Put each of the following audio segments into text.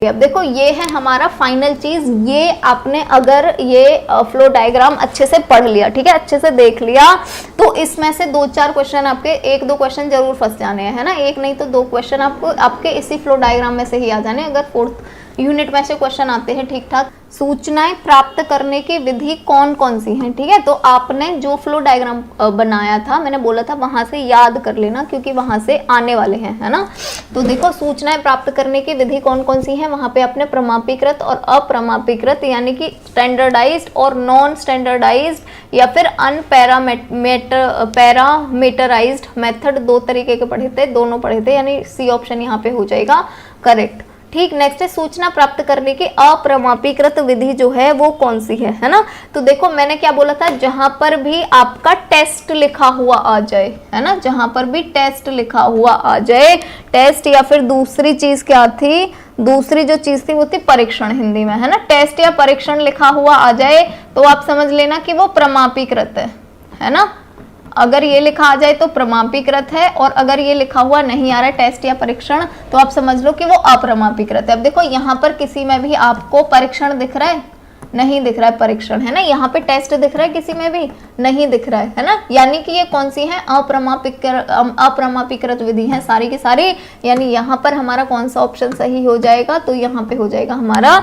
अब देखो ये है हमारा फाइनल चीज। ये आपने अगर ये फ्लो डायग्राम अच्छे से पढ़ लिया, ठीक है, अच्छे से देख लिया, तो इसमें से 2-4 क्वेश्चन आपके, 1-2 क्वेश्चन जरूर फंस जाने हैं, है ना, एक नहीं तो 2 क्वेश्चन आपको आपके इसी फ्लो डायग्राम में से ही आ जाने। अगर 4th यूनिट में से क्वेश्चन आते हैं ठीक ठाक। सूचनाएं प्राप्त करने की विधि कौन कौन सी हैं, ठीक है, तो आपने जो फ्लो डायग्राम बनाया था, मैंने बोला था वहां से याद कर लेना क्योंकि वहां से आने वाले हैं, है ना। तो देखो सूचनाएं प्राप्त करने की विधि कौन कौन सी है, वहां पे आपने प्रमापीकृत और अप्रमापीकृत यानी कि स्टैंडर्डाइज्ड और नॉन स्टैंडर्डाइज्ड या फिर पैरामीटराइज्ड मेथड 2 तरीके के पढ़े थे, दोनों पढ़े थे, यानी सी ऑप्शन यहाँ पे हो जाएगा करेक्ट। ठीक, नेक्स्ट है सूचना प्राप्त करने की अप्रमापीकृत विधि जो है वो कौन सी है ना। तो देखो मैंने क्या बोला था, जहां पर भी आपका टेस्ट लिखा हुआ आ जाए, है ना, जहां पर भी टेस्ट लिखा हुआ आ जाए, टेस्ट या फिर दूसरी चीज क्या थी, दूसरी जो चीज थी वो थी परीक्षण हिंदी में, है ना, टेस्ट या परीक्षण लिखा हुआ आ जाए तो आप समझ लेना कि वो प्रमापीकृत है ना। अगर ये लिखा आ जाए तो प्रमापीकृत है, और अगर ये लिखा हुआ नहीं आ रहा है टेस्ट या परीक्षण तो आप समझ लो कि वो अप्रमापीकृत है। अब देखो यहाँ पर किसी में भी आपको परीक्षण दिख रहा है, नहीं दिख रहा है परीक्षण, है ना, यहाँ पे टेस्ट दिख रहा है, किसी में भी नहीं दिख रहा है ना, यानी कि ये कौन सी है, अप्रमापीकृत विधि है सारी की सारी, यानी यहाँ पर हमारा कौन सा ऑप्शन सही हो जाएगा, तो यहाँ पे हो जाएगा हमारा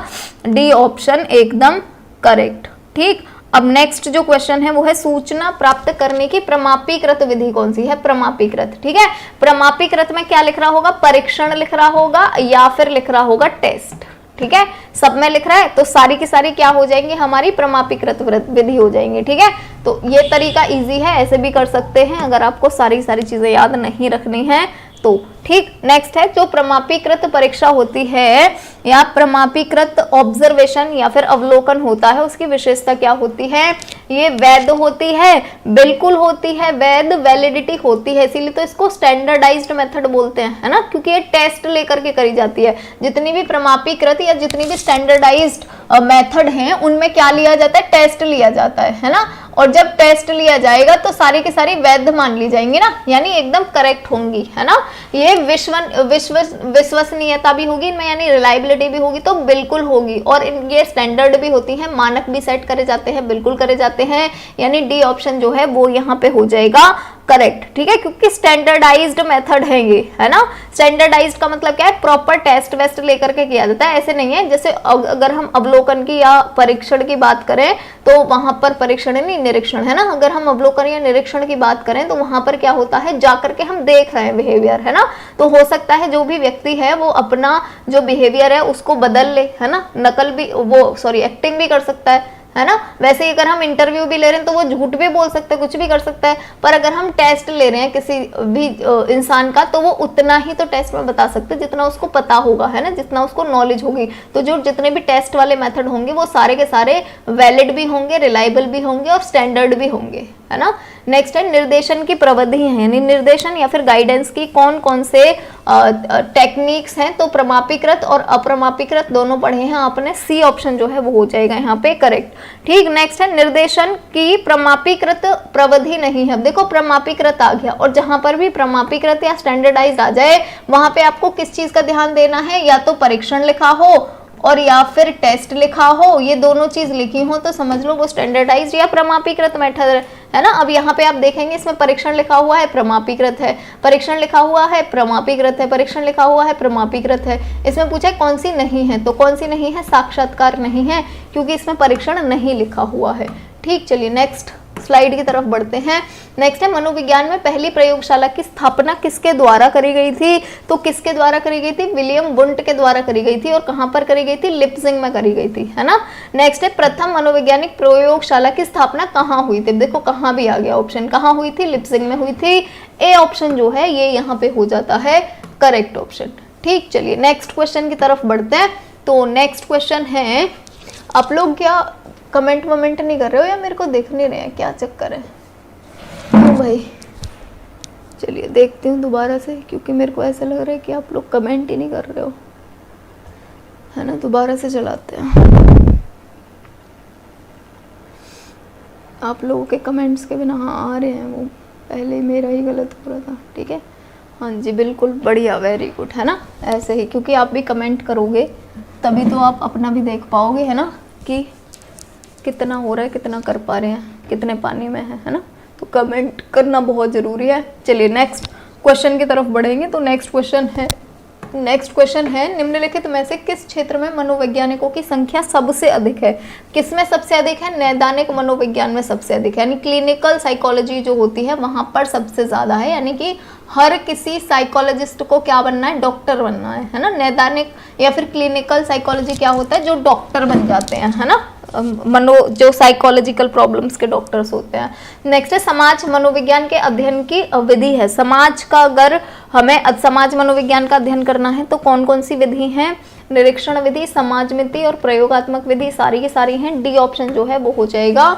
डी ऑप्शन एकदम करेक्ट। ठीक, अब नेक्स्ट जो क्वेश्चन है वो है सूचना प्राप्त करने की प्रमापीकृत विधि कौन सी है, प्रमापीकृत, ठीक है। प्रमापीकृत में क्या लिख रहा होगा, परीक्षण लिख रहा होगा या फिर लिख रहा होगा टेस्ट, ठीक है, सब में लिख रहा है तो सारी की सारी क्या हो जाएंगी, हमारी प्रमापीकृत विधि हो जाएंगी, ठीक है। तो ये तरीका इजी है, ऐसे भी कर सकते हैं अगर आपको सारी चीजें याद नहीं रखनी है तो। ठीक, नेक्स्ट है जो प्रमापीकृत परीक्षा होती है या प्रमापीकृत ऑब्जर्वेशन या फिर अवलोकन होता है, उसकी विशेषता क्या होती है, ये वैध होती है, बिल्कुल होती है, वैध वैलिडिटी होती है, इसीलिए तो इसको स्टैंडर्डाइज्ड मेथड बोलते हैं, है ना, क्योंकि ये टेस्ट लेकर के करी जाती है। जितनी भी प्रमापीकृत या जितनी भी स्टैंडर्डाइज्ड मेथड हैं उनमें क्या लिया जाता है, टेस्ट लिया जाता है ना, और जब टेस्ट लिया जाएगा तो सारी की सारी वैध मान ली जाएंगी ना, यानी एकदम करेक्ट होंगी, है ना। ये विश्वसनीयता भी होगी इनमें, यानी रिलायबिलिटी भी होगी, तो बिल्कुल होगी, और ये स्टैंडर्ड भी होती है, मानक भी सेट करे जाते हैं, बिल्कुल करे जाते हैं, यानी डी ऑप्शन जो है वो यहाँ पे हो जाएगा करेक्ट, ठीक है, क्योंकि स्टैंडर्डाइज्ड मेथड है ये, है ना। स्टैंडर्डाइज्ड का मतलब क्या है, प्रॉपर टेस्ट वेस्ट लेकर के किया जाता है, ऐसे नहीं है जैसे अगर हम अवलोकन की या परीक्षण की बात करें तो वहां पर परीक्षण नहीं निरीक्षण, है ना, अगर हम अवलोकन या निरीक्षण की बात करें तो वहां पर क्या होता है, जाकर के हम देख रहे हैं बिहेवियर, है ना, तो हो सकता है जो भी व्यक्ति है वो अपना जो बिहेवियर है उसको बदल ले, है ना, नकल भी एक्टिंग भी कर सकता है ना। वैसे ही अगर हम इंटरव्यू भी ले रहे हैं तो वो झूठ भी बोल सकता है, कुछ भी कर सकता है, पर अगर हम टेस्ट ले रहे हैं किसी भी इंसान का तो वो उतना ही तो टेस्ट में बता सकते हैं जितना उसको पता होगा, है ना, जितना उसको नॉलेज होगी। तो जो जितने भी टेस्ट वाले मेथड होंगे वो सारे के सारे वैलिड भी होंगे, रिलायबल भी होंगे और स्टैंडर्ड भी होंगे, है ना। नेक्स्ट है निर्देशन की प्रविधि है, यानी निर्देशन या फिर गाइडेंस की कौन कौन से टेक्निक्स हैं, तो प्रमापीकृत और अप्रमापीकृत दोनों पढ़े हैं आपने, सी ऑप्शन जो है वो हो जाएगा यहाँ पे करेक्ट। ठीक, नेक्स्ट है निर्देशन की प्रमापीकृत प्रविधि नहीं है। देखो प्रमापीकृत आ गया, और जहां पर भी प्रमापीकृत या स्टैंडर्डाइज्ड आ जाए वहां पे आपको किस चीज का ध्यान देना है, या तो परीक्षण लिखा हो और या फिर टेस्ट लिखा हो, ये दोनों चीज लिखी हो तो समझ लो वो स्टैंडर्डाइज्ड या प्रमापीकृत मेथड है ना। अब यहाँ पे आप देखेंगे इसमें परीक्षण लिखा हुआ है, प्रमापीकृत है, परीक्षण लिखा हुआ है, प्रमापीकृत है, परीक्षण लिखा हुआ है, प्रमापीकृत है। इसमें पूछा है कौन सी नहीं है, तो कौन सी नहीं है, साक्षात्कार नहीं है, क्योंकि इसमें परीक्षण नहीं लिखा हुआ है। ठीक, चलिए नेक्स्ट स्लाइड की तरफ बढ़ते हैं। नेक्स्ट है मनोविज्ञान में पहली प्रयोगशाला की स्थापना किसके द्वारा करी गई थी, तो किसके द्वारा करी गई थी, विलियम वुंट के द्वारा करी गई थी, और कहां पर करी गई थी, लिप्जिंग में करी गई थी, है ना। नेक्स्ट है प्रथम मनोवैज्ञानिक प्रयोगशाला की स्थापना कहां हुई थी, देखो कहां भी आ गया ऑप्शन, कहां हुई थी, लिप्जिंग में हुई थी, ए ऑप्शन जो है ये यहाँ पे हो जाता है करेक्ट ऑप्शन। ठीक, चलिए नेक्स्ट क्वेश्चन की तरफ बढ़ते हैं। तो नेक्स्ट क्वेश्चन है, आप लोग क्या कमेंट वमेंट नहीं कर रहे हो या मेरे को देख नहीं रहे हैं, क्या चक्कर है तो भाई, चलिए देखती हूँ दोबारा से, क्योंकि मेरे को ऐसा लग रहा है कि आप लोग कमेंट ही नहीं कर रहे हो, है ना। दोबारा से चलाते हैं, आप लोगों के कमेंट्स के बिना हाँ आ रहे हैं, वो पहले मेरा ही गलत हो रहा था, ठीक है। हाँ जी बिल्कुल बढ़िया, वेरी गुड, है ना, ऐसे ही, क्योंकि आप भी कमेंट करोगे तभी तो आप अपना भी देख पाओगे, है ना, कि कितना हो रहा है, कितना कर पा रहे हैं, कितने पानी में है ना। तो कमेंट करना बहुत ज़रूरी है। चलिए नेक्स्ट क्वेश्चन की तरफ बढ़ेंगे। तो नेक्स्ट क्वेश्चन है निम्नलिखित में से किस क्षेत्र में मनोवैज्ञानिकों की संख्या सबसे अधिक है? किसमें सबसे अधिक है? नैदानिक मनोविज्ञान में सबसे अधिक है, यानी क्लिनिकल साइकोलॉजी जो होती है वहां पर सबसे ज्यादा है, यानी कि हर किसी साइकोलॉजिस्ट को क्या बनना है? डॉक्टर बनना है ना। नैदानिक या फिर क्लिनिकल साइकोलॉजी क्या होता है? जो डॉक्टर बन जाते हैं, है ना, जो साइकोलॉजिकल प्रॉब्लम्स के डॉक्टर्स होते हैं। नेक्स्ट है समाज मनोविज्ञान के अध्ययन की विधि है। समाज का अगर हमें समाज मनोविज्ञान का अध्ययन करना है तो कौन कौन सी विधि है? निरीक्षण विधि, समाजमिति और प्रयोगात्मक विधि, सारी की सारी हैं। डी ऑप्शन जो है वो हो जाएगा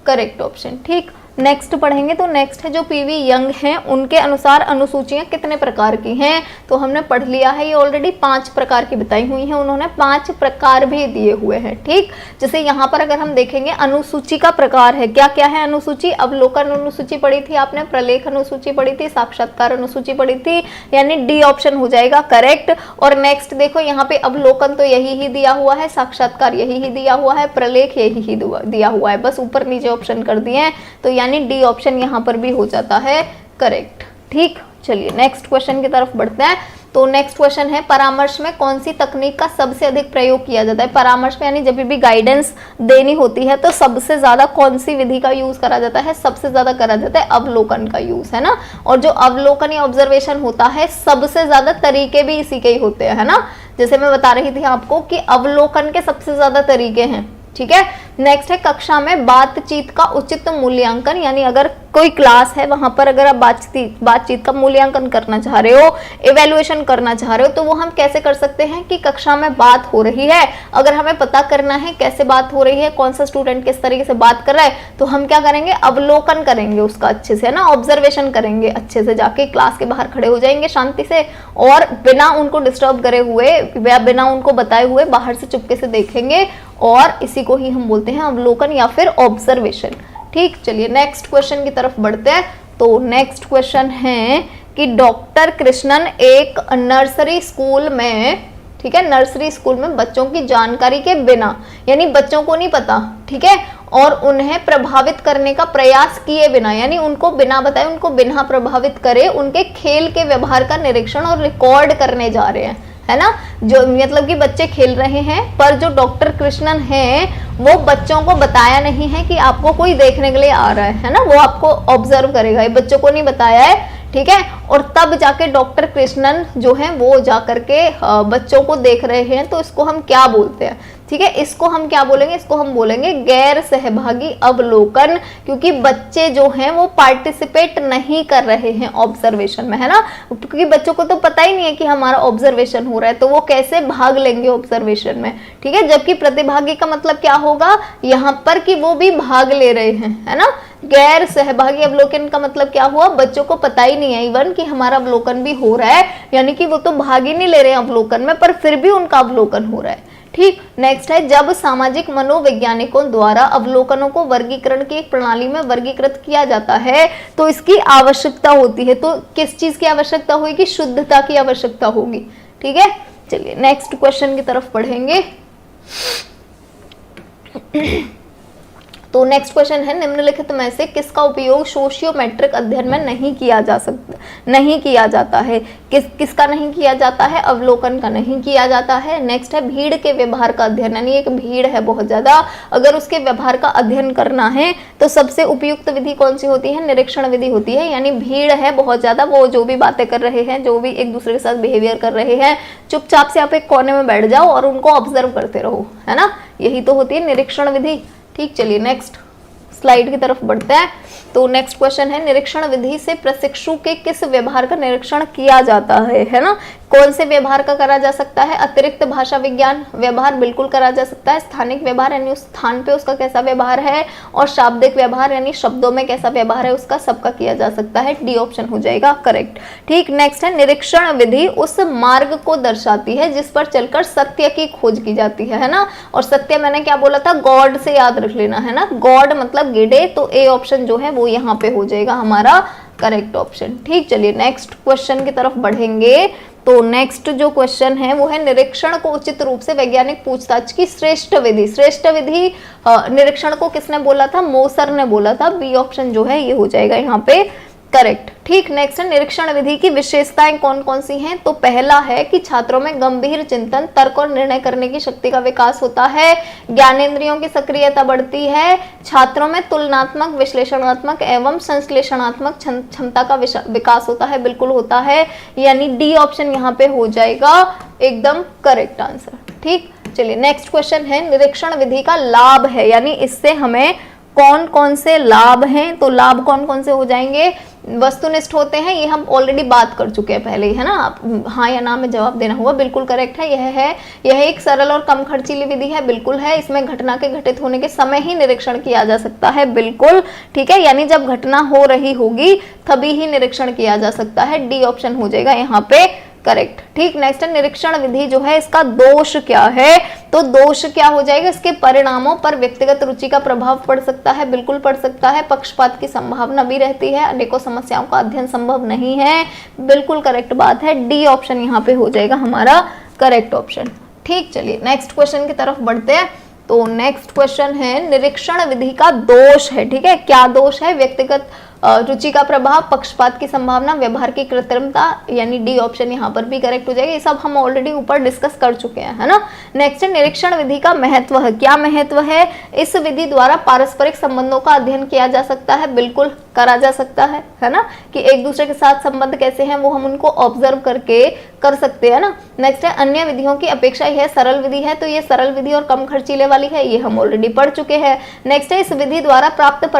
करेक्ट ऑप्शन। ठीक, नेक्स्ट पढ़ेंगे। तो नेक्स्ट है जो पीवी यंग हैं उनके अनुसार अनुसूचियां कितने प्रकार की हैं? तो हमने पढ़ लिया है ये ऑलरेडी, 5 प्रकार की बताई हुई हैं उन्होंने, 5 प्रकार भी दिए हुए हैं। ठीक, जैसे यहाँ पर अगर हम देखेंगे अनुसूची का प्रकार है, क्या क्या है अनुसूची? अवलोकन अनुसूची पढ़ी थी आपने, प्रलेख अनुसूची पढ़ी थी, साक्षात्कार अनुसूची पढ़ी थी, यानी डी ऑप्शन हो जाएगा करेक्ट। और नेक्स्ट देखो यहाँ पे अवलोकन तो यही ही दिया हुआ है, साक्षात्कार यही ही दिया हुआ है, प्रलेख यही ही दिया हुआ है, बस ऊपर नीचे ऑप्शन कर दिए हैं, तो यानी डी ऑप्शन यहाँ पर भी हो जाता है करेक्ट। ठीक, चलिए नेक्स्ट क्वेश्चन की तरफ बढ़ते हैं। तो नेक्स्ट क्वेश्चन है परामर्श में कौन सी तकनीक का सबसे अधिक प्रयोग किया जाता है? परामर्श में यानी जब भी गाइडेंस देनी होती है तो सबसे ज्यादा कौन सी विधि का यूज करा जाता है? सबसे ज्यादा करा जाता है अवलोकन का यूज, है ना। और जो अवलोकन या ऑब्जर्वेशन होता है सबसे ज्यादा तरीके भी इसी के ही होते हैं, है ना। जैसे मैं बता रही थी आपको कि अवलोकन के सबसे ज्यादा तरीके हैं। ठीक है, नेक्स्ट है कक्षा में बातचीत का उचित मूल्यांकन, यानी अगर कोई क्लास है वहां पर अगर आप बातचीत का मूल्यांकन करना चाह रहे हो, इवैल्यूएशन करना चाह रहे हो, तो वो हम कैसे कर सकते हैं कि कक्षा में बात हो रही है, अगर हमें पता करना है कैसे बात हो रही है, कौन सा स्टूडेंट किस तरीके से बात कर रहा है, तो हम क्या करेंगे? अवलोकन करेंगे उसका अच्छे से, है ना, ऑब्जर्वेशन करेंगे अच्छे से, जाके क्लास के बाहर खड़े हो जाएंगे शांति से और बिना उनको डिस्टर्ब करे हुए या बिना उनको बताए हुए बाहर से चुपके से देखेंगे, और इसी को ही हम बोलते हैं अवलोकन या फिर ऑब्जर्वेशन। ठीक, चलिए नेक्स्ट क्वेश्चन की तरफ बढ़ते हैं। तो नेक्स्ट क्वेश्चन है कि डॉक्टर कृष्णन एक नर्सरी स्कूल में, ठीक है, नर्सरी स्कूल में बच्चों की जानकारी के बिना, यानी बच्चों को नहीं पता, ठीक है, और उन्हें प्रभावित करने का प्रयास किए बिना, यानी उनको बिना बताए, उनको बिना प्रभावित करे उनके खेल के व्यवहार का निरीक्षण और रिकॉर्ड करने जा रहे हैं, है ना। जो मतलब कि बच्चे खेल रहे हैं पर जो डॉक्टर कृष्णन हैं वो बच्चों को बताया नहीं है कि आपको कोई देखने के लिए आ रहा है ना, वो आपको ऑब्जर्व करेगा, ये बच्चों को नहीं बताया है, ठीक है। और तब जाके डॉक्टर कृष्णन जो है वो जाकर के बच्चों को देख रहे हैं, तो इसको हम क्या बोलते हैं? ठीक है, इसको हम क्या बोलेंगे? इसको हम बोलेंगे गैर सहभागी अवलोकन, क्योंकि बच्चे जो हैं वो पार्टिसिपेट नहीं कर रहे हैं ऑब्जर्वेशन में, है ना, क्योंकि बच्चों को तो पता ही नहीं है कि हमारा ऑब्जर्वेशन हो रहा है, तो वो कैसे भाग लेंगे ऑब्जर्वेशन में, ठीक है। जबकि प्रतिभागी का मतलब क्या होगा यहाँ पर कि वो भी भाग ले रहे हैं, है ना। गैर सहभागी अवलोकन का मतलब क्या हुआ? बच्चों को पता ही नहीं है इवन कि हमारा अवलोकन भी हो रहा है, यानी कि वो तो भाग ही नहीं ले रहे हैं अवलोकन में, पर फिर भी उनका अवलोकन हो रहा है। ठीक, नेक्स्ट है जब सामाजिक मनोवैज्ञानिकों द्वारा अवलोकनों को वर्गीकरण की एक प्रणाली में वर्गीकृत किया जाता है तो इसकी आवश्यकता होती है। तो किस चीज की आवश्यकता होगी? शुद्धता की आवश्यकता होगी। ठीक है, चलिए नेक्स्ट क्वेश्चन की तरफ बढ़ेंगे। तो नेक्स्ट क्वेश्चन है निम्नलिखित में से किसका उपयोग सोशियोमेट्रिक अध्ययन में नहीं किया जाता है? किसका नहीं किया जाता है? अवलोकन का नहीं किया जाता है। नेक्स्ट है भीड़ के व्यवहार का अध्ययन, यानी एक भीड़ है बहुत ज्यादा, अगर उसके व्यवहार का अध्ययन करना है तो सबसे उपयुक्त विधि कौन सी होती है? निरीक्षण विधि होती है। यानी भीड़ है बहुत ज्यादा, वो जो भी बातें कर रहे हैं, जो भी एक दूसरे के साथ बिहेवियर कर रहे हैं, चुपचाप से आप एक कोने में बैठ जाओ और उनको ऑब्जर्व करते रहो, है ना, यही तो होती है निरीक्षण विधि। ठीक, चलिए नेक्स्ट स्लाइड की तरफ बढ़ते हैं। तो नेक्स्ट क्वेश्चन है निरीक्षण विधि से प्रशिक्षु के किस व्यवहार का निरीक्षण किया जाता है ना। कौन से व्यवहार का करा जा सकता है? अतिरिक्त भाषा विज्ञान व्यवहार बिल्कुल करा जा सकता है, स्थानिक व्यवहार यानी उस स्थान पे उसका कैसा व्यवहार है, और शाब्दिक व्यवहार यानी शब्दों में कैसा व्यवहार है उसका, सबका किया जा सकता है। डी ऑप्शन हो जाएगा करेक्ट। ठीक, नेक्स्ट है निरीक्षण विधि उस मार्ग को दर्शाती है जिस पर चलकर सत्य की खोज की जाती है ना। और सत्य मैंने क्या बोला था? गॉड से याद रख लेना, है ना, गॉड मतलब गिडे, तो ए ऑप्शन जो है वो यहाँ पे हो जाएगा हमारा करेक्ट ऑप्शन। ठीक, चलिए नेक्स्ट क्वेश्चन की तरफ बढ़ेंगे। तो नेक्स्ट जो क्वेश्चन है वो है निरीक्षण को उचित रूप से वैज्ञानिक पूछताछ की श्रेष्ठ विधि। श्रेष्ठ विधि निरीक्षण को किसने बोला था? मोसर ने बोला था। बी ऑप्शन जो है ये हो जाएगा यहाँ पे करेक्ट। ठीक, नेक्स्ट है निरीक्षण विधि की विशेषताएं कौन कौन सी हैं? तो पहला है कि छात्रों में गंभीर चिंतन, तर्क और निर्णय करने की शक्ति का विकास होता है, ज्ञानेंद्रियों की सक्रियता बढ़ती है, छात्रों में तुलनात्मक, विश्लेषणात्मक एवं संश्लेषणात्मक क्षमता का विकास होता है, बिल्कुल होता है, यानी डी ऑप्शन यहाँ पे हो जाएगा एकदम करेक्ट आंसर। ठीक, चलिए नेक्स्ट क्वेश्चन है निरीक्षण विधि का लाभ है, यानी इससे हमें कौन कौन से लाभ हैं? तो लाभ कौन कौन से हो जाएंगे? वस्तुनिष्ठ होते हैं, ये हम ऑलरेडी बात कर चुके हैं पहले ही, है ना। आप हाँ या ना में जवाब देना होगा, बिल्कुल करेक्ट है। यह एक सरल और कम खर्चीली विधि है, बिल्कुल है। इसमें घटना के घटित होने के समय ही निरीक्षण किया जा सकता है, बिल्कुल ठीक है, यानी जब घटना हो रही होगी तभी ही निरीक्षण किया जा सकता है। डी ऑप्शन हो जाएगा यहाँ पे करेक्ट। ठीक, नेक्स्ट है निरीक्षण विधि जो है इसका दोष क्या है? तो दोष क्या हो जाएगा? इसके परिणामों पर व्यक्तिगत रुचि का प्रभाव पड़ सकता है, बिल्कुल पड़ सकता है। पक्षपात की संभावना भी रहती है, अनेकों समस्याओं का अध्ययन संभव नहीं है, बिल्कुल करेक्ट बात है। डी ऑप्शन यहाँ पे हो जाएगा हमारा करेक्ट ऑप्शन। ठीक, चलिए नेक्स्ट क्वेश्चन की तरफ बढ़ते हैं। तो नेक्स्ट क्वेश्चन है निरीक्षण विधि का दोष है, ठीक है, क्या दोष है? व्यक्तिगत रुचि का प्रभाव, पक्षपात की संभावना, व्यवहार की कृत्रिमता, यानी डी ऑप्शन यहाँ पर भी करेक्ट हो जाएगा। ये सब हम ऑलरेडी ऊपर डिस्कस कर चुके हैं, है ना। नेक्स्ट है निरीक्षण विधि का महत्व है, क्या महत्व है? इस विधि द्वारा पारस्परिक संबंधों का अध्ययन किया जा सकता है, बिल्कुल करा जा सकता है ना, कि एक दूसरे के साथ संबंध कैसे हैं वो हम उनको ऑब्जर्व करके कर सकते हैं ना। नेक्स्ट है अन्य विधियों की अपेक्षा यह सरल विधि है, तो ये सरल विधि और कम खर्चीले वाली है, ये हम ऑलरेडी पढ़ चुके हैं। नेक्स्ट है इस विधि द्वारा प्राप्त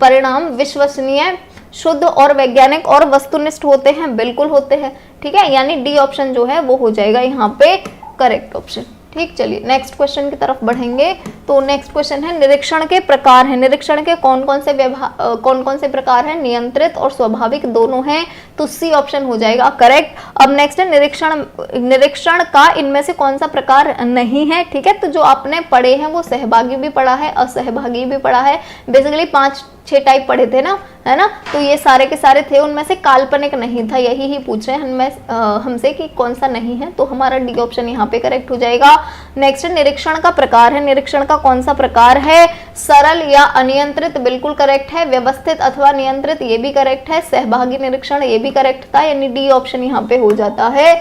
परिणाम विश्वसनीय, शुद्ध और वैज्ञानिक और वस्तुनिष्ठ होते हैं, बिल्कुल होते हैं, ठीक है, यानी डी ऑप्शन जो है वो हो जाएगा यहाँ पे करेक्ट ऑप्शन। ठीक, चलिए नेक्स्ट क्वेश्चन की तरफ बढ़ेंगे। तो नेक्स्ट क्वेश्चन है निरीक्षण के प्रकार है, निरीक्षण के कौन कौन से प्रकार हैं? नियंत्रित और स्वाभाविक दोनों हैं, तो सी ऑप्शन हो जाएगा करेक्ट। अब नेक्स्ट है निरीक्षण का इनमें से कौन सा प्रकार नहीं है? ठीक है, तो जो आपने पढ़े हैं वो सहभागी भी पढ़ा है, असहभागी भी पढ़ा है, बेसिकली 5-6 टाइप पढ़े थे ना, है ना। तो ये सारे के सारे थे, उनमें से काल्पनिक नहीं था, यही ही पूछ रहे हैं हमसे कि कौन सा नहीं है, तो हमारा डी ऑप्शन यहाँ पे करेक्ट हो जाएगा। नेक्स्ट निरीक्षण का प्रकार है, निरीक्षण का कौन सा प्रकार है? सरल या अनियंत्रित, बिल्कुल करेक्ट है। व्यवस्थित अथवा नियंत्रित, ये भी करेक्ट है। सहभागी निरीक्षण, ये भी करेक्ट था, यानी डी ऑप्शन यहाँ पे हो जाता है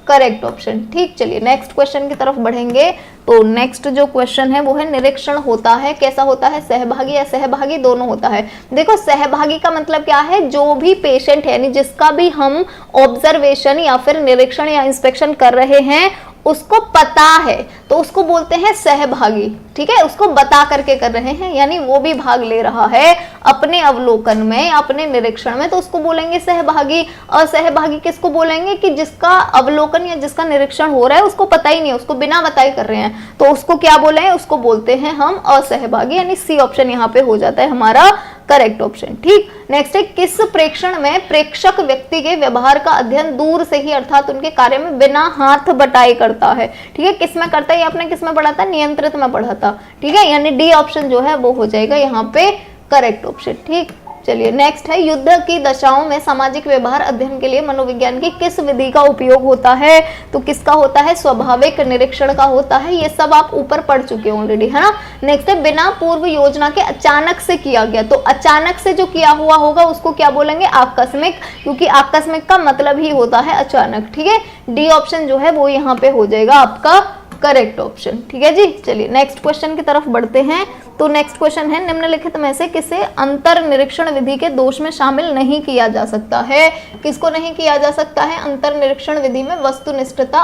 करेक्ट ऑप्शन। ठीक, चलिए नेक्स्ट क्वेश्चन की तरफ बढ़ेंगे। तो नेक्स्ट जो क्वेश्चन है वो है निरीक्षण होता है, कैसा होता है? सहभागी या सहभागी दोनों होता है। देखो सहभागी का मतलब क्या है? जो भी पेशेंट है, यानी जिसका भी हम ऑब्जर्वेशन या फिर निरीक्षण या इंस्पेक्शन कर रहे हैं उसको पता है तो उसको बोलते हैं सहभागी, ठीक है, उसको बता करके कर रहे हैं, यानी वो भी भाग ले रहा है अपने अवलोकन में, अपने निरीक्षण में, तो उसको बोलेंगे सहभागी। असहभागी किसको बोलेंगे? कि जिसका अवलोकन या जिसका निरीक्षण हो रहा है उसको पता ही नहीं है, उसको बिना बताए कर रहे हैं, तो उसको क्या बोले हैं? उसको बोलते हैं हम असहभागी, यानी सी ऑप्शन यहाँ पे हो जाता है हमारा करेक्ट ऑप्शन। ठीक, नेक्स्ट है किस प्रेक्षण में प्रेक्षक व्यक्ति के व्यवहार का अध्ययन दूर से ही अर्थात उनके कार्य में बिना हाथ बटाए करता है? ठीक है, किस में करता है? ये आपने किस में पढ़ा था? नियंत्रित में पढ़ा था, ठीक है, यानी डी ऑप्शन जो है वो हो जाएगा यहाँ पे करेक्ट ऑप्शन। ठीक, चलिए नेक्स्ट है युद्ध की दशाओं में सामाजिक व्यवहार अध्ययन के लिए मनोविज्ञान की किस विधि का उपयोग होता है? तो किसका होता है? स्वाभाविक निरीक्षण का होता है। ये सब आप ऊपर पढ़ चुके हैं ऑलरेडी, है ना। नेक्स्ट है बिना पूर्व योजना के अचानक से किया गया, तो अचानक से जो किया हुआ होगा उसको क्या बोलेंगे? आकस्मिक, क्योंकि आकस्मिक का मतलब ही होता है अचानक, ठीक है। डी ऑप्शन जो है वो यहाँ पे हो जाएगा आपका करेक्ट ऑप्शन, ठीक है जी। चलिए नेक्स्ट क्वेश्चन की तरफ बढ़ते हैं। तो नेक्स्ट क्वेश्चन है निम्नलिखित में से किसे अंतर निरीक्षण विधि के दोष में शामिल नहीं किया जा सकता है? किसको नहीं किया जा सकता है? अंतर निरीक्षण विधि में वस्तुनिष्ठता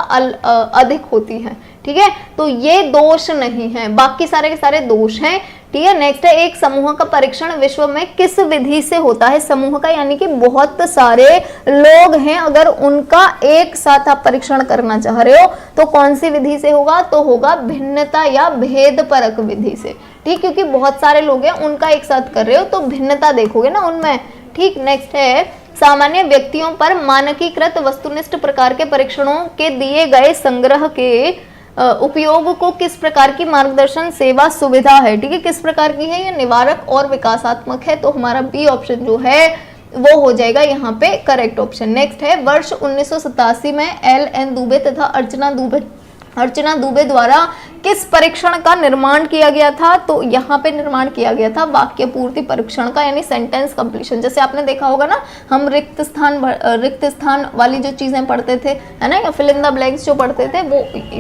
अधिक होती है, ठीक है, तो ये दोष नहीं है, बाकी सारे के सारे दोष हैं, ठीक है। नेक्स्ट है एक समूह का परीक्षण विश्व में किस विधि से होता है? समूह का यानी कि बहुत सारे लोग हैं, अगर उनका एक साथ आप परीक्षण करना चाह रहे हो तो कौन सी विधि से होगा? तो होगा भिन्नता या भेद परक विधि से, ठीक, क्योंकि बहुत सारे लोग हैं उनका एक साथ कर रहे हो तो भिन्नता देखोगे ना उनमें, ठीक। नेक्स्ट है सामान्य व्यक्तियों पर मानकीकृत वस्तुनिष्ठ प्रकार के परीक्षणों के दिए गए संग्रह के उपयोग को किस प्रकार की मार्गदर्शन सेवा सुविधा है? ठीक है, किस प्रकार की है? ये निवारक और विकासात्मक है, तो हमारा बी ऑप्शन जो है वो हो जाएगा यहाँ पे करेक्ट ऑप्शन। नेक्स्ट है वर्ष 1987 में LN दुबे तथा अर्चना दुबे द्वारा किस परीक्षण का निर्माण किया गया था? तो यहाँ पे निर्माण किया गया था वाक्य पूर्ति परीक्षण का, यानी सेंटेंस कंप्लीशन। जैसे आपने देखा होगा ना, हम रिक्त स्थान वाली जो चीजें पढ़ते थे, है ना, या फिल इन द ब्लैंक्स जो पढ़ते थे,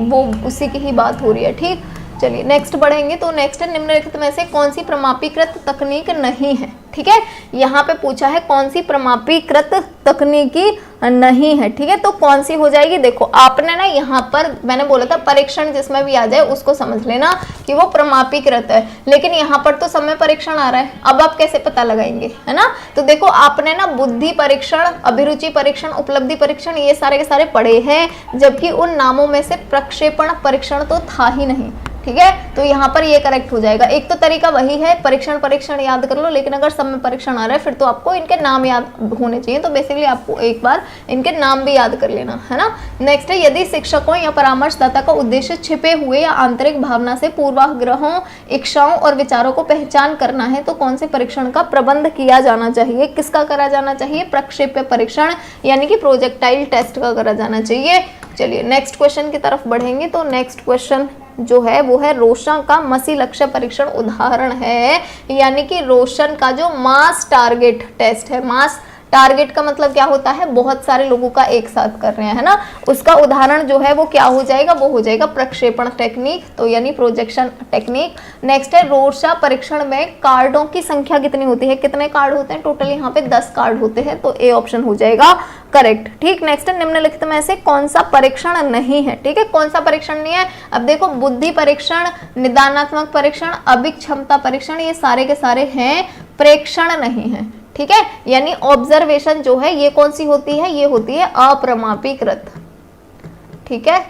वो उसी की ही बात हो रही है। ठीक, चलिए नेक्स्ट बढ़ेंगे। तो नेक्स्ट है निम्नलिखित में से कौन सी प्रमापीकृत तकनीक नहीं है? ठीक है, यहाँ पे पूछा है कौन सी प्रमापीकृत तकनीकी नहीं है। ठीक है, तो कौन सी हो जाएगी? देखो आपने ना यहाँ पर मैंने बोला था परीक्षण जिसमें भी आ जाए उसको समझ लेना कि वो प्रमापीकृत है, लेकिन यहाँ पर तो समय परीक्षण आ रहा है, अब आप कैसे पता लगाएंगे, है ना। तो देखो आपने ना बुद्धि परीक्षण, अभिरुचि परीक्षण, उपलब्धि परीक्षण ये सारे के सारे पढ़े हैं, जबकि उन नामों में से प्रक्षेपण परीक्षण तो था ही नहीं। ठीक है, तो यहाँ पर ये करेक्ट हो जाएगा। एक तो तरीका वही है परीक्षण याद कर लो, लेकिन अगर समय परीक्षण आ रहा है फिर तो आपको इनके नाम याद होने चाहिए, तो बेसिकली आपको एक बार इनके नाम भी याद कर लेना, है ना। नेक्स्ट है यदि शिक्षकों या परामर्शदाता का उद्देश्य छिपे हुए या आंतरिक भावना से पूर्वाग्रहों, इच्छाओं और विचारों को पहचान करना है तो कौन से परीक्षण का प्रबंध किया जाना चाहिए? किसका करा जाना चाहिए? प्रक्षेप्य परीक्षण यानी कि प्रोजेक्टाइल टेस्ट का करा जाना चाहिए। चलिए नेक्स्ट क्वेश्चन की तरफ बढ़ेंगे। तो नेक्स्ट क्वेश्चन जो है वो है रोशन का मसी लक्ष्य परीक्षण उदाहरण है, यानी कि रोशन का जो मास टारगेट टेस्ट है। मास टारगेट का मतलब क्या होता है? बहुत सारे लोगों का एक साथ कर रहे हैं, है ना। उसका उदाहरण जो है वो क्या हो जाएगा? वो हो जाएगा प्रक्षेपण टेक्निक, तो यानी प्रोजेक्शन टेक्निक। नेक्स्ट है रोशा परीक्षण में कार्डों की संख्या कितनी होती है? कितने कार्ड होते हैं? टोटल यहाँ पे 10 कार्ड होते हैं, तो ए ऑप्शन हो जाएगा करेक्ट। ठीक, नेक्स्ट है निम्नलिखित में से कौन सा परीक्षण नहीं है? ठीक है, कौन सा परीक्षण नहीं है? अब देखो बुद्धि परीक्षण, निदानात्मक परीक्षण, अभिक्षमता परीक्षण, ये सारे के सारे हैं, प्रेक्षण नहीं है। ठीक है, यानी ऑब्जर्वेशन जो है ये कौन सी होती है? ये होती है अप्रमापीकृत। ठीक है,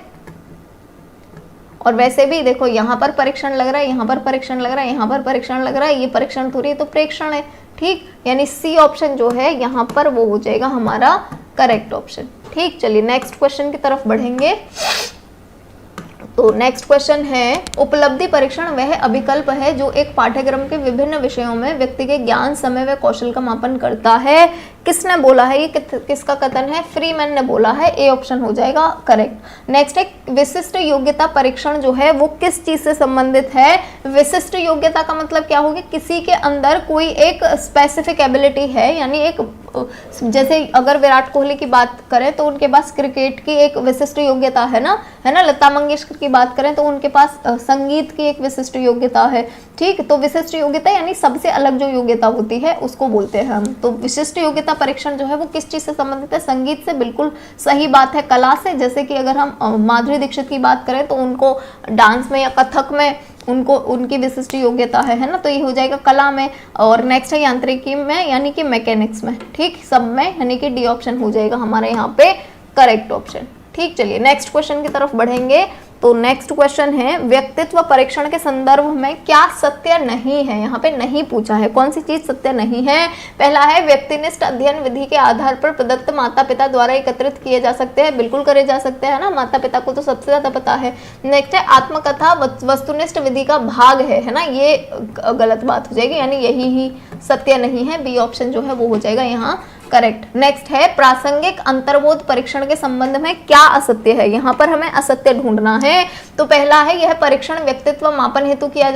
और वैसे भी देखो यहाँ पर परीक्षण लग रहा है, यहाँ पर परीक्षण लग रहा है, यहाँ पर परीक्षण लग रहा है, ये परीक्षण थोड़ी, तो प्रेक्षण है। ठीक, यानी सी ऑप्शन जो है यहाँ पर वो हो जाएगा हमारा करेक्ट ऑप्शन। ठीक, चलिए नेक्स्ट क्वेश्चन की तरफ बढ़ेंगे। तो नेक्स्ट क्वेश्चन है उपलब्धि परीक्षण वह अभिकल्प है जो एक पाठ्यक्रम के विभिन्न विषयों में व्यक्ति के ज्ञान, समय व कौशल का मापन करता है। किसने बोला है? ये किसका कथन है? फ्रीमैन ने बोला है, ए ऑप्शन हो जाएगा करेक्ट। नेक्स्ट एक विशिष्ट योग्यता परीक्षण जो है वो किस चीज से संबंधित है? विशिष्ट योग्यता का मतलब क्या होगी? किसी के अंदर कोई एक स्पेसिफिक एबिलिटी है, यानी एक, जैसे अगर विराट कोहली की बात करें तो उनके पास क्रिकेट की एक विशिष्ट योग्यता है ना, है ना। लता मंगेशकर की बात करें तो उनके पास संगीत की एक विशिष्ट योग्यता है। ठीक, तो विशिष्ट योग्यता यानी सबसे अलग जो योग्यता होती है उसको बोलते हैं हम। तो विशिष्ट योग्यता परीक्षण जो है वो किस चीज से संबंधित है? संगीत से, बिल्कुल सही बात है। कला से, जैसे कि अगर हम माधुरी दीक्षित की बात करें तो उनको डांस में या कथक में उनको उनकी विशिष्ट योग्यता है ना, तो ये हो जाएगा कला में। और नेक्स्ट है यांत्रिकी में यानी कि मैकेनिक्स में। ठीक, सब में यानी कि डी ऑप्शन हो जाएगा हमारे यहाँ पे करेक्ट ऑप्शन। ठीक, चलिए नेक्स्ट क्वेश्चन की तरफ बढ़ेंगे। तो नेक्स्ट क्वेश्चन है व्यक्तित्व परीक्षण के संदर्भ में क्या सत्य नहीं है? यहाँ पे नहीं पूछा है, कौन सी चीज सत्य नहीं है? पहला है व्यक्तिनिष्ठ अध्ययन विधि के आधार पर प्रदत्त माता पिता द्वारा एकत्रित किए जा सकते हैं, बिल्कुल करे जा सकते हैं ना, माता पिता को तो सबसे ज्यादा पता है। नेक्स्ट है आत्मकथा वस्तुनिष्ठ विधि का भाग है ना, ये गलत बात हो जाएगी, यानी यही ही सत्य नहीं है, बी ऑप्शन जो है वो हो जाएगा यहाँ करेक्ट। नेक्स्ट है प्रासंगिक अंतर्बोध परीक्षण के संबंध में क्या असत्य है? यहाँ पर हमें असत्य ढूंढना है। तो पहला है यह परीक्षण व्यक्तित्व मापन हेतु किया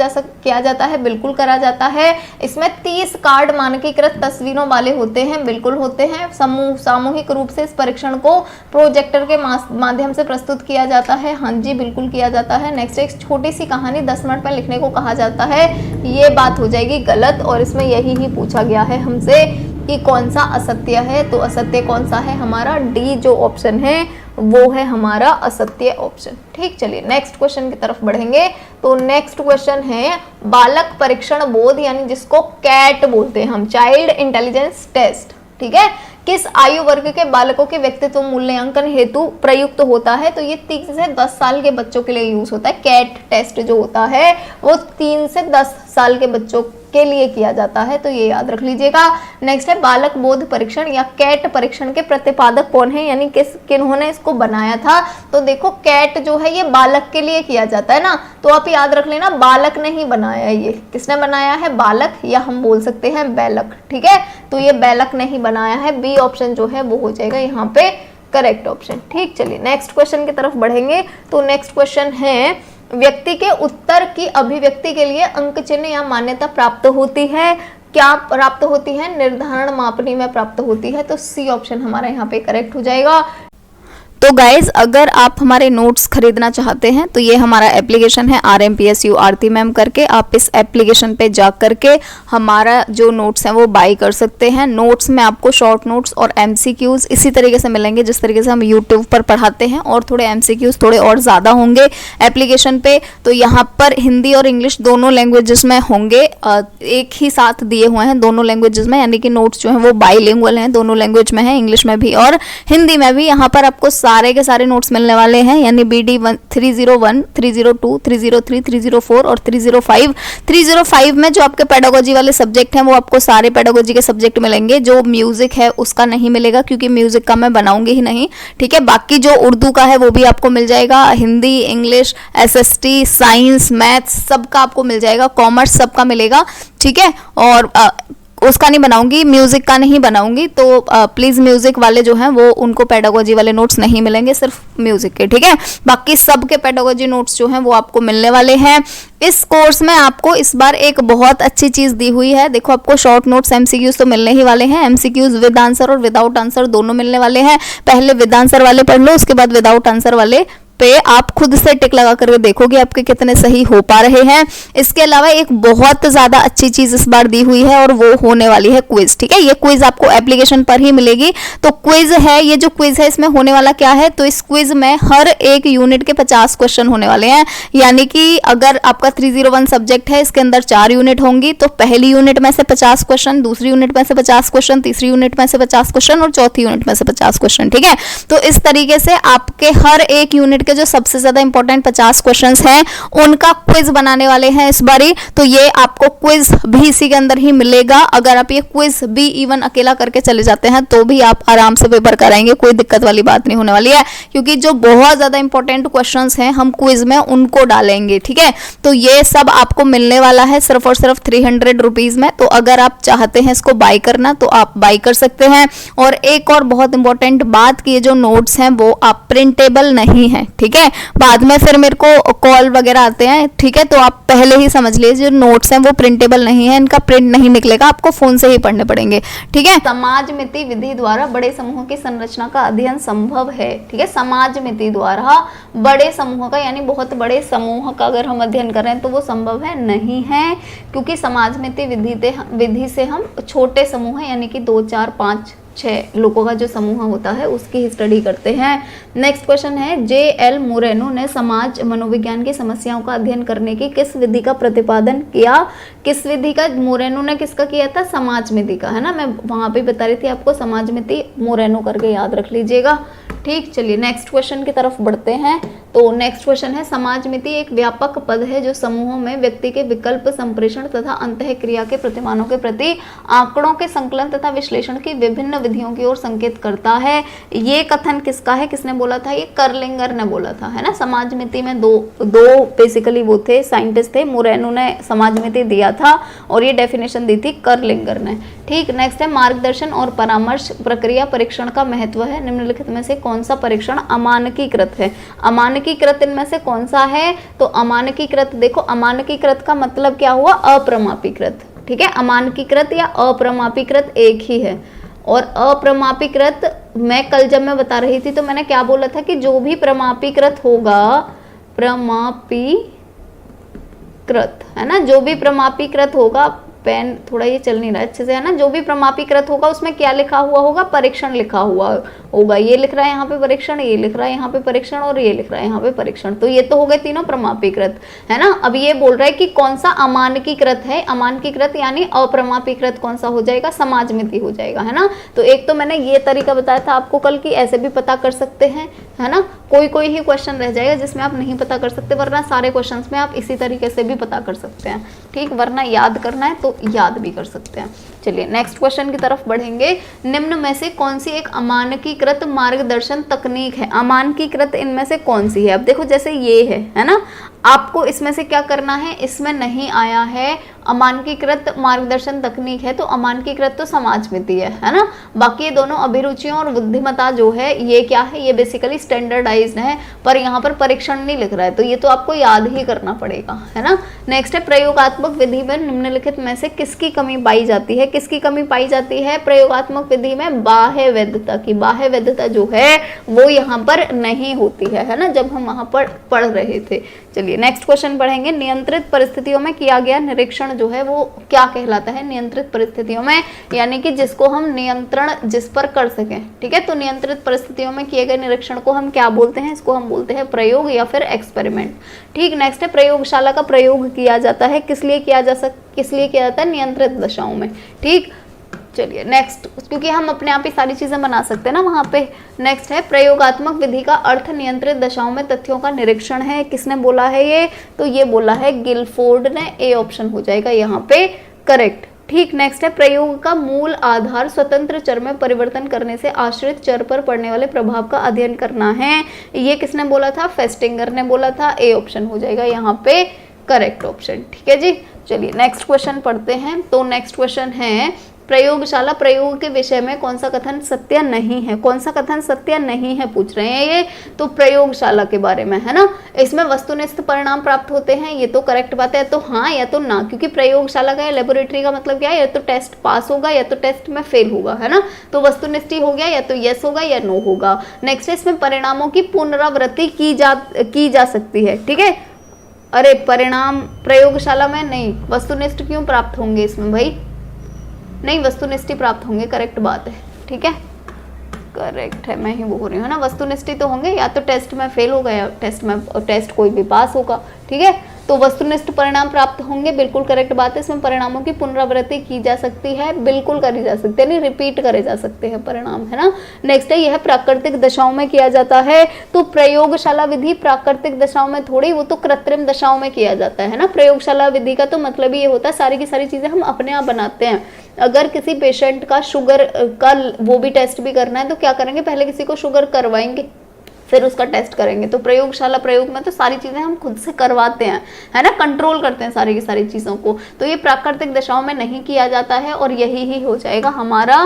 जाता है, बिल्कुल करा जाता है। इसमें 30 कार्ड मानकीकृत तस्वीरों वाले होते हैं, बिल्कुल होते हैं। सामूहिक रूप से इस परीक्षण को प्रोजेक्टर के माध्यम से प्रस्तुत किया जाता है, हाँ जी बिल्कुल किया जाता है। नेक्स्ट एक छोटी सी कहानी 10 मिनट में लिखने को कहा जाता है, ये बात हो जाएगी गलत, और इसमें यही ही पूछा गया है हमसे कि कौन सा असत्य है। तो असत्य कौन सा है? हमारा डी जो ऑप्शन है वो है हमारा असत्य ऑप्शन। ठीक, चलिए नेक्स्ट क्वेश्चन की तरफ बढ़ेंगे। तो नेक्स्ट क्वेश्चन है बालक परीक्षण बोध, यानी जिसको कैट बोलते हैं हम, चाइल्ड इंटेलिजेंस टेस्ट। ठीक है, किस आयु वर्ग के बालकों के व्यक्तित्व मूल्यांकन हेतु प्रयुक्त होता है? तो ये 3 से 10 साल के बच्चों के लिए यूज होता है। कैट टेस्ट जो होता है वो 3 से 10 साल के बच्चों के लिए किया जाता है, तो ये याद रख लीजिएगा। नेक्स्ट है बालक बोध परीक्षण या कैट परीक्षण के प्रतिपादक कौन है, यानी किन्होंने इसको बनाया था। तो देखो कैट जो है ये बालक के लिए किया जाता है ना, तो आप याद रख लेना बालक ने ही बनाया है। ये किसने बनाया है, बालक, या हम बोल सकते हैं बैलक, ठीक है। तो ये बैलक ने ही बनाया है, बी ऑप्शन जो है वो हो जाएगा यहाँ पे करेक्ट ऑप्शन। ठीक, चलिए नेक्स्ट क्वेश्चन की तरफ बढ़ेंगे। तो नेक्स्ट क्वेश्चन है व्यक्ति के उत्तर की अभिव्यक्ति के लिए अंक चिन्ह या मान्यता प्राप्त होती है, क्या प्राप्त होती है, निर्धारण मापनी में प्राप्त होती है। तो सी ऑप्शन हमारा यहाँ पे करेक्ट हो जाएगा। तो गाइज अगर आप हमारे नोट्स खरीदना चाहते हैं तो ये हमारा एप्लीकेशन है RMPSU आरती मैम करके, आप इस एप्लीकेशन पे जा करके हमारा जो नोट्स हैं वो बाई कर सकते हैं। नोट्स में आपको शॉर्ट नोट्स और MCQs इसी तरीके से मिलेंगे जिस तरीके से हम यूट्यूब पर पढ़ाते हैं, और थोड़े MCQs थोड़े और ज़्यादा होंगे एप्लीकेशन पे। तो यहाँ पर हिंदी और इंग्लिश दोनों लैंग्वेजेस में होंगे, एक ही साथ दिए हुए हैं दोनों लैंग्वेजेस में, यानी कि नोट्स जो हैं वो बाईलिंगुअल हैं, दोनों लैंग्वेज में है, इंग्लिश में भी और हिंदी में भी। यहाँ पर आपको सारे के सारे नोट्स मिलने वाले हैं, यानी BD 301, 302, 303, 304 और 305। 305 में जो आपके पेडागोजी वाले सब्जेक्ट हैं वो आपको सारे पेडागोजी के सब्जेक्ट मिलेंगे। जो म्यूजिक है उसका नहीं मिलेगा क्योंकि म्यूजिक का मैं बनाऊंगी ही नहीं, ठीक है। बाकी जो उर्दू का है वो भी आपको मिल जाएगा, Hindi, English, SST, science, maths सबका आपको मिल जाएगा, कॉमर्स सबका मिलेगा, ठीक है। और उसका नहीं बनाऊंगी, म्यूजिक का नहीं बनाऊंगी, तो प्लीज म्यूजिक वाले जो हैं वो उनको पेडागोजी वाले नोट्स नहीं मिलेंगे, सिर्फ म्यूजिक के, ठीक है। बाकी सबके पेडागोजी नोट्स जो हैं वो आपको मिलने वाले हैं। इस कोर्स में आपको इस बार एक बहुत अच्छी चीज दी हुई है, देखो आपको शॉर्ट नोट्स MCQs तो मिलने ही वाले हैं, MCQs विद आंसर और विदाउट आंसर दोनों मिलने वाले हैं। पहले विद आंसर वाले पढ़ लो, उसके बाद विदाउट आंसर वाले पे आप खुद से टिक लगा करके देखोगे आपके कितने सही हो पा रहे हैं। इसके अलावा एक बहुत ज्यादा अच्छी चीज इस बार दी हुई है और वो होने वाली है क्विज, ठीक है। ये क्विज आपको एप्लीकेशन पर ही मिलेगी। तो क्विज है, ये जो क्विज है इसमें होने वाला क्या है, तो इस क्विज में हर एक यूनिट के 50 क्वेश्चन होने वाले हैं, यानी कि अगर आपका 301 सब्जेक्ट है, इसके अंदर 4 यूनिट होंगी, तो पहली यूनिट में से 50 क्वेश्चन, दूसरी यूनिट में से 50 क्वेश्चन, तीसरी यूनिट में से 50 क्वेश्चन और चौथी यूनिट में से 50 क्वेश्चन, ठीक है। तो इस तरीके से आपके हर एक यूनिट जो सबसे ज्यादा इंपॉर्टेंट 50 क्वेश्चंस हैं उनका क्विज बनाने वाले हैं इस बारी। तो ये आपको क्विज भी इसी के अंदर ही मिलेगा। अगर आप ये क्विज भी इवन अकेला करके चले जाते हैं तो भी आप आराम से पेपर कराएंगे, कोई दिक्कत वाली बात नहीं होने वाली है, क्योंकि जो बहुत ज्यादा इंपॉर्टेंट क्वेश्चंस हैं हम क्विज में उनको डालेंगे, ठीक है। तो ये सब आपको मिलने वाला है सिर्फ और सिर्फ 300 रुपीज में। तो अगर आप चाहते हैं इसको बाय करना तो आप बाय कर सकते हैं। और एक और बहुत इंपॉर्टेंट बात कि ये जो नोट्स हैं वो आप प्रिंटेबल नहीं है, ठीक है। बाद में फिर मेरे को कॉल वगैरह आते हैं, ठीक है। तो आप पहले ही समझ लीजिए जो नोट्स हैं वो प्रिंटेबल नहीं है, इनका प्रिंट नहीं निकलेगा, आपको फोन से ही पढ़ने पड़ेंगे, ठीक है। समाज मिति विधि द्वारा बड़े समूह की संरचना का अध्ययन संभव है, ठीक है। समाज मिति द्वारा बड़े समूह का, यानी बहुत बड़े समूह का अगर हम अध्ययन कर रहे हैं तो वो संभव है, नहीं है, क्योंकि समाज मिति विधि से हम छोटे समूह है, यानी कि 2, 4, 5, 6 लोगों का जो समूह होता है उसकी स्टडी करते हैं। नेक्स्ट क्वेश्चन है JL मोरेनो ने समाज मनोविज्ञान की समस्याओं का अध्ययन करने की किस विधि का प्रतिपादन किया। किस विधि का, मोरेनो ने किसका किया था, समाज मिति का, है ना। मैं वहां पे बता रही थी आपको, समाज मिति मोरेनो करके याद रख लीजिएगा, ठीक। चलिए नेक्स्ट क्वेश्चन की तरफ बढ़ते हैं। तो नेक्स्ट क्वेश्चन है समाज मिति एक व्यापक पद है जो समूहों में व्यक्ति के विकल्प संप्रेषण तथा अंतःक्रिया के प्रतिमानों के प्रति आंकड़ों के संकलन तथा विश्लेषण की विभिन्न विधियों की ओर संकेत करता है। ये कथन किसका है, किसने बोला था, ये कर्लिंगर ने बोला था, है ना। समाज मिति में दो बेसिकली वो थे साइंटिस्ट थे, मोरेनो ने समाज मिति दिया था और ये डेफिनेशन दी थी कर्लिंगर ने, ठीक। नेक्स्ट है मार्गदर्शन और परामर्श प्रक्रिया परीक्षण का महत्व है, निम्नलिखित में से कौन सा परीक्षण अमानकीकृत है। अमानकीकृत इनमें से कौन सा है, तो अमानकीकृत, देखो अमानकीकृत का मतलब क्या हुआ, अप्रमापीकृत, ठीक है। अमानकीकृत या अप्रमापीकृत एक ही है। और अप्रमापीकृत मैं कल जब मैं बता रही थी तो मैंने क्या बोला था कि जो भी प्रमापीकृत होगा, प्रमापीकृत, है ना, जो भी प्रमापीकृत होगा, पेन थोड़ा ये चल नहीं रहा अच्छे से, है ना, जो भी प्रमापीकृत होगा उसमें क्या लिखा हुआ होगा, परीक्षण लिखा हुआ होगा। ये लिख रहा है यहाँ पे परीक्षण, ये लिख रहा है यहाँ पे परीक्षण और ये लिख रहा है यहाँ पे परीक्षण, तो ये तो हो गए तीनों प्रमापीकृत, है ना। अब ये बोल रहा है कि कौन सा अमानकीकृत है, अमानकीकृत यानी अप्रमापीकृत कौन सा हो जाएगा, समाजमिति हो जाएगा, है ना। तो एक तो मैंने ये तरीका बताया था आपको कल की, ऐसे भी पता कर सकते हैं, है ना। कोई कोई ही क्वेश्चन रह जाएगा जिसमें आप नहीं पता कर सकते, वरना सारे क्वेश्चंस में आप इसी तरीके से भी पता कर सकते हैं, ठीक। वरना याद करना है तो याद भी कर सकते हैं। चलिए नेक्स्ट क्वेश्चन की तरफ बढ़ेंगे। निम्न में से कौन सी एक अमानकीकृत मार्गदर्शन तकनीक है, अमानकीकृत इनमें से कौन सी है। अब देखो जैसे ये है ना, आपको इसमें से क्या करना है, इसमें नहीं आया है अमानकीकृत मार्गदर्शन तकनीक है तो अमानकीकृत तो समाजमिति है ना। बाकी ये दोनों अभिरुचियों और बुद्धिमत्ता जो है ये क्या है, ये बेसिकली स्टैंडर्डाइज्ड है, पर यहाँ पर परीक्षण नहीं लिख रहा है, तो ये तो आपको याद ही करना पड़ेगा, है ना। नेक्स्ट है प्रयोगात्मक विधि में निम्नलिखित में से किसकी कमी पाई जाती है, किसकी कमी पाई जाती है प्रयोगात्मक विधि में, बाह्य वैधता की। बाह्य वैधता जो है वो यहाँ पर नहीं होती है ना, जब हम वहां पर पढ़ रहे थे। चलिए नेक्स्ट क्वेश्चन पढ़ेंगे। नियंत्रित परिस्थितियों में किया गया निरीक्षण जो है वो क्या कहलाता है, नियंत्रित परिस्थितियों में, यानी कि जिसको हम नियंत्रण जिस पर कर सकें, ठीक है। तो नियंत्रित परिस्थितियों में किए गए निरीक्षण को हम क्या बोलते हैं, इसको हम बोलते हैं प्रयोग या फिर एक्सपेरिमेंट, ठीक। नेक्स्ट है प्रयोगशाला का प्रयोग किया जाता है, किस लिए किया जाता है, नियंत्रित दशाओं में, ठीक। चलिए नेक्स्ट, क्योंकि हम अपने आप ही सारी चीजें बना सकते हैं ना वहां पे। नेक्स्ट है प्रयोगात्मक विधि का अर्थ नियंत्रित दशाओं में तथ्यों का निरीक्षण है, किसने बोला है ये, तो ये बोला है गिलफोर्ड ने, ए ऑप्शन हो जाएगा यहाँ पे करेक्ट, ठीक। नेक्स्ट है प्रयोग का मूल आधार स्वतंत्र चर में परिवर्तन करने से आश्रित चर पर पड़ने वाले प्रभाव का अध्ययन करना है, ये किसने बोला था, फेस्टिंगर ने बोला था, ए ऑप्शन हो जाएगा यहाँ पे करेक्ट ऑप्शन, ठीक है जी। चलिए नेक्स्ट क्वेश्चन पढ़ते हैं। तो नेक्स्ट क्वेश्चन है प्रयोगशाला प्रयोग के विषय में कौन सा कथन सत्य नहीं है, कौन सा कथन सत्य नहीं है पूछ रहे हैं ये, तो प्रयोगशाला के बारे में, है ना। इसमें वस्तुनिष्ठ परिणाम प्राप्त होते हैं, ये तो करेक्ट बात है, तो हाँ या तो ना, क्योंकि प्रयोगशाला का लेबोरेटरी का मतलब क्या है, या तो टेस्ट पास होगा या तो टेस्ट में फेल होगा, है ना। तो वस्तुनिष्ठ हो गया, या तो यस होगा या नो होगा। नेक्स्ट है इसमें परिणामों की पुनरावृत्ति की जा सकती है, ठीक है। अरे परिणाम प्रयोगशाला में नहीं, वस्तुनिष्ठ क्यों प्राप्त होंगे इसमें भाई, नहीं वस्तुनिष्ठ प्राप्त होंगे, करेक्ट बात है, ठीक है करेक्ट है, मैं ही बोल रही हूँ ना, वस्तुनिष्ठ तो होंगे, या तो टेस्ट में फेल होगा या टेस्ट कोई भी पास होगा, ठीक है। तो वस्तुनिष्ठ परिणाम प्राप्त होंगे, बिल्कुल करेक्ट बात है। इसमें परिणामों की पुनरावृत्ति की जा सकती है, बिल्कुल करी जा सकती है, नहीं रिपीट करे जा सकते हैं परिणाम, है ना। नेक्स्ट है यह प्राकृतिक दशाओं में किया जाता है, तो प्रयोगशाला विधि प्राकृतिक दशाओं में थोड़ी, वो तो कृत्रिम दशाओं में किया जाता है ना। प्रयोगशाला विधि का तो मतलब ये होता है सारी की सारी चीजें हम अपने आप बनाते हैं। अगर किसी पेशेंट का शुगर का वो भी टेस्ट भी करना है तो क्या करेंगे, पहले किसी को शुगर करवाएंगे फिर उसका टेस्ट करेंगे। तो प्रयोगशाला प्रयोग में तो सारी चीजें हम खुद से करवाते हैं, है ना, कंट्रोल करते हैं सारी की सारी चीजों को। तो ये प्राकृतिक दशाओं में नहीं किया जाता है और यही ही हो जाएगा हमारा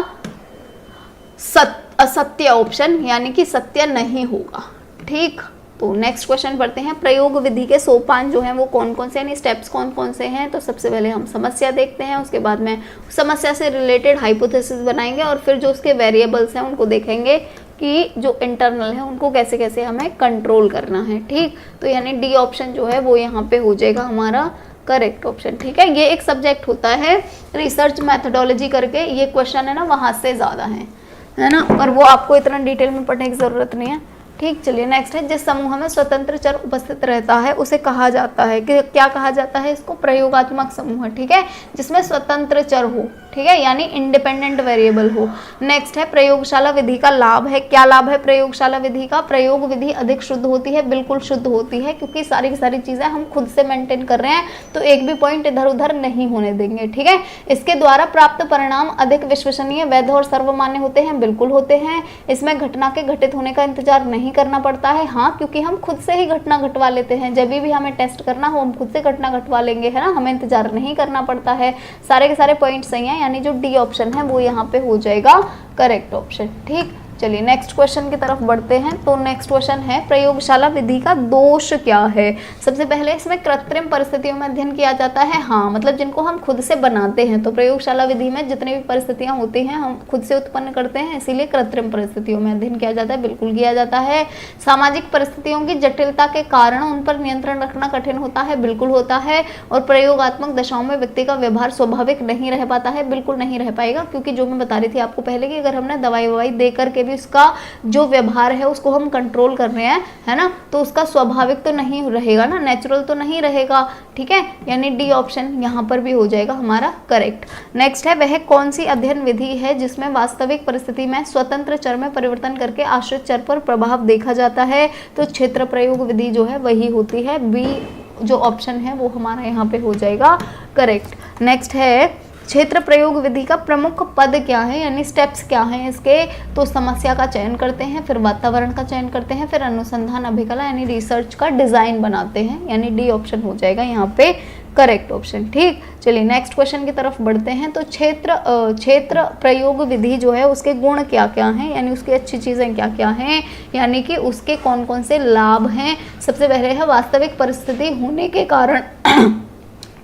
असत्य ऑप्शन, यानी कि सत्य नहीं होगा, ठीक। तो नेक्स्ट क्वेश्चन पढ़ते हैं। प्रयोग विधि के सोपान जो हैं वो कौन कौन से, यानी स्टेप्स कौन कौन से हैं। तो सबसे पहले हम समस्या देखते हैं, उसके बाद में समस्या से रिलेटेड हाइपोथेसिस बनाएंगे और फिर जो उसके वेरिएबल्स हैं उनको देखेंगे कि जो इंटरनल है उनको कैसे कैसे हमें कंट्रोल करना है, ठीक। तो यानी डी ऑप्शन जो है वो यहाँ पे हो जाएगा हमारा करेक्ट ऑप्शन, ठीक है। ये एक सब्जेक्ट होता है रिसर्च मैथडोलॉजी करके, ये क्वेश्चन है ना वहाँ से ज़्यादा है ना, और वो आपको इतना डिटेल में पढ़ने की ज़रूरत नहीं है, ठीक। चलिए नेक्स्ट है, जिस समूह में स्वतंत्र चर उपस्थित रहता है उसे कहा जाता है कि क्या कहा जाता है, इसको प्रयोगात्मक समूह, ठीक है, जिसमें स्वतंत्र चर हो, ठीक है, यानी इंडिपेंडेंट वेरिएबल हो। नेक्स्ट है प्रयोगशाला विधि का लाभ है, क्या लाभ है प्रयोगशाला विधि का, प्रयोग विधि अधिक शुद्ध होती है, बिल्कुल शुद्ध होती है, क्योंकि सारी की सारी चीजें हम खुद से मेंटेन कर रहे हैं, तो एक भी पॉइंट इधर उधर नहीं होने देंगे, ठीक है। इसके द्वारा प्राप्त परिणाम अधिक विश्वसनीय, वैध और सर्वमान्य होते हैं, बिल्कुल होते हैं। इसमें घटना के घटित होने का इंतजार नहीं करना पड़ता है, हाँ, क्योंकि हम खुद से ही घटना घटवा लेते हैं, जब भी हमें टेस्ट करना हो हम खुद से घटना घटवा लेंगे, है ना, हमें इंतजार नहीं करना पड़ता है। सारे के सारे पॉइंट सही हैं, यानी जो डी ऑप्शन है वो यहाँ पे हो जाएगा करेक्ट ऑप्शन, ठीक। चलिए नेक्स्ट क्वेश्चन की तरफ बढ़ते हैं। तो नेक्स्ट क्वेश्चन है प्रयोगशाला विधि का दोष क्या है। सबसे पहले इसमें कृत्रिम परिस्थितियों में अध्ययन किया जाता है, हाँ, मतलब जिनको हम खुद से बनाते हैं। तो प्रयोगशाला विधि में जितनी भी परिस्थितियां होती हैं हम खुद से उत्पन्न करते हैं, इसीलिए कृत्रिम परिस्थितियों में अध्ययन किया जाता है, बिल्कुल किया जाता है। सामाजिक परिस्थितियों की जटिलता के कारण उन पर नियंत्रण रखना कठिन होता है, बिल्कुल होता है। और प्रयोगात्मक दशाओं में व्यक्ति का व्यवहार स्वाभाविक नहीं रह पाता है, बिल्कुल नहीं रह पाएगा, क्योंकि जो मैं बता रही थी आपको पहले कि अगर हमने दवाई ववाई दे करके भी उसका जो व्यवहार है उसको हम कंट्रोल कर रहे हैं, है ना, तो उसका स्वाभाविक तो नहीं रहेगा ना, नेचुरल तो नहीं रहेगा, ठीक है, यानी डी ऑप्शन यहाँ पर भी हो जाएगा हमारा करेक्ट। नेक्स्ट है, वह कौन सी अध्ययन विधि है जिसमें वास्तविक परिस्थिति में स्वतंत्र चर में परिवर्तन करके आश्रित चर पर प्रभाव देखा जाता है, तो क्षेत्र प्रयोग विधि जो है वही होती है, बी जो ऑप्शन है वो हमारा यहाँ पे हो जाएगा करेक्ट। नेक्स्ट है, क्षेत्र प्रयोग विधि का प्रमुख पद क्या है, यानी स्टेप्स क्या हैं इसके, तो समस्या का चयन करते हैं, फिर वातावरण का चयन करते हैं, फिर अनुसंधान अभिकला यानी रिसर्च का डिजाइन बनाते हैं, यानी डी ऑप्शन हो जाएगा यहाँ पे करेक्ट ऑप्शन। ठीक, चलिए नेक्स्ट क्वेश्चन की तरफ बढ़ते हैं। तो क्षेत्र प्रयोग विधि जो है उसके गुण क्या क्या हैं, यानी उसकी अच्छी चीज़ें क्या क्या हैं, यानी कि उसके कौन कौन से लाभ हैं। सबसे पहले है वास्तविक परिस्थिति होने के कारण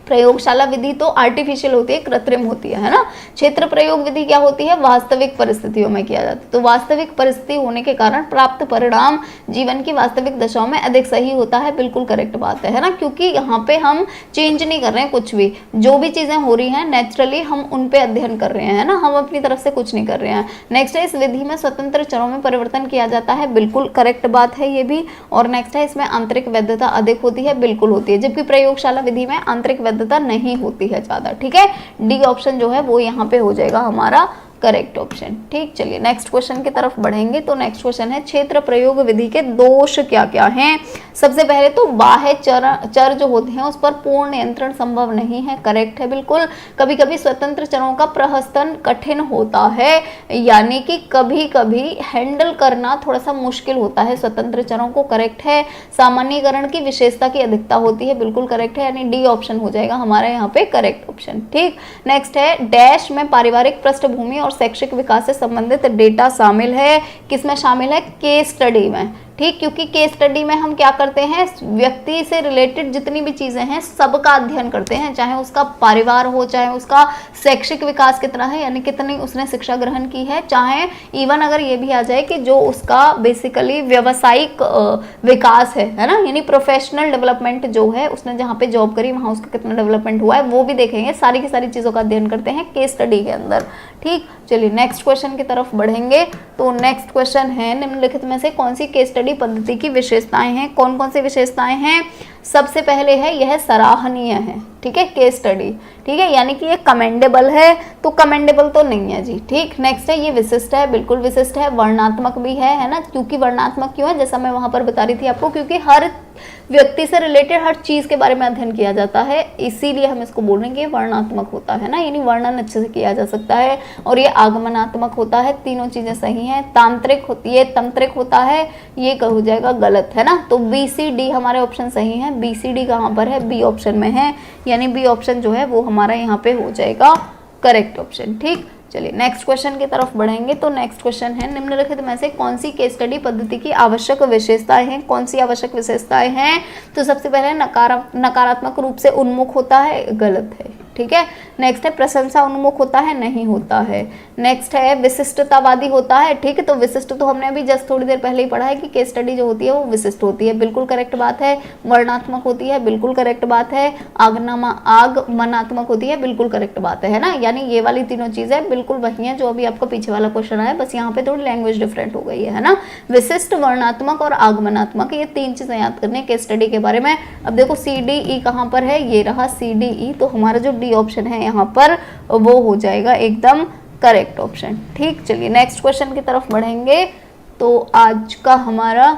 प्रयोगशाला विधि तो आर्टिफिशियल होती है, कृत्रिम होती है ना। क्षेत्र प्रयोग विधि क्या होती है, वास्तविक परिस्थितियों में किया जाता है। तो वास्तविक परिस्थिति होने के कारण प्राप्त परिणाम जीवन की वास्तविक दशाओं में अधिक सही होता है, बिल्कुल करेक्ट बात है ना, क्योंकि यहाँ पे हम चेंज नहीं कर रहे हैं कुछ भी, जो भी चीजें हो रही हैं नेचुरली हम उन पे अध्ययन कर रहे हैं ना, हम अपनी तरफ से कुछ नहीं कर रहे हैं। नेक्स्ट है, इस विधि में स्वतंत्र चरों में परिवर्तन किया जाता है, बिल्कुल करेक्ट बात है ये भी। और नेक्स्ट है, इसमें आंतरिक वैधता अधिक होती है, बिल्कुल होती है, जबकि प्रयोगशाला विधि में आंतरिक वैधता नहीं होती है ज्यादा। ठीक है, डी ऑप्शन जो है वो यहाँ पे हो जाएगा हमारा करेक्ट ऑप्शन। ठीक, चलिए नेक्स्ट क्वेश्चन की तरफ बढ़ेंगे। तो नेक्स्ट क्वेश्चन है, क्षेत्र प्रयोग विधि के दोष क्या क्या हैं। सबसे पहले तो बाह्य चर जो होते हैं उस पर पूर्ण नियंत्रण संभव नहीं है, करेक्ट है बिल्कुल। कभी कभी स्वतंत्र चरों का प्रहसन कठिन होता है, यानी कि कभी कभी हैंडल करना थोड़ा सा मुश्किल होता है स्वतंत्र चरों को, करेक्ट है। सामान्यीकरण की विशेषता की अधिकता होती है, बिल्कुल करेक्ट है, यानी डी ऑप्शन हो जाएगा हमारा यहाँ पे करेक्ट ऑप्शन। ठीक, नेक्स्ट है, डैश में पारिवारिक पृष्ठभूमि और शैक्षिक विकास से संबंधित डेटा शामिल है, किसमें शामिल है, केस स्टडी में। ठीक, क्योंकि केस स्टडी में हम क्या करते हैं, व्यक्ति से रिलेटेड जितनी भी चीजें हैं सबका अध्ययन करते हैं, चाहे उसका परिवार हो, चाहे उसका शैक्षिक विकास कितना है, यानी कितनी उसने शिक्षा ग्रहण की है, चाहे इवन अगर ये भी आ जाए कि जो उसका बेसिकली व्यावसायिक विकास है ना, यानी प्रोफेशनल डेवलपमेंट जो है, उसने जहाँ पे जॉब करी वहाँ उसका कितना डेवलपमेंट हुआ है वो भी देखेंगे, सारी की सारी चीजों का अध्ययन करते हैं केस स्टडी के अंदर। ठीक, चलिए नेक्स्ट क्वेश्चन की तरफ बढ़ेंगे। तो नेक्स्ट क्वेश्चन है, निम्नलिखित में से कौन सी केस स्टडी पद्धति की विशेषताएं हैं, कौन कौन सी विशेषताएं हैं। सबसे पहले है, यह सराहनीय है, ठीक है, केस स्टडी, ठीक है, यानी कि ये कमेंडेबल है, तो कमेंडेबल तो नहीं है जी। ठीक, नेक्स्ट है, ये विशिष्ट है, बिल्कुल विशिष्ट है, वर्णनात्मक भी है ना, क्योंकि वर्णनात्मक क्यों है, जैसा मैं वहां पर बता रही थी आपको, क्योंकि हर व्यक्ति से रिलेटेड हर चीज के बारे में अध्ययन किया जाता है, इसीलिए हम इसको बोल रहे हैं कि वर्णनात्मक होता है ना, यानी वर्णन अच्छे से किया जा सकता है। और ये आगमनात्मक होता है, तीनों चीजें सही हैं। तांत्रिक होती है, तंत्रिक होता है, ये हो जाएगा गलत है ना, तो बी सी डी हमारे ऑप्शन सही है। बी सी डी कहाँ पर है, बी ऑप्शन में है, यानी बी ऑप्शन जो है वो हमारा यहाँ पे हो जाएगा करेक्ट ऑप्शन। ठीक, चलिए नेक्स्ट क्वेश्चन की तरफ बढ़ेंगे। तो नेक्स्ट क्वेश्चन है, निम्नलिखित में से कौन सी केस स्टडी पद्धति की आवश्यक विशेषताएं हैं, कौन सी आवश्यक विशेषताएं हैं। तो सबसे पहले नकारात्मक रूप से उन्मुख होता है, गलत है। ठीक है, नेक्स्ट है, प्रशंसा उन्मुख होता है, नहीं होता है। नेक्स्ट है, विशिष्टतावादी होता है। ठीक है, तो विशिष्ट तो हमने अभी जस्ट थोड़ी देर पहले ही पढ़ा है कि केस स्टडी जो होती है वो विशिष्ट होती है, बिल्कुल करेक्ट बात है। वर्णनात्मक होती है, बिल्कुल करेक्ट बात है। आगमनात्मक होती है, बिल्कुल करेक्ट बात है ना, यानी ये वाली तीनों चीजें बिल्कुल वही है जो अभी आपका पीछे वाला क्वेश्चन आया, बस यहाँ पे थोड़ी लैंग्वेज डिफरेंट हो गई है ना। विशिष्ट, वर्णनात्मक और आगमनात्मक, ये तीन चीजें याद करनी है केस स्टडी के बारे में। अब देखो सी डी ई कहाँ पर है, ये रहा सी डी ई, तो हमारा जो डी ऑप्शन है यहाँ पर वो हो जाएगा एकदम करेक्ट ऑप्शन। ठीक, चलिए नेक्स्ट क्वेश्चन की तरफ बढ़ेंगे। तो आज का हमारा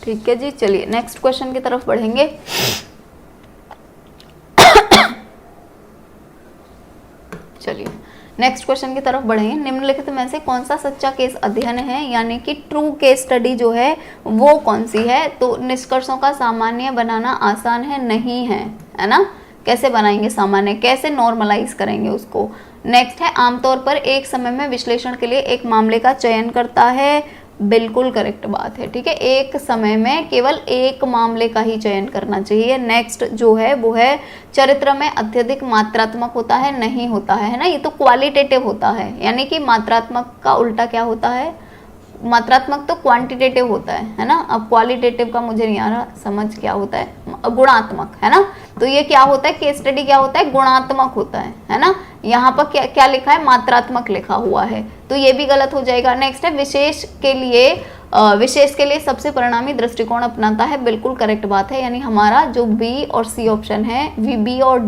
ठीक है जी, चलिए नेक्स्ट क्वेश्चन की तरफ बढ़ेंगे। चलिए नेक्स्ट क्वेश्चन की तरफ बढ़ेंगे। निम्नलिखित में से कौन सा सच्चा केस अध्ययन है, यानी कि ट्रू केस स्टडी जो है वो कौन सी है। तो निष्कर्षों का सामान्य बनाना आसान है, नहीं है, है ना, कैसे बनाएंगे सामान्य, कैसे नॉर्मलाइज करेंगे उसको। नेक्स्ट है, आमतौर पर एक समय में विश्लेषण के लिए एक मामले का चयन करता है, बिल्कुल करेक्ट बात है। ठीक है, एक समय में केवल एक मामले का ही चयन करना चाहिए। नेक्स्ट जो है वो है, चरित्र में अत्यधिक मात्रात्मक होता है, नहीं होता है ना, ये तो क्वालिटेटिव होता है, यानी कि मात्रात्मक का उल्टा क्या होता है, मात्रात्मक तो क्वांटिटेटिव होता है ना। अब क्वालिटेटिव का मुझे नहीं आ रहा समझ क्या होता है, गुणात्मक है ना, तो ये क्या होता है, केस स्टडी क्या होता है, गुणात्मक होता है ना। यहाँ पर क्या क्या लिखा है, मात्रात्मक लिखा हुआ है, तो ये भी गलत हो जाएगा। नेक्स्ट है विशेष के लिए सबसे परिणामी दृष्टिकोण अपनाता है, बिल्कुल करेक्ट बात है, यानी हमारा जो बी और सी ऑप्शन है, बी और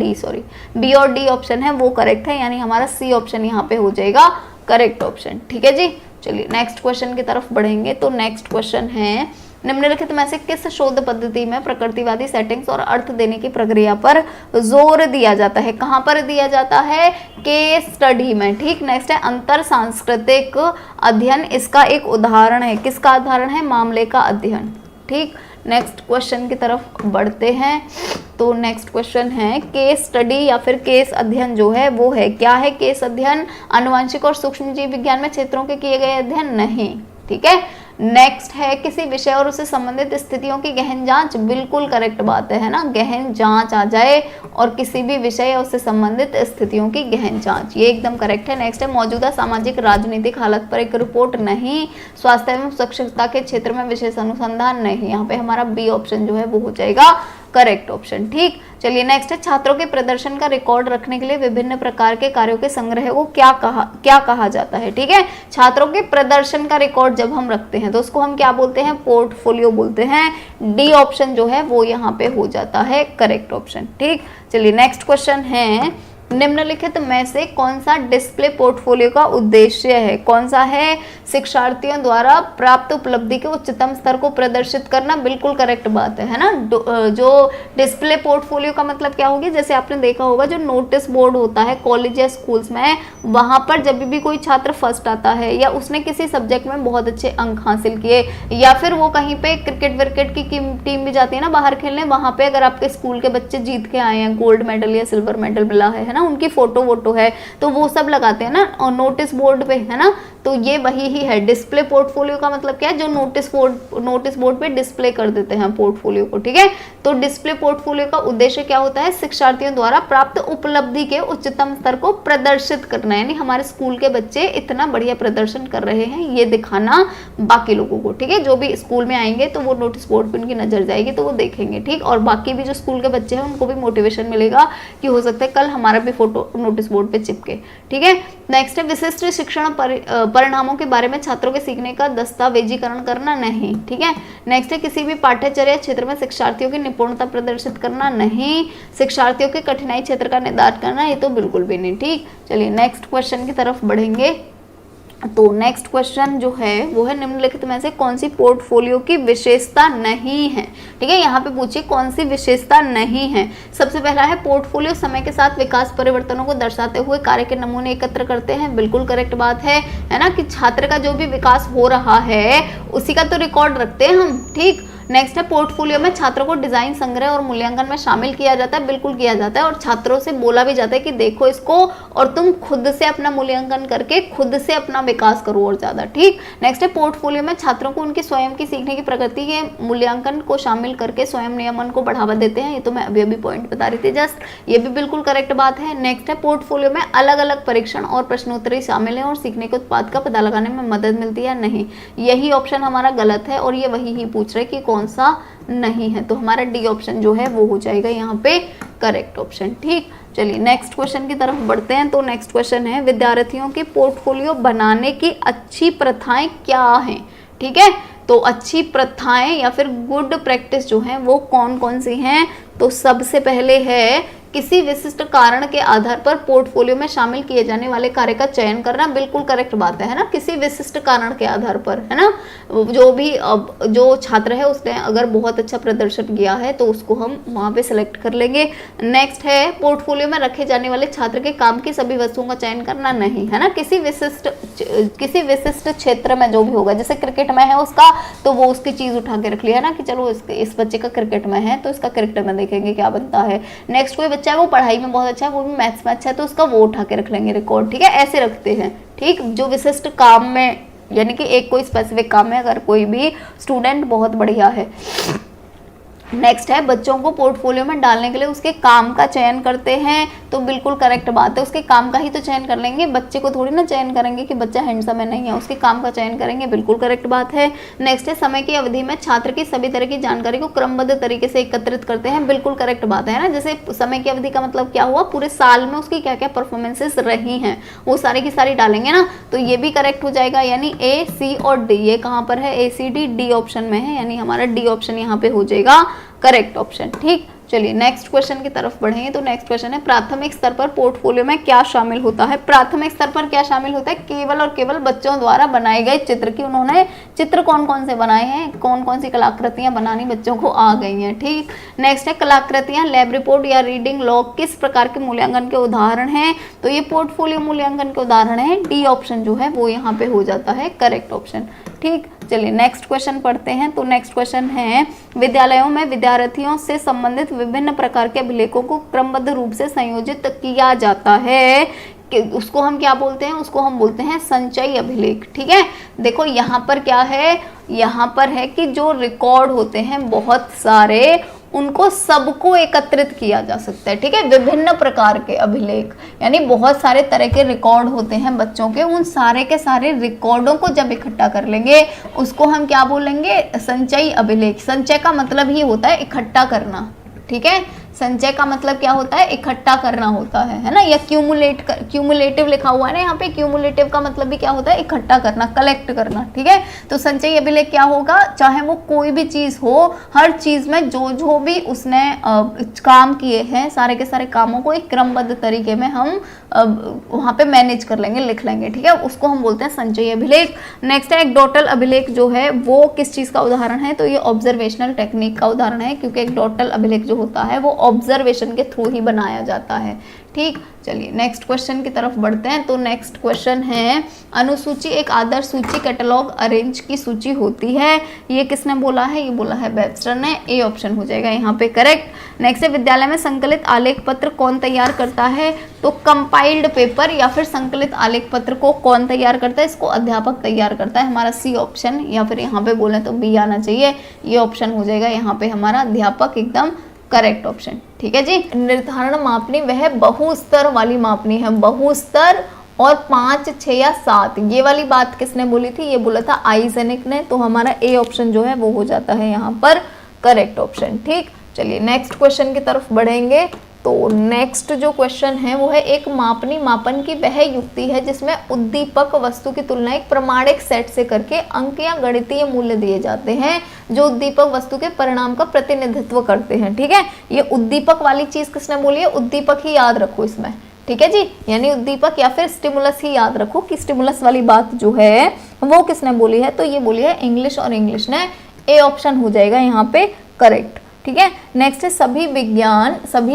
डी ऑप्शन है वो करेक्ट है, यानी हमारा सी ऑप्शन यहाँ पे हो जाएगा करेक्ट ऑप्शन। ठीक है जी, चलिए नेक्स्ट क्वेश्चन की तरफ बढ़ेंगे। तो नेक्स्ट क्वेश्चन है, निम्नलिखित में से किस शोध पद्धति में प्रकृतिवादी सेटिंग्स और अर्थ देने की प्रक्रिया पर जोर दिया जाता है। कहाँ पर दिया जाता है, केस स्टडी में। ठीक, नेक्स्ट है अंतर सांस्कृतिक अध्ययन, इसका एक उदाहरण है, किसका उदाहरण है, मामले का अध्ययन। ठीक, नेक्स्ट क्वेश्चन की तरफ बढ़ते हैं। तो नेक्स्ट क्वेश्चन है, केस स्टडी या फिर केस अध्ययन जो है वो है, क्या है केस अध्ययन, आनुवंशिक और सूक्ष्म जीव विज्ञान में क्षेत्रों के किए गए अध्ययन, नहीं। ठीक है, नेक्स्ट है किसी विषय और उससे संबंधित स्थितियों की गहन जांच, बिल्कुल करेक्ट बात है ना, गहन जांच आ जाए और किसी भी विषय या उससे संबंधित स्थितियों की गहन जांच, ये एकदम करेक्ट है। नेक्स्ट है मौजूदा सामाजिक राजनीतिक हालत पर एक रिपोर्ट, नहीं। स्वास्थ्य एवं स्वच्छता के क्षेत्र में विशेष अनुसंधान, नहीं। यहाँ पे हमारा बी ऑप्शन जो है वो हो जाएगा करेक्ट ऑप्शन। ठीक, चलिए नेक्स्ट है छात्रों के प्रदर्शन का रिकॉर्ड रखने के लिए विभिन्न प्रकार के कार्यों के संग्रह को क्या कहा जाता है। ठीक है, छात्रों के प्रदर्शन का रिकॉर्ड जब हम रखते हैं तो उसको हम क्या बोलते हैं, पोर्टफोलियो बोलते हैं। डी ऑप्शन जो है वो यहाँ पे हो जाता है करेक्ट ऑप्शन। ठीक, चलिए नेक्स्ट क्वेश्चन है, निम्नलिखित में से कौन सा डिस्प्ले पोर्टफोलियो का उद्देश्य है, कौन सा है, शिक्षार्थियों द्वारा प्राप्त उपलब्धि के उच्चतम स्तर को प्रदर्शित करना, बिल्कुल करेक्ट बात है ना। जो डिस्प्ले पोर्टफोलियो का मतलब क्या होगी, जैसे आपने देखा होगा जो नोटिस बोर्ड होता है कॉलेज या स्कूल्स में, वहां पर जब भी कोई छात्र फर्स्ट आता है या उसने किसी सब्जेक्ट में बहुत अच्छे अंक हासिल किए, या फिर वो कहीं पे क्रिकेट विकेट की टीम भी जाती है ना बाहर खेलने, वहां पे अगर आपके स्कूल के बच्चे जीत के आए हैं, गोल्ड मेडल या सिल्वर मेडल मिला है ना, उनकी फोटो है, तो वो सब लगाते हैं ना और नोटिस बोर्ड पे, है ना। तो ये वही ही है, डिस्प्ले पोर्टफोलियो का मतलब क्या है, जो नोटिस बोर्ड पे डिस्प्ले कर देते हैं पोर्टफोलियो को। ठीक है, तो डिस्प्ले पोर्टफोलियो का उद्देश्य क्या होता है, शिक्षार्थियों द्वारा प्राप्त उपलब्धि के उच्चतम स्तर को प्रदर्शित करना, यानी हमारे स्कूल के बच्चे इतना बढ़िया प्रदर्शन कर रहे हैं ये दिखाना बाकी लोगों को। ठीक है, जो भी स्कूल में आएंगे तो वो नोटिस बोर्ड पे उनकी नजर जाएगी तो वो देखेंगे। ठीक, और बाकी भी जो स्कूल के बच्चे हैं उनको भी मोटिवेशन मिलेगा कि हो सकता है कल हमारा भी फोटो नोटिस बोर्ड पे चिपके। ठीक है, नेक्स्ट है विशिष्ट शिक्षण परिणामों के बारे में छात्रों के सीखने का दस्तावेजीकरण करना, नहीं। ठीक है, नेक्स्ट है किसी भी पाठ्यचर्या क्षेत्र में शिक्षार्थियों की निपुणता प्रदर्शित करना, नहीं। शिक्षार्थियों के कठिनाई क्षेत्र का निर्धारण करना, ये तो बिल्कुल भी नहीं। ठीक, चलिए नेक्स्ट क्वेश्चन की तरफ बढ़ेंगे। तो नेक्स्ट क्वेश्चन जो है वो है, निम्नलिखित में से कौन सी पोर्टफोलियो की विशेषता नहीं है। ठीक है, यहाँ पे पूछिए कौन सी विशेषता नहीं है। सबसे पहला है पोर्टफोलियो समय के साथ विकास परिवर्तनों को दर्शाते हुए कार्य के नमूने एकत्र करते हैं, बिल्कुल करेक्ट बात है ना, कि छात्र का जो भी विकास हो रहा है उसी का तो रिकॉर्ड रखते हैं हम। ठीक, नेक्स्ट है पोर्टफोलियो में छात्रों को डिजाइन, संग्रह और मूल्यांकन में शामिल किया जाता है, बिल्कुल किया जाता है, और छात्रों से बोला भी जाता है कि देखो इसको और तुम खुद से अपना मूल्यांकन करके खुद से अपना विकास करो और ज्यादा। ठीक, नेक्स्ट है पोर्टफोलियो में छात्रों को उनकी स्वयं की सीखने की प्रगति के मूल्यांकन को शामिल करके स्वयं नियमन को बढ़ावा देते हैं, ये तो मैं अभी पॉइंट बता रही थी जस्ट, ये भी बिल्कुल करेक्ट बात है। नेक्स्ट है पोर्टफोलियो में अलग अलग परीक्षण और प्रश्नोत्तरी शामिल है और सीखने के उत्पाद का पता लगाने में मदद मिलती है, नहीं। यही ऑप्शन हमारा गलत है और ये वही ही पूछ रहे कि कौन सा नहीं है, तो हमारा डी ऑप्शन जो है वो हो जाएगा यहाँ पे करेक्ट ऑप्शन। ठीक, चलिए नेक्स्ट क्वेश्चन की तरफ बढ़ते हैं। तो नेक्स्ट क्वेश्चन है, विद्यार्थियों के पोर्टफोलियो बनाने की अच्छी प्रथाएं क्या हैं। ठीक है, तो अच्छी प्रथाएं या फिर गुड प्रैक्टिस जो है वो कौन कौन सी हैं। तो सबसे पहले है किसी विशिष्ट कारण के आधार पर पोर्टफोलियो में शामिल किए जाने वाले कार्य का चयन करना, बिल्कुल करेक्ट बात है ना, किसी विशिष्ट कारण के आधार पर, है ना। जो भी जो छात्र है उसने अगर बहुत अच्छा प्रदर्शन किया है तो उसको हम वहाँ पे सिलेक्ट कर लेंगे। नेक्स्ट है पोर्टफोलियो में रखे जाने वाले छात्र के काम की सभी वस्तुओं का चयन करना, नहीं, है ना। किसी विशिष्ट क्षेत्र में जो भी होगा, जैसे क्रिकेट में है उसका तो वो उसकी चीज उठा के रख लिया ना कि चलो इस बच्चे का क्रिकेट में है तो इसका क्रिकेट में देखेंगे क्या बनता है। नेक्स्ट कोई चाहे वो पढ़ाई में बहुत अच्छा है, वो भी मैथ्स में अच्छा है तो उसका वो उठा के रख लेंगे रिकॉर्ड। ठीक है, ऐसे रखते हैं। ठीक, जो विशिष्ट काम में, यानी कि एक कोई स्पेसिफिक काम में अगर कोई भी स्टूडेंट बहुत बढ़िया है, नेक्स्ट है बच्चों को पोर्टफोलियो में डालने के लिए उसके काम का चयन करते हैं, तो बिल्कुल करेक्ट बात है, उसके काम का ही तो चयन कर लेंगे, बच्चे को थोड़ी ना चयन करेंगे कि बच्चा हैंडसम है, नहीं है, उसके काम का चयन करेंगे, बिल्कुल करेक्ट बात है। नेक्स्ट है समय की अवधि में छात्र की सभी तरह की जानकारी को क्रमबद्ध तरीके से एकत्रित करते हैं, बिल्कुल करेक्ट बात है ना। जैसे समय की अवधि का मतलब क्या हुआ, पूरे साल में उसकी क्या क्या परफॉर्मेंसेस रही हैं वो सारी की सारी डालेंगे ना, तो ये भी करेक्ट हो जाएगा। यानी ए, सी और डी, ये कहाँ पर है, ए, सी, डी ऑप्शन में है, यानी हमारा डी ऑप्शन यहाँ पे हो जाएगा करेक्ट ऑप्शन। ठीक, चलिए नेक्स्ट क्वेश्चन की तरफ बढ़ेंगे। तो नेक्स्ट क्वेश्चन है प्राथमिक स्तर पर पोर्टफोलियो में क्या शामिल होता है। प्राथमिक स्तर पर क्या शामिल होता है, केवल और केवल बच्चों द्वारा बनाए गए चित्र की उन्होंने चित्र कौन कौन से बनाए हैं, कौन कौन सी कलाकृतियां बनानी बच्चों को आ गई हैं। ठीक, नेक्स्ट है कलाकृतियां लैब रिपोर्ट या रीडिंग लॉग किस प्रकार के मूल्यांकन के उदाहरण हैं, तो ये पोर्टफोलियो मूल्यांकन के उदाहरण है, डी ऑप्शन जो है वो यहाँ पे हो जाता है करेक्ट ऑप्शन। ठीक, चलिए नेक्स्ट क्वेश्चन पढ़ते हैं। तो नेक्स्ट क्वेश्चन है विद्यालयों में विद्यार्थियों से संबंधित विभिन्न प्रकार के अभिलेखों को क्रमबद्ध रूप से संयोजित किया जाता है, कि उसको हम क्या बोलते हैं, उसको हम बोलते हैं संचयी अभिलेख। ठीक है, देखो यहाँ पर क्या है, यहाँ पर है कि जो रिकॉर्ड होते हैं बहुत सारे, उनको सबको एकत्रित किया जा सकता है। ठीक है, विभिन्न प्रकार के अभिलेख, यानी बहुत सारे तरह के रिकॉर्ड होते हैं बच्चों के, उन सारे के सारे रिकॉर्डों को जब इकट्ठा कर लेंगे उसको हम क्या बोलेंगे, संचयी अभिलेख। संचय का मतलब ही होता है इकट्ठा करना। ठीक है, संचय का मतलब क्या होता है, इकट्ठा करना होता है ना, या क्यूमुलेटिव लिखा हुआ है ना यहाँ पे, क्यूमुलेटिव का मतलब भी क्या होता है, इकट्ठा करना, कलेक्ट करना। ठीक है, तो संचयी अभिलेख क्या होगा, चाहे वो कोई भी चीज हो, हर चीज में जो भी उसने काम किए हैं सारे के सारे कामों को एक क्रमबद्ध तरीके में हम वहाँ पे मैनेज कर लेंगे, लिख लेंगे। ठीक है, उसको हम बोलते हैं संचयी अभिलेख। नेक्स्ट है एंक्डोटल अभिलेख जो है वो किस चीज का उदाहरण है, तो ये ऑब्जर्वेशनल टेक्निक का उदाहरण है, क्योंकि एंक्डोटल अभिलेख जो होता है वो ऑब्जर्वेशन के थ्रू ही बनाया जाता है। ठीक, चलिए नेक्स्ट क्वेश्चन की तरफ बढ़ते हैं। तो नेक्स्ट क्वेश्चन है अनुसूची एक आदर्श सूची कैटलॉग अरेंज की सूची होती है, ये किसने बोला है, ये बोला है वेबस्टर ने, ए ऑप्शन हो जाएगा यहाँ पे करेक्ट। नेक्स्ट है विद्यालय में संकलित आलेख पत्र कौन तैयार करता है, तो कंपाइल्ड पेपर या फिर संकलित आलेख पत्र को कौन तैयार करता है, इसको अध्यापक तैयार करता है, हमारा सी ऑप्शन, या फिर यहाँ पे बोले तो बी आना चाहिए, ये ऑप्शन हो जाएगा यहाँ पे हमारा अध्यापक, एकदम करेक्ट ऑप्शन। ठीक है जी, निर्धारण मापनी वह बहुस्तर वाली मापनी है, बहुस्तर और 5, 6 या 7, ये वाली बात किसने बोली थी, ये बोला था आइजेनिक ने, तो हमारा ए ऑप्शन जो है वो हो जाता है यहाँ पर करेक्ट ऑप्शन। ठीक, चलिए नेक्स्ट क्वेश्चन की तरफ बढ़ेंगे। तो नेक्स्ट जो क्वेश्चन है वो है एक मापनी मापन की वह युक्ति है जिसमें उद्दीपक वस्तु की तुलना एक प्रमाणिक सेट से करके अंक या गणितीय मूल्य दिए जाते हैं जो उद्दीपक वस्तु के परिणाम का प्रतिनिधित्व करते हैं। ठीक है, ये उद्दीपक वाली चीज किसने बोली है, उद्दीपक ही याद रखो इसमें। ठीक है जी, यानी उद्दीपक या फिर स्टिमुलस ही याद रखो कि स्टिमुलस वाली बात जो है वो किसने बोली है, तो ये बोली है इंग्लिश, और इंग्लिश ने, ए ऑप्शन हो जाएगा यहाँ पे करेक्ट। ठीक है, नेक्स्ट है सभी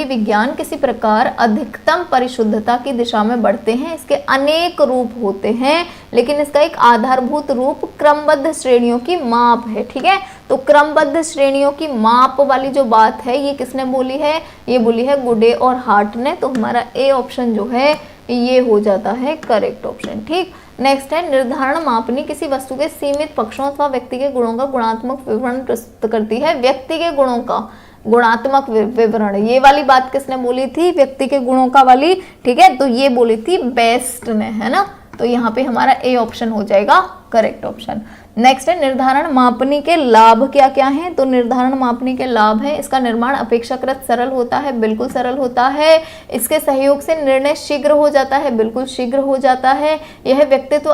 विज्ञान किसी प्रकार अधिकतम परिशुद्धता की दिशा में बढ़ते हैं, इसके अनेक रूप होते हैं, लेकिन इसका एक आधारभूत रूप क्रमबद्ध श्रेणियों की माप है। ठीक है, तो क्रमबद्ध श्रेणियों की माप वाली जो बात है ये किसने बोली है, ये बोली है गुडे और हार्ट ने, तो हमारा ए ऑप्शन जो है ये हो जाता है करेक्ट ऑप्शन। ठीक, नेक्स्ट है निर्धारण मापनी किसी वस्तु के सीमित पक्षों अथवा व्यक्ति के गुणों का गुणात्मक विवरण प्रस्तुत करती है, व्यक्ति के गुणों का गुणात्मक विवरण, ये वाली बात किसने बोली थी, व्यक्ति के गुणों का वाली। ठीक है, तो ये बोली थी बेस्ट ने, है ना, तो यहाँ पे हमारा ए ऑप्शन हो जाएगा करेक्ट ऑप्शन। नेक्स्ट है निर्धारण मापनी के लाभ क्या क्या हैं, तो निर्धारण मापनी के लाभ है इसका निर्माण अपेक्षाकृत सरल होता है, बिल्कुल सरल होता है, इसके सहयोग से निर्णय शीघ्र हो जाता है, बिल्कुल शीघ्र हो जाता है, यह व्यक्तित्व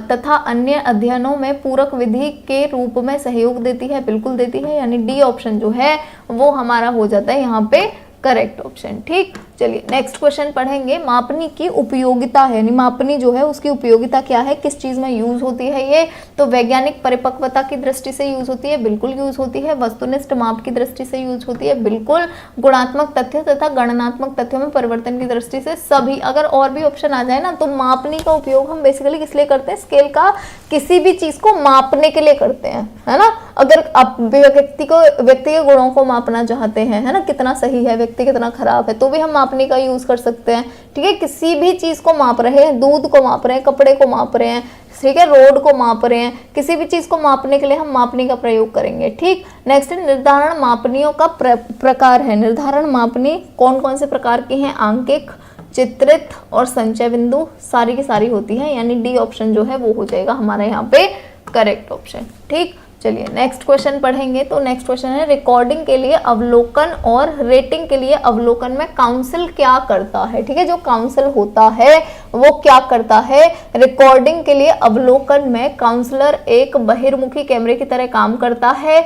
तथा अन्य अध्ययनों में पूरक विधि के रूप में सहयोग देती है, बिल्कुल देती है, यानी डी ऑप्शन जो है वो हमारा हो जाता है यहाँ पे करेक्ट ऑप्शन। ठीक, चलिए नेक्स्ट क्वेश्चन पढ़ेंगे। मापनी की उपयोगिता है, यानी मापनी जो है उसकी उपयोगिता क्या है, किस चीज में यूज होती है ये, तो वैज्ञानिक परिपक्वता की दृष्टि से यूज होती है, बिल्कुल यूज होती है, वस्तुनिष्ठ माप की दृष्टि से यूज होती है, बिल्कुल, गुणात्मक तथ्य तथा गणनात्मक तथ्यों में परिवर्तन की दृष्टि से सभी। अगर और भी ऑप्शन आ जाए ना तो मापनी का उपयोग हम बेसिकली किस लिए करते हैं, स्केल का किसी भी चीज को मापने के लिए करते हैं, है ना। अगर आप व्यक्ति के गुणों को मापना चाहते हैं, है ना, कितना सही है व्यक्ति कितना खराब है, तो भी हम मापने का यूज कर सकते हैं, ठीक है। किसी भी चीज को माप रहे हैं, दूध को माप रहे हैं, कपड़े को माप रहे हैं, ठीक है, रोड को माप रहे हैं, किसी भी चीज को मापने के लिए हम मापनी का प्रयोग करेंगे, ठीक। नेक्स्ट है निर्धारण मापनियों का प्रकार है। निर्धारण मापनी कौन कौन से प्रकार की हैं? आंकिक, चित्रित और संचय बिंदु, सारी की सारी होती है, यानी डी ऑप्शन जो है वो हो जाएगा हमारा यहाँ पे करेक्ट ऑप्शन, ठीक। चलिए नेक्स्ट क्वेश्चन पढ़ेंगे। तो नेक्स्ट क्वेश्चन है रिकॉर्डिंग के लिए अवलोकन और रेटिंग के लिए अवलोकन में काउंसिल क्या करता है, ठीक है। जो काउंसिल होता है वो क्या करता है? रिकॉर्डिंग के लिए अवलोकन में काउंसलर एक बहिर्मुखी कैमरे की तरह काम करता है,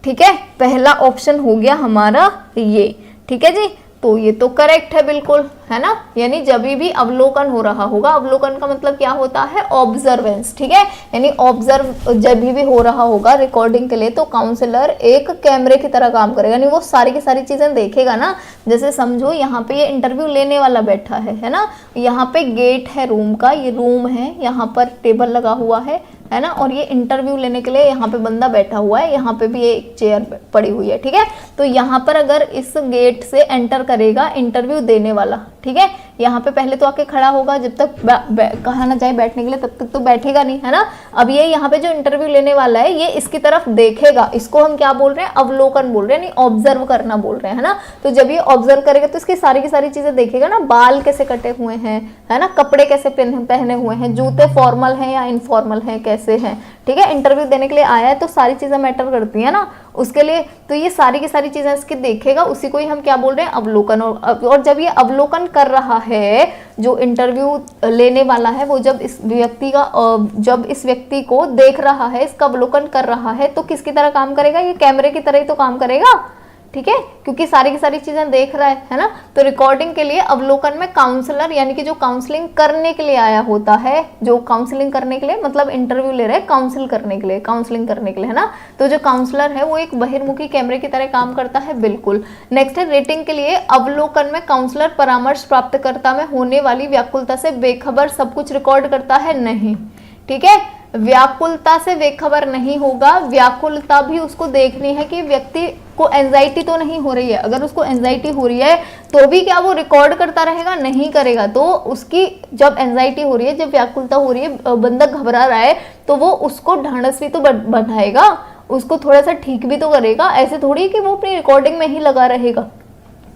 ठीक है। पहला ऑप्शन हो गया हमारा ये, ठीक है जी। तो ये तो करेक्ट है बिल्कुल, है ना। यानी जब भी अवलोकन हो रहा होगा, अवलोकन का मतलब क्या होता है? ऑब्जर्वेंस, ठीक है। यानी ऑब्जर्व जब भी हो रहा होगा रिकॉर्डिंग के लिए तो काउंसलर एक कैमरे की तरह काम करेगा, यानी वो सारी की सारी चीजें देखेगा ना। जैसे समझो यहाँ पे ये इंटरव्यू लेने वाला बैठा है ना। यहाँ पे गेट है रूम का, ये रूम है, यहाँ पर टेबल लगा हुआ है ना। और ये इंटरव्यू लेने के लिए यहाँ पे बंदा बैठा हुआ है, यहाँ पे भी एक चेयर पड़ी हुई है, ठीक है। तो यहाँ पर अगर इस गेट से एंटर करेगा इंटरव्यू देने वाला, ठीक है, यहाँ पे पहले तो आके खड़ा होगा, जब तक कहा ना जाए बैठने के लिए तब तक तो बैठेगा नहीं, है ना। अब ये यहाँ पे जो इंटरव्यू लेने वाला है ये इसकी तरफ देखेगा, इसको हम क्या बोल रहे हैं? अवलोकन बोल रहे हैं, नहीं ऑब्जर्व करना बोल रहे हैं, है ना। तो जब ये ऑब्जर्व करेगा तो इसकी सारी की सारी चीजें देखेगा ना। बाल कैसे कटे हुए हैं, है ना, कपड़े कैसे पहने हुए हैं, जूते फॉर्मल हैं या इनफॉर्मल हैं, कैसे हैं, ठीक है। इंटरव्यू देने के लिए आया है तो सारी चीजें मैटर करती है ना उसके लिए। तो ये सारी की सारी चीजें इसके देखेगा, उसी को ही हम क्या बोल रहे हैं? अवलोकन। और जब ये अवलोकन कर रहा है जो इंटरव्यू लेने वाला है, वो जब इस व्यक्ति को देख रहा है, इसका अवलोकन कर रहा है, तो किसकी तरह काम करेगा? ये कैमरे की तरह ही तो काम करेगा, ठीक है, क्योंकि सारी की सारी चीजें देख रहा है ना। तो रिकॉर्डिंग के लिए अवलोकन में काउंसलर यानी कि जो काउंसलिंग करने के लिए आया होता है, जो काउंसलिंग करने के लिए मतलब इंटरव्यू ले रहे हैं काउंसिल करने के लिए, काउंसलिंग करने के लिए, है ना। तो जो काउंसलर है वो एक बहिर्मुखी कैमरे की तरह काम करता है, बिल्कुल। नेक्स्ट है रेटिंग के लिए अवलोकन में काउंसलर परामर्श प्राप्तकर्ता में होने वाली व्याकुलता से बेखबर सब कुछ रिकॉर्ड करता है, नहीं, ठीक है। व्याकुलता से बेखबर नहीं होगा, व्याकुलता भी उसको देखनी है कि व्यक्ति को एंजाइटी तो नहीं हो रही है। अगर उसको एंजाइटी हो रही है तो भी क्या वो रिकॉर्ड करता रहेगा? नहीं करेगा। तो उसकी जब एंजाइटी हो रही है, जब व्याकुलता हो रही है, बंदा घबरा रहा है, तो वो उसको ढांढस भी तो बढ़ाएगा, उसको थोड़ा सा ठीक भी तो करेगा। ऐसे थोड़ी कि वो अपनी रिकॉर्डिंग में ही लगा रहेगा,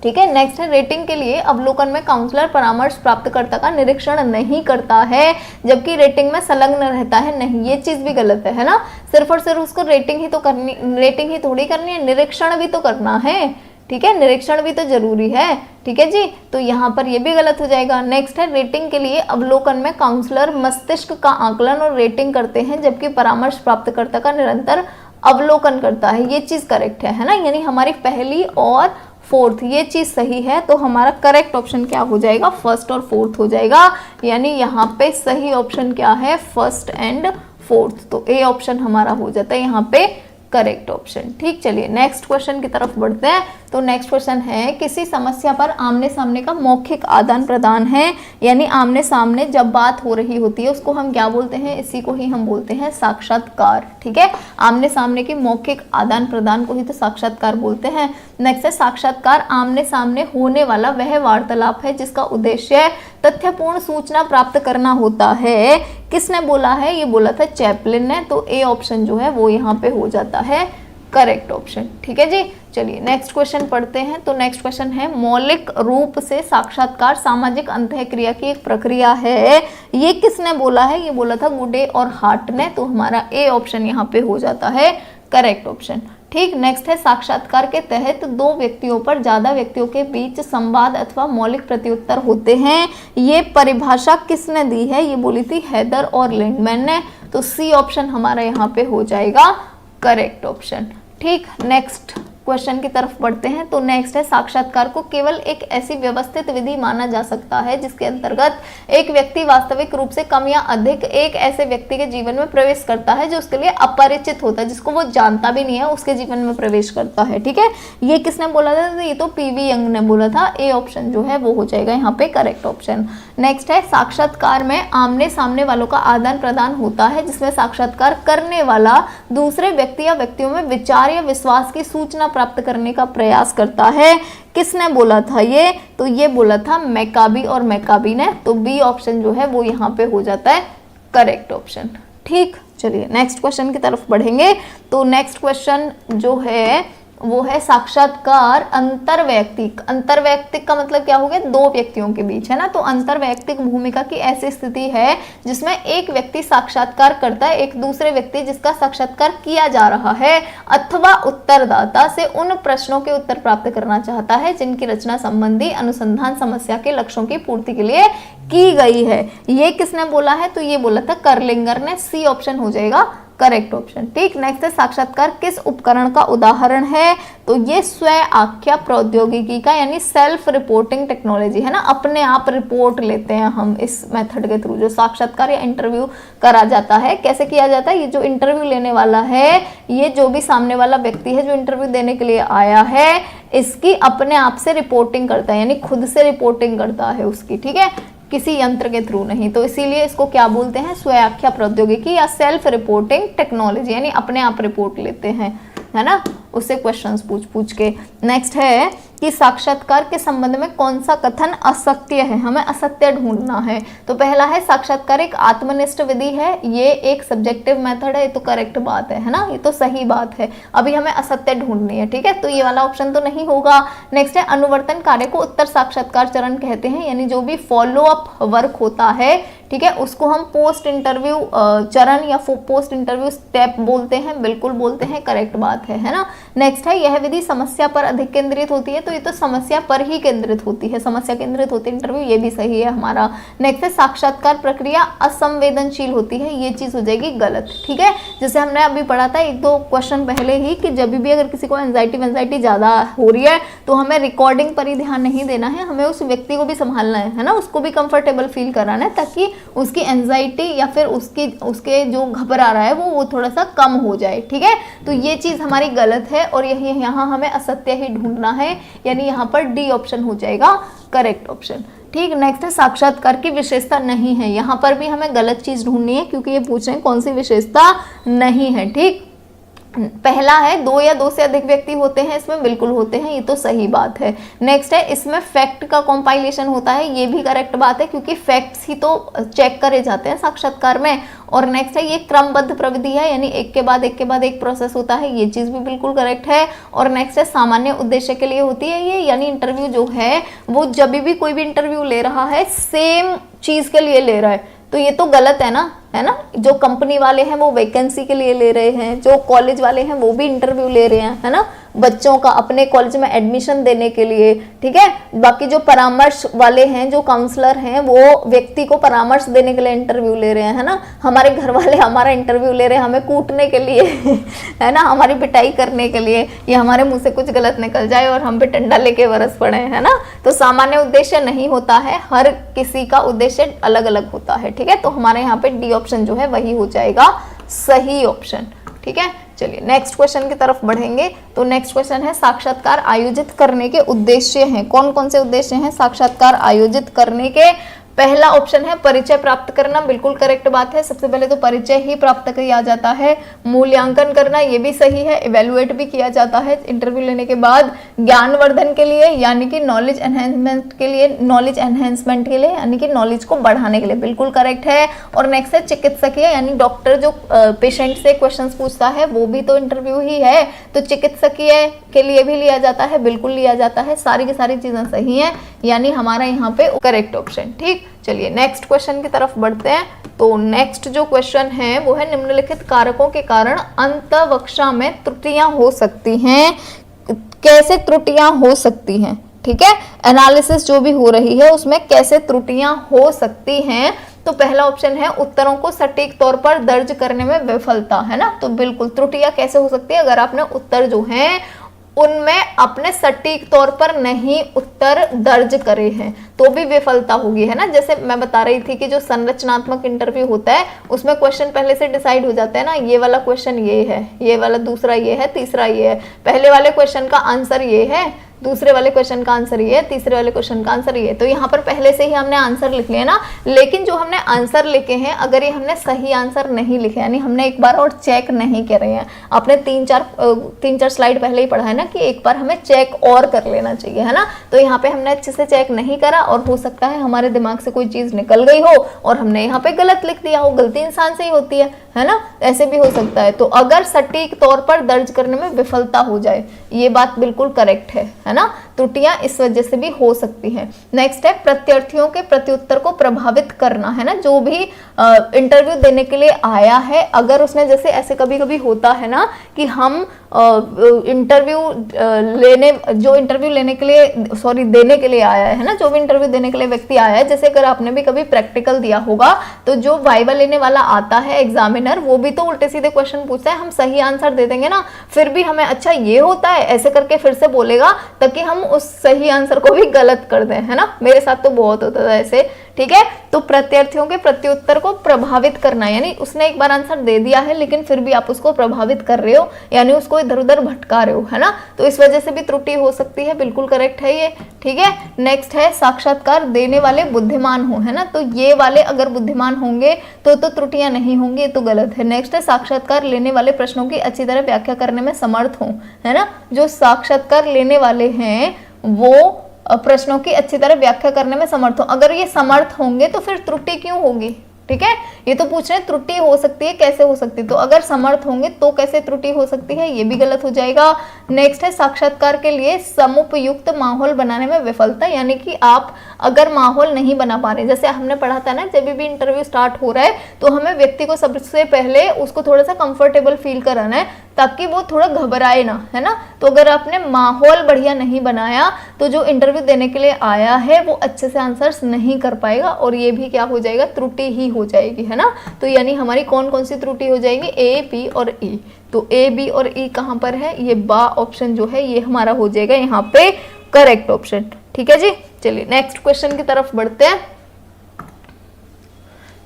ठीक है। नेक्स्ट है रेटिंग के लिए अवलोकन में काउंसलर परामर्श प्राप्तकर्ता का निरीक्षण नहीं करता है जबकि रेटिंग में संलग्न रहता है, नहीं, ये चीज भी गलत है ना। सिर्फ और सिर्फ उसको रेटिंग ही थोड़ी करनी है, निरीक्षण भी तो करना है, ठीक है, निरीक्षण भी तो जरूरी है, ठीक है जी। तो यहाँ पर ये भी गलत हो जाएगा। नेक्स्ट है रेटिंग के लिए अवलोकन में काउंसलर मस्तिष्क का आकलन और रेटिंग करते हैं जबकि परामर्श प्राप्तकर्ता का निरंतर अवलोकन करता है, ये चीज करेक्ट है ना। यानी हमारी पहली और फोर्थ ये चीज सही है, तो हमारा करेक्ट ऑप्शन क्या हो जाएगा? फर्स्ट और फोर्थ हो जाएगा। यानी यहाँ पे सही ऑप्शन क्या है? First and fourth. तो ए ऑप्शन हमारा हो जाता है यहाँ पे करेक्ट ऑप्शन, ठीक। चलिए नेक्स्ट क्वेश्चन की तरफ बढ़ते हैं। तो नेक्स्ट क्वेश्चन है किसी समस्या पर आमने सामने का मौखिक आदान प्रदान है, यानी आमने सामने जब बात हो रही होती है उसको हम क्या बोलते हैं? इसी को ही हम बोलते हैं साक्षात्कार, ठीक है। आमने सामने की मौखिक आदान प्रदान को ही तो साक्षात्कार बोलते हैं। नेक्स्ट है साक्षात्कार आमने सामने होने वाला वह वार्तालाप है जिसका उद्देश्य तथ्यपूर्ण सूचना प्राप्त करना होता है। किसने बोला है? ये बोला था चैपलिन ने। तो ए ऑप्शन जो है वो यहाँ पे हो जाता है करेक्ट ऑप्शन, ठीक है जी। चलिए नेक्स्ट क्वेश्चन पढ़ते हैं। तो नेक्स्ट क्वेश्चन है मौलिक रूप से साक्षात्कार सामाजिक अंतःक्रिया की एक प्रक्रिया है, ये किसने बोला है? ये बोला था गुडे और हार्ट ने। तो हमारा ए ऑप्शन यहाँ पे हो जाता है करेक्ट ऑप्शन, ठीक। नेक्स्ट है साक्षात्कार के तहत दो व्यक्तियों पर ज्यादा व्यक्तियों के बीच संवाद अथवा मौलिक प्रत्युत्तर होते हैं, ये परिभाषा किसने दी है? ये बोली थी हेदर और लिंडमैन ने। तो सी ऑप्शन हमारा यहाँ पे हो जाएगा करेक्ट ऑप्शन, ठीक। नेक्स्ट क्वेश्चन की तरफ बढ़ते हैं। तो नेक्स्ट है साक्षात्कार को केवल एक ऐसी व्यवस्थित विधि माना जा सकता है जिसके अंतर्गत एक व्यक्ति वास्तविक रूप से कम या अधिक एक ऐसे व्यक्ति के जीवन में प्रवेश करता है जो उसके लिए अपरिचित होता है, जिसको वो जानता भी नहीं है, उसके जीवन में प्रवेश करता है, ठीक है। ये किसने बोला था? ये तो पीवी यंग ने बोला था। ए ऑप्शन जो है वो हो जाएगा यहाँ पे करेक्ट ऑप्शन। नेक्स्ट है साक्षात्कार में आमने सामने वालों का आदान प्रदान होता है जिसमें साक्षात्कार करने वाला दूसरे व्यक्ति या व्यक्तियों में विचार या विश्वास की सूचना प्राप्त करने का प्रयास करता है। किसने बोला था ये? तो ये बोला था मैकाबी और मैकाबी ने। तो बी ऑप्शन जो है वो यहाँ पे हो जाता है करेक्ट ऑप्शन। ठीक, चलिए नेक्स्ट क्वेश्चन की तरफ बढ़ेंगे। तो नेक्स्ट क्वेश्चन जो है वो है साक्षात्कार अंतरवैयक्तिक। अंतरवैयक्तिक का मतलब क्या हो गया? दो व्यक्तियों के बीच, है ना। तो अंतरवैयक्तिक भूमिका की ऐसी स्थिति है जिसमें एक व्यक्ति साक्षात्कार करता है एक दूसरे व्यक्ति जिसका साक्षात्कार किया जा रहा है अथवा उत्तरदाता से उन प्रश्नों के उत्तर प्राप्त करना चाहता है जिनकी रचना संबंधी अनुसंधान समस्या के लक्ष्यों की पूर्ति के लिए की गई है। ये किसने बोला है? तो ये बोला था कर्लिंगर ने। सी ऑप्शन हो जाएगा करेक्ट ऑप्शन। ठीक, नेक्स्ट है साक्षात्कार किस उपकरण का उदाहरण है? तो ये स्व आख्या प्रौद्योगिकी का यानी सेल्फ रिपोर्टिंग टेक्नोलॉजी है ना। अपने आप रिपोर्ट लेते हैं हम इस मेथड के थ्रू। जो साक्षात्कार या इंटरव्यू करा जाता है, कैसे किया जाता है? ये जो इंटरव्यू लेने वाला है, ये जो भी सामने वाला व्यक्ति है जो इंटरव्यू देने के लिए आया है, इसकी अपने आप से रिपोर्टिंग करता है, यानी खुद से रिपोर्टिंग करता है उसकी। ठीक है, किसी यंत्र के थ्रू नहीं। तो इसीलिए इसको क्या बोलते हैं? स्वआख्या प्रौद्योगिकी या सेल्फ रिपोर्टिंग टेक्नोलॉजी, यानी अपने आप रिपोर्ट लेते हैं, है ना, उससे क्वेश्चंस पूछ के। नेक्स्ट है कि साक्षात्कार के संबंध में कौन सा कथन असत्य है? हमें असत्य ढूंढना है। तो पहला है साक्षात्कार एक आत्मनिष्ठ विधि है, ये एक सब्जेक्टिव मेथड है, ये तो करेक्ट बात है ना, ये तो सही बात है। अभी हमें असत्य ढूंढनी है। ठीक है, तो ये वाला ऑप्शन तो नहीं होगा। नेक्स्ट है अनुवर्तन कार्य को उत्तर साक्षात्कार चरण कहते हैं, यानी जो भी फॉलो अप वर्क होता है, ठीक है, उसको हम पोस्ट इंटरव्यू चरण या पोस्ट इंटरव्यू स्टेप बोलते हैं। बिल्कुल बोलते हैं, करेक्ट बात है ना। नेक्स्ट है यह विधि समस्या पर अधिक केंद्रित होती है, तो ये तो समस्या पर ही केंद्रित होती है, समस्या केंद्रित होती है इंटरव्यू, ये भी सही है हमारा। नेक्स्ट है साक्षात्कार प्रक्रिया असंवेदनशील होती है, ये चीज हो जाएगी गलत। ठीक है, जैसे हमने अभी पढ़ा था एक दो क्वेश्चन पहले ही कि जब भी अगर किसी को एंजाइटी ज्यादा हो रही है तो हमें रिकॉर्डिंग पर ही ध्यान नहीं देना है, हमें उस व्यक्ति को भी संभालना है ना, उसको भी कंफर्टेबल फील कराना है ताकि उसकी एंजाइटी या फिर उसके जो घबरा रहा है वो थोड़ा सा कम हो जाए। ठीक है, तो ये चीज हमारी गलत है और यही यहाँ हमें असत्य ही ढूंढना है, यानी यहाँ पर डी ऑप्शन हो जाएगा करेक्ट ऑप्शन। ठीक, नेक्स्ट है साक्षात्कार की विशेषता नहीं है, यहाँ पर भी हमें गलत चीज ढूंढनी है क्योंकि ये पूछ रहे हैं कौन सी विशेषता नहीं है। ठीक, पहला है दो या दो से अधिक व्यक्ति होते हैं, इसमें बिल्कुल होते हैं, ये तो सही बात है। नेक्स्ट है इसमें फैक्ट का कंपाइलेशन होता है, ये भी करेक्ट बात है क्योंकि फैक्ट्स ही तो चेक करे जाते हैं साक्षात्कार में। और नेक्स्ट है ये क्रमबद्ध प्रविधि है, यानी एक के बाद एक प्रोसेस होता है, ये चीज भी बिल्कुल करेक्ट है। और नेक्स्ट है सामान्य उद्देश्य के लिए होती है ये, यानी इंटरव्यू जो है वो जब भी कोई भी इंटरव्यू ले रहा है सेम चीज के लिए ले रहा है, तो ये तो गलत है ना, है ना। जो कंपनी वाले हैं वो वैकेंसी के लिए ले रहे हैं, जो कॉलेज वाले हैं वो भी इंटरव्यू ले रहे हैं, है ना, बच्चों का अपने कॉलेज में एडमिशन देने के लिए। ठीक है, बाकी जो परामर्श वाले हैं, जो काउंसलर हैं, वो व्यक्ति को परामर्श देने के लिए इंटरव्यू ले रहे हैं, है ना। हमारे घर वाले हमारा इंटरव्यू ले रहे हैं हमें कूटने के लिए है ना, हमारी पिटाई करने के लिए, ये हमारे मुंह से कुछ गलत निकल जाए और हम पे डंडा लेके बरस पड़े, है ना। तो सामान्य उद्देश्य नहीं होता है, हर किसी का उद्देश्य अलग अलग होता है। ठीक है, तो हमारे यहाँ पे डी ऑप्शन जो है वही हो जाएगा सही ऑप्शन। ठीक है, चलिए नेक्स्ट क्वेश्चन की तरफ बढ़ेंगे। तो नेक्स्ट क्वेश्चन है साक्षात्कार आयोजित करने के उद्देश्य हैं, कौन कौन से उद्देश्य हैं साक्षात्कार आयोजित करने के? पहला ऑप्शन है परिचय प्राप्त करना, बिल्कुल करेक्ट बात है। सबसे पहले तो परिचय ही प्राप्त किया जाता है। मूल्यांकन करना, ये भी सही है, इवेलुएट भी किया जाता है इंटरव्यू लेने के बाद। ज्ञानवर्धन के लिए यानी कि नॉलेज एनहेंसमेंट के लिए, यानी कि नॉलेज को बढ़ाने के लिए, बिल्कुल करेक्ट है। और नेक्स्ट है चिकित्सकीय, यानी डॉक्टर जो पेशेंट से क्वेश्चन पूछता है वो भी तो इंटरव्यू ही है, तो चिकित्सकीय के लिए भी लिया जाता है, बिल्कुल लिया जाता है। सारी की सारी चीजें सही हैं, यानी हमारा यहाँ पे करेक्ट ऑप्शन। ठीक, चलिए नेक्स्ट क्वेश्चन की तरफ बढ़ते हैं। तो नेक्स्ट जो क्वेश्चन है वो है निम्नलिखित कारकों के कारण अंतःवक्षा में त्रुटियां हो सकती हैं। कैसे त्रुटियां हो सकती हैं? ठीक है, एनालिसिस जो भी हो रही है उसमें कैसे त्रुटियां हो सकती हैं। तो पहला ऑप्शन है उत्तरों को सटीक तौर पर दर्ज करने में विफलता, है ना। तो बिल्कुल त्रुटियां कैसे हो सकती है? अगर आपने उत्तर जो हैं उनमें अपने सटीक तौर पर नहीं उत्तर दर्ज करे हैं तो भी विफलता होगी, है ना। जैसे मैं बता रही थी कि जो संरचनात्मक इंटरव्यू होता है उसमें क्वेश्चन पहले से डिसाइड हो जाता है ना, ये वाला क्वेश्चन ये है, ये वाला दूसरा ये है, तीसरा ये है, पहले वाले क्वेश्चन का आंसर ये है, दूसरे वाले क्वेश्चन का आंसर ये है, तीसरे वाले क्वेश्चन का आंसर ये है। तो यहाँ पर पहले से ही हमने आंसर लिख लिया ना, लेकिन जो हमने आंसर लिखे हैं अगर ये हमने सही आंसर नहीं लिखे, यानी हमने एक बार और चेक नहीं कर रहे हैं, आपने तीन चार स्लाइड पहले ही पढ़ा है ना कि एक बार हमें चेक और कर लेना चाहिए, है ना। तो यहाँ पे हमने अच्छे से चेक नहीं करा और हो सकता है हमारे दिमाग से कोई चीज निकल गई हो और हमने यहाँ पे गलत लिख दिया हो। गलती इंसान से ही होती है ना, ऐसे भी हो सकता है। तो अगर सटीक तौर पर दर्ज करने में विफलता हो जाए, ये बात बिल्कुल करेक्ट है ना, त्रुटियां इस वजह से भी हो सकती हैं। नेक्स्ट है प्रत्यार्थियों के प्रत्युत्तर को प्रभावित करना, है ना। जो भी इंटरव्यू देने के लिए आया है, अगर उसने, जैसे ऐसे कभी कभी होता है ना कि हम इंटरव्यू देने के लिए आया है ना, जो भी इंटरव्यू देने के लिए व्यक्ति आया है, जैसे अगर आपने भी कभी प्रैक्टिकल दिया होगा तो जो वाइवा लेने वाला आता है एग्जामिनर, वो भी तो उल्टे सीधे क्वेश्चन पूछता है, हम सही आंसर दे देंगे ना, फिर भी हमें अच्छा ये होता है ऐसे करके फिर से बोलेगा ताकि हम उस सही आंसर को भी गलत कर दें, है ना। मेरे साथ तो बहुत होता था ऐसे, ठीक है। तो प्रत्यार्थियों के प्रत्युत्तर को प्रभावित करना, यानी उसने एक बार आंसर दे दिया है लेकिन फिर भी आप उसको प्रभावित कर रहे हो, यानी उसको इधर उधर भटका रहे हो, है ना। तो इस वजह से भी त्रुटि हो सकती है, बिल्कुल करेक्ट है ये, ठीक है। नेक्स्ट है साक्षात्कार देने वाले बुद्धिमान हो, है ना। तो ये वाले अगर बुद्धिमान होंगे तो त्रुटियां नहीं होंगी, तो गलत है। नेक्स्ट है साक्षात्कार लेने वाले प्रश्नों की अच्छी तरह व्याख्या करने में समर्थ हो, है ना। जो साक्षात्कार लेने वाले हैं वो प्रश्नों की अच्छी तरह व्याख्या करने में समर्थ हो। अगर ये समर्थ होंगे तो फिर त्रुटि क्यों होगी, ठीक है। ये तो पूछ रहे हैं त्रुटि हो सकती है, कैसे हो सकती है, तो अगर समर्थ होंगे तो कैसे त्रुटि हो सकती है, ये भी गलत हो जाएगा। नेक्स्ट है साक्षात्कार के लिए समुपयुक्त माहौल बनाने में विफलता, यानी कि आप अगर माहौल नहीं बना पा रहे, जैसे हमने पढ़ा था ना, जब भी इंटरव्यू स्टार्ट हो रहा है तो हमें व्यक्ति को सबसे पहले उसको थोड़ा सा कंफर्टेबल फील कराना है ताकि वो थोड़ा घबराए ना, है ना। तो अगर आपने माहौल बढ़िया नहीं बनाया तो जो इंटरव्यू देने के लिए आया है वो अच्छे से आंसर्स नहीं कर पाएगा और ये भी क्या हो जाएगा, त्रुटि ही हो जाएगी, है ना। तो यानी हमारी कौन कौन सी त्रुटि हो जाएगी, ए, बी और ई। तो ए, बी और ई कहाँ पर है, ये बा ऑप्शन जो है ये हमारा हो जाएगा यहाँ पे करेक्ट ऑप्शन, ठीक है जी। चलिए नेक्स्ट क्वेश्चन की तरफ बढ़ते हैं।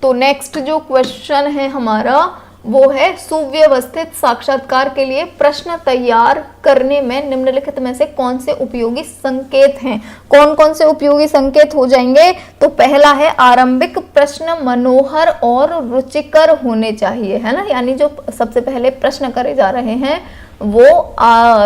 तो नेक्स्ट जो क्वेश्चन है हमारा वो है सुव्यवस्थित साक्षात्कार के लिए प्रश्न तैयार करने में निम्नलिखित में से कौन से उपयोगी संकेत हैं। कौन कौन से उपयोगी संकेत हो जाएंगे, तो पहला है आरंभिक प्रश्न मनोहर और रुचिकर होने चाहिए, है ना। यानी जो सबसे पहले प्रश्न करे जा रहे हैं वो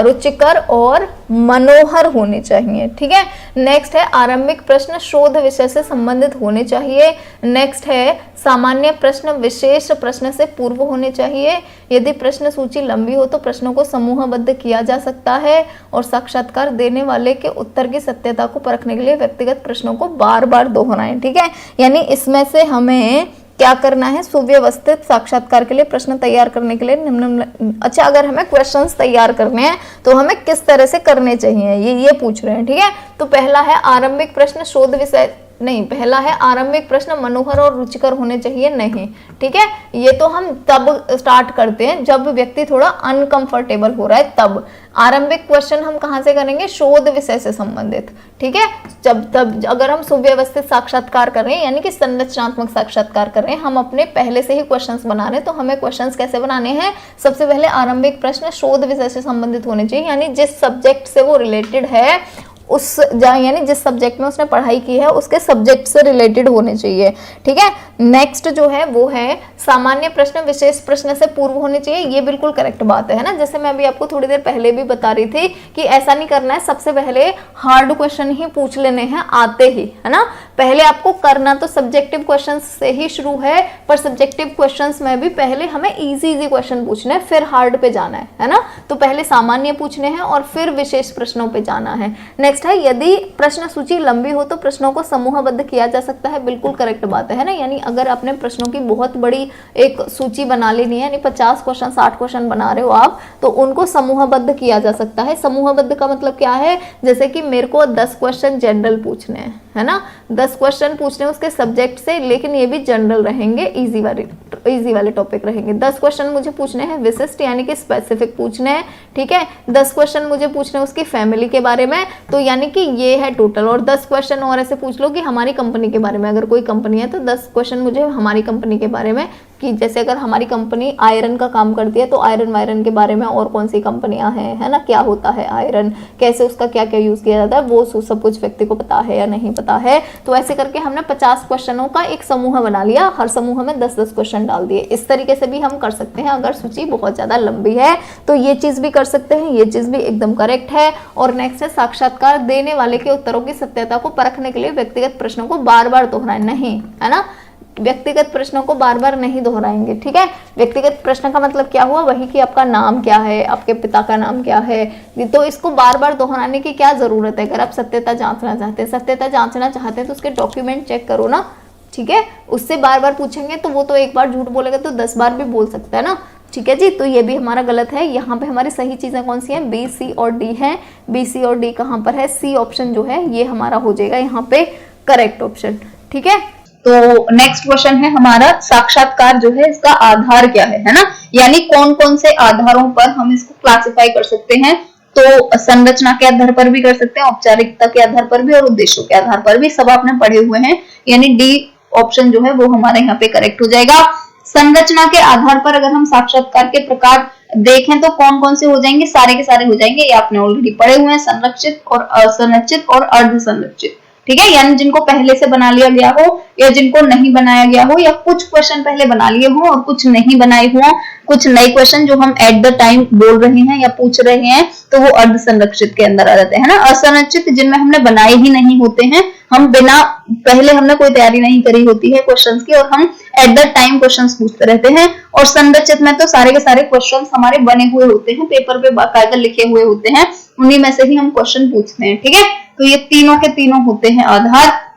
रुचिकर और मनोहर होने चाहिए, ठीक है। नेक्स्ट है आरंभिक प्रश्न शोध विषय से संबंधित होने चाहिए। नेक्स्ट है सामान्य प्रश्न विशेष प्रश्न से पूर्व होने चाहिए। यदि प्रश्न सूची लंबी हो तो प्रश्नों को समूहबद्ध किया जा सकता है और साक्षात्कार देने वाले के उत्तर की सत्यता को परखने के लिए व्यक्तिगत प्रश्नों को बार बार दोहराएं, ठीक है। यानी इसमें से हमें क्या करना है, सुव्यवस्थित साक्षात्कार के लिए प्रश्न तैयार करने के लिए अच्छा अगर हमें क्वेश्चंस तैयार करने हैं तो हमें किस तरह से करने चाहिए ये पूछ रहे हैं, ठीक है। तो पहला है आरंभिक प्रश्न शोध विषय नहीं, पहला है आरंभिक प्रश्न मनोहर और रुचिकर होने चाहिए नहीं, ठीक है। ये तो हम तब स्टार्ट करते हैं जब व्यक्ति थोड़ा अनकंफर्टेबल हो रहा है, तब आरंभिक क्वेश्चन हम कहां से करेंगे, शोध विषय से संबंधित, ठीक है। तब अगर हम सुव्यवस्थित साक्षात्कार कर रहे हैं यानी कि संरचनात्मक साक्षात्कार कर रहे हैं, हम अपने पहले से ही क्वेश्चंस बना रहे हैं, तो हमें क्वेश्चंस कैसे बनाने हैं, सबसे पहले आरंभिक प्रश्न शोध विषय से संबंधित होने चाहिए, यानी जिस सब्जेक्ट से वो रिलेटेड है उस यानी जिस सब्जेक्ट में उसने पढ़ाई की है उसके सब्जेक्ट से रिलेटेड होने चाहिए, ठीक है। नेक्स्ट जो है वो है सामान्य प्रश्न विशेष प्रश्न से पूर्व होने चाहिए, ये बिल्कुल करेक्ट बात है ना। जैसे मैं अभी आपको थोड़ी देर पहले भी बता रही थी कि ऐसा नहीं करना है सबसे पहले हार्ड क्वेश्चन ही पूछ लेने हैं आते ही, है ना। पहले आपको करना तो सब्जेक्टिव क्वेश्चन से ही शुरू है, पर सब्जेक्टिव क्वेश्चन में भी पहले हमें इजी क्वेश्चन पूछने हैं, फिर हार्ड पे जाना है ना। तो पहले सामान्य पूछने हैं और फिर विशेष प्रश्नों पे जाना है। नेक्स्ट है यदि प्रश्न सूची लंबी हो तो प्रश्नों को समूहबद्ध किया जा सकता है, बिल्कुल करेक्ट बात है ना। यानी अगर आपने प्रश्नों की बहुत बड़ी एक सूची बना लेनी है, यानी 50 क्वेश्चन 60 क्वेश्चन बना रहे हो आप, तो उनको समूहबद्ध किया जा सकता है। समूहबद्ध का मतलब क्या है, जैसे कि मेरे को 10 क्वेश्चन जनरल पूछने हैं, है ना, 10 क्वेश्चन पूछने उसके सब्जेक्ट से, लेकिन ये भी जनरल रहेंगे, इजी वाले टॉपिक रहेंगे। 10 क्वेश्चन मुझे पूछने हैं विशिष्ट यानी कि स्पेसिफिक पूछने हैं, ठीक है। 10 क्वेश्चन मुझे पूछने उसकी फैमिली के बारे में, तो यानी कि ये है टोटल। और 10 क्वेश्चन और ऐसे पूछ लो कि हमारी कंपनी के बारे में, अगर कोई कंपनी है तो 10 क्वेश्चन मुझे हमारी कंपनी के बारे में कि जैसे अगर हमारी कंपनी आयरन का काम करती है तो आयरन वायरन के बारे में और कौन सी कंपनियां हैं, है ना, क्या होता है आयरन, कैसे उसका क्या क्या यूज किया जाता है, वो सब कुछ व्यक्ति को पता है या नहीं पता है। तो ऐसे करके हमने 50 क्वेश्चनों का एक समूह बना लिया, हर समूह में 10-10 क्वेश्चन डाल दिए। इस तरीके से भी हम कर सकते हैं अगर सूची बहुत ज्यादा लंबी है तो ये चीज भी कर सकते हैं, ये चीज भी एकदम करेक्ट है। और नेक्स्ट है साक्षात्कार देने वाले के उत्तरों की सत्यता को परखने के लिए व्यक्तिगत प्रश्नों को बार बार दोहराएं नहीं, है ना, व्यक्तिगत प्रश्नों को बार बार नहीं दोहराएंगे, ठीक है। व्यक्तिगत प्रश्न का मतलब क्या हुआ, वही कि आपका नाम क्या है, आपके पिता का नाम क्या है, तो इसको बार बार दोहराने की क्या जरूरत है। अगर आप सत्यता जांचना चाहते हैं तो उसके डॉक्यूमेंट चेक करो ना, ठीक है। उससे बार बार पूछेंगे तो वो तो एक बार झूठ बोलेगा तो 10 बार भी बोल सकता है ना, ठीक है जी। तो ये भी हमारा गलत है। यहाँ पे हमारी सही चीजें कौन सी हैं, बी, सी और डी है। बी, सी और डी कहाँ पर है, सी ऑप्शन जो है ये हमारा हो जाएगा यहाँ पे करेक्ट ऑप्शन, ठीक है। तो नेक्स्ट क्वेश्चन है हमारा साक्षात्कार जो है इसका आधार क्या है ना, यानी कौन कौन से आधारों पर हम इसको क्लासिफाई कर सकते हैं। तो संरचना के आधार पर भी कर सकते हैं, औपचारिकता के आधार पर भी और उद्देश्यों के आधार पर भी, सब आपने पढ़े हुए हैं, यानी डी ऑप्शन जो है वो हमारे यहाँ पे करेक्ट हो जाएगा। संरचना के आधार पर अगर हम साक्षात्कार के प्रकार देखें तो कौन कौन से हो जाएंगे, सारे के सारे हो जाएंगे, ये आपने ऑलरेडी पढ़े हुए हैं, संरक्षित और असंरचित और अर्धसंरचित, ठीक है। यानी जिनको पहले से बना लिया गया हो या जिनको नहीं बनाया गया हो, या कुछ क्वेश्चन पहले बना लिए हो और कुछ नहीं बनाए हो, कुछ नए क्वेश्चन जो हम एट द टाइम बोल रहे हैं या पूछ रहे हैं तो वो अर्ध संरक्षित के अंदर आ जाते हैं ना। असंरचित जिनमें हमने बनाए ही नहीं होते हैं, हम बिना पहले हमने कोई तैयारी नहीं करी होती है क्वेश्चंस की और हम एट द टाइम क्वेश्चंस पूछते रहते हैं। और संरचित में तो सारे के सारे क्वेश्चंस हमारे बने हुए होते हैं, पेपर पे बाकायदा लिखे हुए होते हैं, उन्हीं में से ही हम क्वेश्चन पूछते हैं, ठीक है। तो ये तीनों के तीनों होते हैं आधार।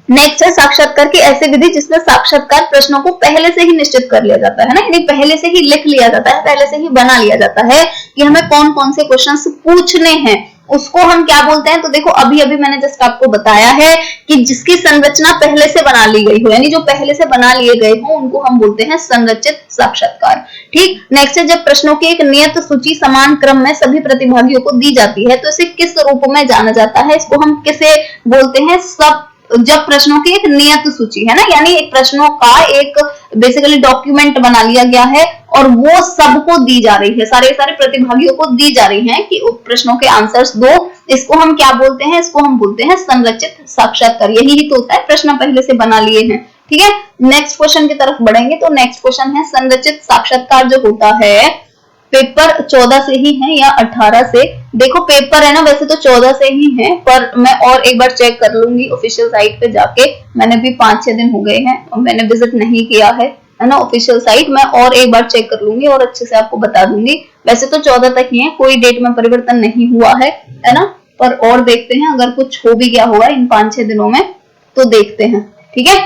नेक्स्ट है साक्षात्कार की ऐसी विधि जिसमें साक्षात्कार प्रश्नों को पहले से ही निश्चित कर लिया जाता है ना, यानी पहले से ही लिख लिया जाता है, पहले से ही बना लिया जाता है कि हमें कौन कौन से क्वेश्चंस पूछने हैं, उसको हम क्या बोलते हैं। तो देखो अभी अभी मैंने जस्ट आपको बताया है कि जिसकी संरचना पहले से बना ली गई हो, यानी जो पहले से बना लिए गए हो उनको हम बोलते हैं संरचित साक्षात्कार, ठीक। नेक्स्ट है जब प्रश्नों की एक नियत सूची समान क्रम में सभी प्रतिभागियों को दी जाती है तो इसे किस रूप में जाना जाता है, इसको हम किसे बोलते हैं, सब। जब प्रश्नों की एक नियत सूची है ना, यानी एक प्रश्नों का एक बेसिकली डॉक्यूमेंट बना लिया गया है और वो सबको दी जा रही है, सारे सारे प्रतिभागियों को दी जा रही है कि प्रश्नों के आंसर्स दो, इसको हम क्या बोलते हैं, इसको हम बोलते हैं संरचित साक्षात्कार। यही ही तो होता है, प्रश्न पहले से बना लिए हैं, ठीक है। नेक्स्ट क्वेश्चन की तरफ बढ़ेंगे तो नेक्स्ट क्वेश्चन है संरचित साक्षात्कार जो होता है पेपर 14 से ही है या 18 से। देखो पेपर है ना वैसे तो 14 से ही है, पर मैं और एक बार चेक कर लूंगी ऑफिशियल साइट पे जाके, मैंने भी 5-6 दिन हो गए हैं और मैंने विजिट नहीं किया है ना ऑफिशियल साइट, मैं और एक बार चेक कर लूंगी और अच्छे से आपको बता दूंगी। वैसे तो 14 तक ही है, कोई डेट में परिवर्तन नहीं हुआ है ना, पर और देखते हैं अगर कुछ हो भी गया होगा इन 5-6 दिनों में तो देखते हैं, ठीक है।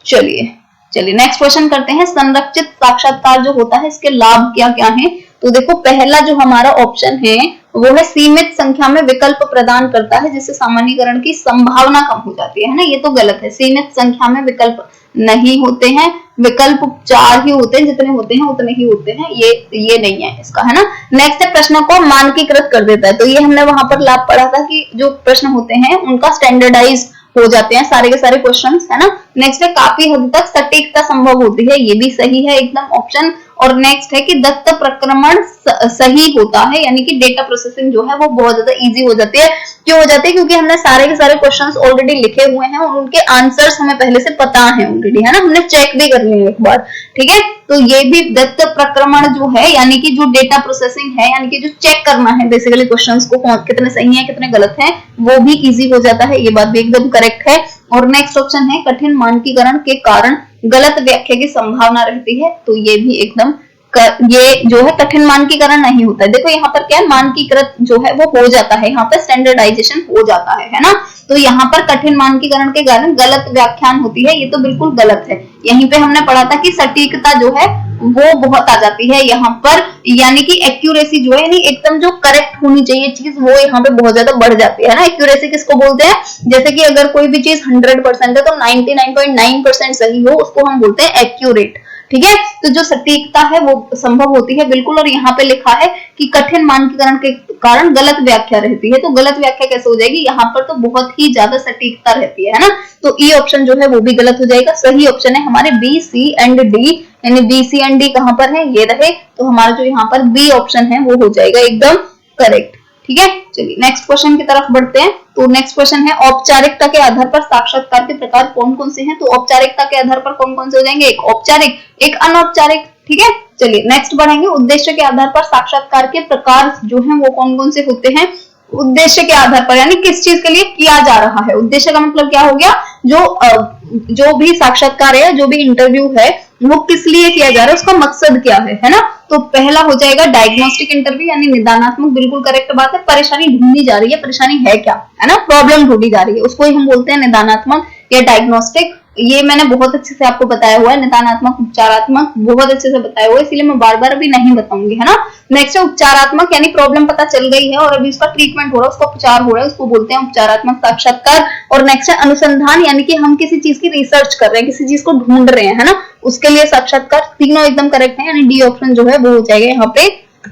चलिए नेक्स्ट क्वेश्चन करते हैं। संरक्षित साक्षात्कार जो होता है इसके लाभ क्या क्या हैं। तो देखो पहला जो हमारा ऑप्शन है वो है सीमित संख्या में विकल्प प्रदान करता है जिससे सामान्यीकरण की संभावना कम हो जाती है ना, ये तो गलत है। सीमित संख्या में विकल्प नहीं होते हैं, विकल्प 4 ही होते हैं, जितने होते हैं उतने ही होते हैं, ये नहीं है इसका, है ना। नेक्स्ट है प्रश्नों को मानकीकृत कर देता है, तो ये हमने वहां पर लाभ पढ़ा था कि जो प्रश्न होते हैं उनका स्टैंडर्डाइज हो जाते हैं सारे के सारे क्वेश्चंस, है ना। नेक्स्ट है काफी हद तक सटीकता संभव होती है, ये भी सही है एकदम ऑप्शन। और नेक्स्ट है कि दत्त प्रक्रमण सही होता है, यानी कि डेटा प्रोसेसिंग जो है वो बहुत ज्यादा इजी हो जाती है। क्यों हो जाती है, क्योंकि हमने सारे के सारे क्वेश्चंस ऑलरेडी लिखे हुए हैं और उनके आंसर्स हमें पहले से पता है ऑलरेडी, है ना, हमने चेक भी कर लिए एक बार, ठीक है। तो ये भी दत्त प्रक्रमण जो है यानी कि जो डेटा प्रोसेसिंग है, यानी कि जो चेक करना है बेसिकली क्वेश्चंस को कितने सही है कितने गलत है, वो भी इजी हो जाता है, ये बात भी एकदम करेक्ट है। और नेक्स्ट ऑप्शन है कठिन मानकीकरण के कारण गलत व्याख्या की संभावना रहती है, तो ये भी एकदम ये जो है कठिन मानकीकरण नहीं होता है। देखो यहाँ पर क्या मानकीकृत जो है वो हो जाता है, यहाँ पर स्टैंडर्डाइजेशन हो जाता है ना। तो यहाँ पर कठिन मानकीकरण के कारण गलत व्याख्यान होती है, ये तो बिल्कुल गलत है। यहीं पे हमने पढ़ा था कि सटीकता जो है वो बहुत आ जाती है यहाँ पर, यानी कि एक्यूरेसी जो है यानी एकदम जो करेक्ट होनी चाहिए चीज वो यहाँ पे बहुत ज्यादा बढ़ जाती है ना। एक्यूरेसी किसको बोलते हैं, जैसे कि अगर कोई भी चीज 100% है तो 99.9% सही हो उसको हम बोलते हैं एक्यूरेट, ठीक है। तो जो सटीकता है वो संभव होती है बिल्कुल। और यहाँ पे लिखा है कि कठिन मानकीकरण के कारण गलत व्याख्या रहती है। तो गलत व्याख्या कैसे हो जाएगी, यहाँ पर तो बहुत ही ज्यादा सटीकता रहती है ना। तो ई ऑप्शन जो है वो भी गलत हो जाएगा। सही ऑप्शन है हमारे बी, सी एंड डी, यानी बी, सी एंड डी कहाँ पर है, ये रहे। तो हमारा जो यहाँ पर बी ऑप्शन है वो हो जाएगा एकदम करेक्ट। ठीक है, चलिए नेक्स्ट क्वेश्चन की तरफ बढ़ते हैं। तो नेक्स्ट क्वेश्चन है औपचारिकता के आधार पर साक्षात्कार के प्रकार कौन कौन से हैं। तो औपचारिकता के आधार पर कौन कौन से हो जाएंगे, एक औपचारिक, एक अनौपचारिक। ठीक है, चलिए नेक्स्ट बढ़ेंगे। उद्देश्य के आधार पर साक्षात्कार के प्रकार जो हैं वो कौन कौन से होते हैं। उद्देश्य के आधार पर यानी किस चीज के लिए किया जा रहा है। उद्देश्य का मतलब क्या हो गया, जो भी साक्षात्कार है, जो भी इंटरव्यू है, वो किस लिए किया जा रहा है, उसका मकसद क्या है ना। तो पहला हो जाएगा डायग्नोस्टिक इंटरव्यू यानी निदानात्मक, बिल्कुल करेक्ट बात है। परेशानी ढूंढी जा रही है, परेशानी है क्या, है ना, प्रॉब्लम ढूंढी जा रही है, उसको ही हम बोलते हैं निदानात्मक या डायग्नोस्टिक। ये मैंने बहुत अच्छे से आपको बताया हुआ है, निदानात्मक, उपचारात्मक, बहुत अच्छे से बताया हुआ है, इसलिए मैं बार बार अभी नहीं बताऊंगी, है ना। नेक्स्ट है उपचारात्मक, यानी प्रॉब्लम पता चल गई है और अभी उसका ट्रीटमेंट हो रहा है, उसका उपचार हो रहा है, उसको बोलते हैं उपचारात्मक साक्षात्कार। और नेक्स्ट है अनुसंधान, यानी कि हम किसी चीज की रिसर्च कर रहे हैं, किसी चीज को ढूंढ रहे हैं, है ना, उसके लिए साक्षात्कार। तीनों एकदम करेक्ट है, यानी डी ऑप्शन जो है वो हो जाएगा यहाँ पे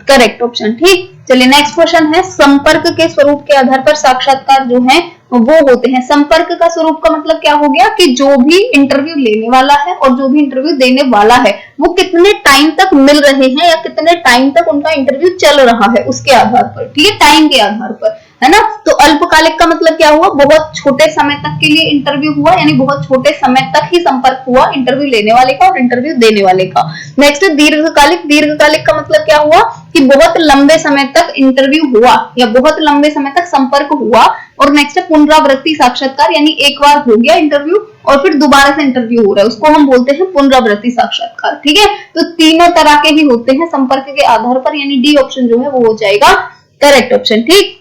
करेक्ट ऑप्शन। ठीक, चलिए नेक्स्ट क्वेश्चन है संपर्क के स्वरूप के आधार पर साक्षात्कार जो है वो होते हैं। संपर्क का स्वरूप का मतलब क्या हो गया कि जो भी इंटरव्यू लेने वाला है और जो भी इंटरव्यू देने वाला है वो कितने टाइम तक मिल रहे हैं या कितने टाइम तक उनका इंटरव्यू चल रहा है, उसके आधार पर। ठीक है, टाइम के आधार पर, है ना। तो अल्पकालिक का मतलब क्या हुआ, बहुत छोटे समय तक के लिए इंटरव्यू हुआ, यानी बहुत छोटे समय तक ही संपर्क हुआ इंटरव्यू लेने वाले का और इंटरव्यू देने वाले का। नेक्स्ट दीर्घकालिक, दीर्घकालिक का मतलब क्या हुआ कि बहुत लंबे समय तक इंटरव्यू हुआ या बहुत लंबे समय तक संपर्क हुआ। और नेक्स्ट है पुनरावृत्ति साक्षात्कार, यानी एक बार हो गया इंटरव्यू और फिर दोबारा से इंटरव्यू हो रहा है, उसको हम बोलते हैं पुनरावृत्ति साक्षात्कार। ठीक है, तो तीनों तरह के ही होते हैं संपर्क के आधार पर, यानी डी ऑप्शन जो है वो हो जाएगा करेक्ट ऑप्शन। ठीक,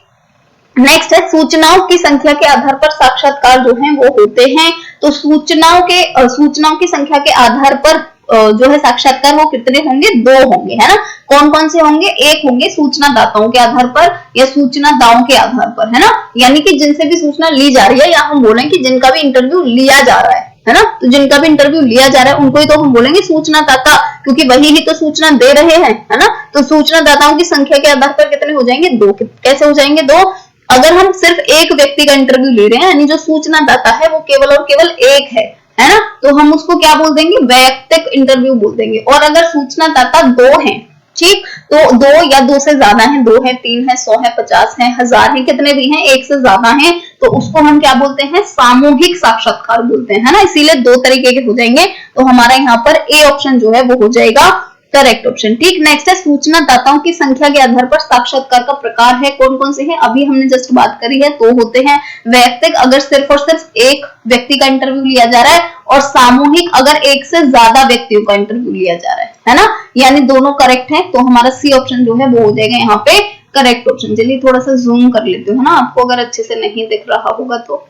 नेक्स्ट है सूचनाओं की संख्या के आधार पर साक्षात्कार जो है वो होते हैं। तो सूचनाओं की संख्या के आधार पर जो है साक्षात्कार वो कितने होंगे, 2 होंगे, है ना। कौन कौन से होंगे, एक होंगे सूचना दाताओं के आधार पर या सूचना दाओं के आधार पर, है ना, यानी कि जिनसे भी सूचना ली जा रही है, या हम बोलें कि जिनका भी इंटरव्यू लिया जा रहा है ना। तो जिनका भी इंटरव्यू लिया जा रहा है उनको ही तो हम बोलेंगे सूचना दाता, क्योंकि वही ही तो सूचना दे रहे हैं, है ना। तो सूचना दाताओं की संख्या के आधार पर कितने हो जाएंगे, 2। कैसे हो जाएंगे 2, अगर हम सिर्फ एक व्यक्ति का इंटरव्यू ले रहे हैं, यानी जो सूचना दाता है वो केवल और केवल एक है ना, तो हम उसको क्या बोल देंगे, वैयक्तिक इंटरव्यू बोल देंगे। और अगर सूचना दाता 2 हैं, ठीक, तो 2 या 2 से ज्यादा हैं, 2 है, 3 है, 100 है, 50 है, 1000 है, कितने भी हैं, 1 से ज्यादा हैं, तो उसको हम क्या बोलते हैं, सामूहिक साक्षात्कार बोलते हैं, है ना। इसीलिए 2 तरीके के हो जाएंगे। तो हमारा यहाँ पर ए ऑप्शन जो है वो हो जाएगा करेक्ट ऑप्शन। ठीक, नेक्स्ट है सूचना दाताओं की संख्या के आधार पर साक्षात्कार का प्रकार है, कौन कौन से हैं, अभी हमने जस्ट बात करी है। तो होते हैं वैयक्तिक, अगर सिर्फ और सिर्फ एक व्यक्ति का इंटरव्यू लिया जा रहा है, और सामूहिक अगर एक से ज्यादा व्यक्तियों का इंटरव्यू लिया जा रहा है ना, यानी दोनों करेक्ट है। तो हमारा सी ऑप्शन जो है वो हो जाएगा यहाँ पे करेक्ट ऑप्शन। चलिए थोड़ा सा जूम कर लेते हो ना, आपको अगर अच्छे से नहीं दिख रहा होगा तो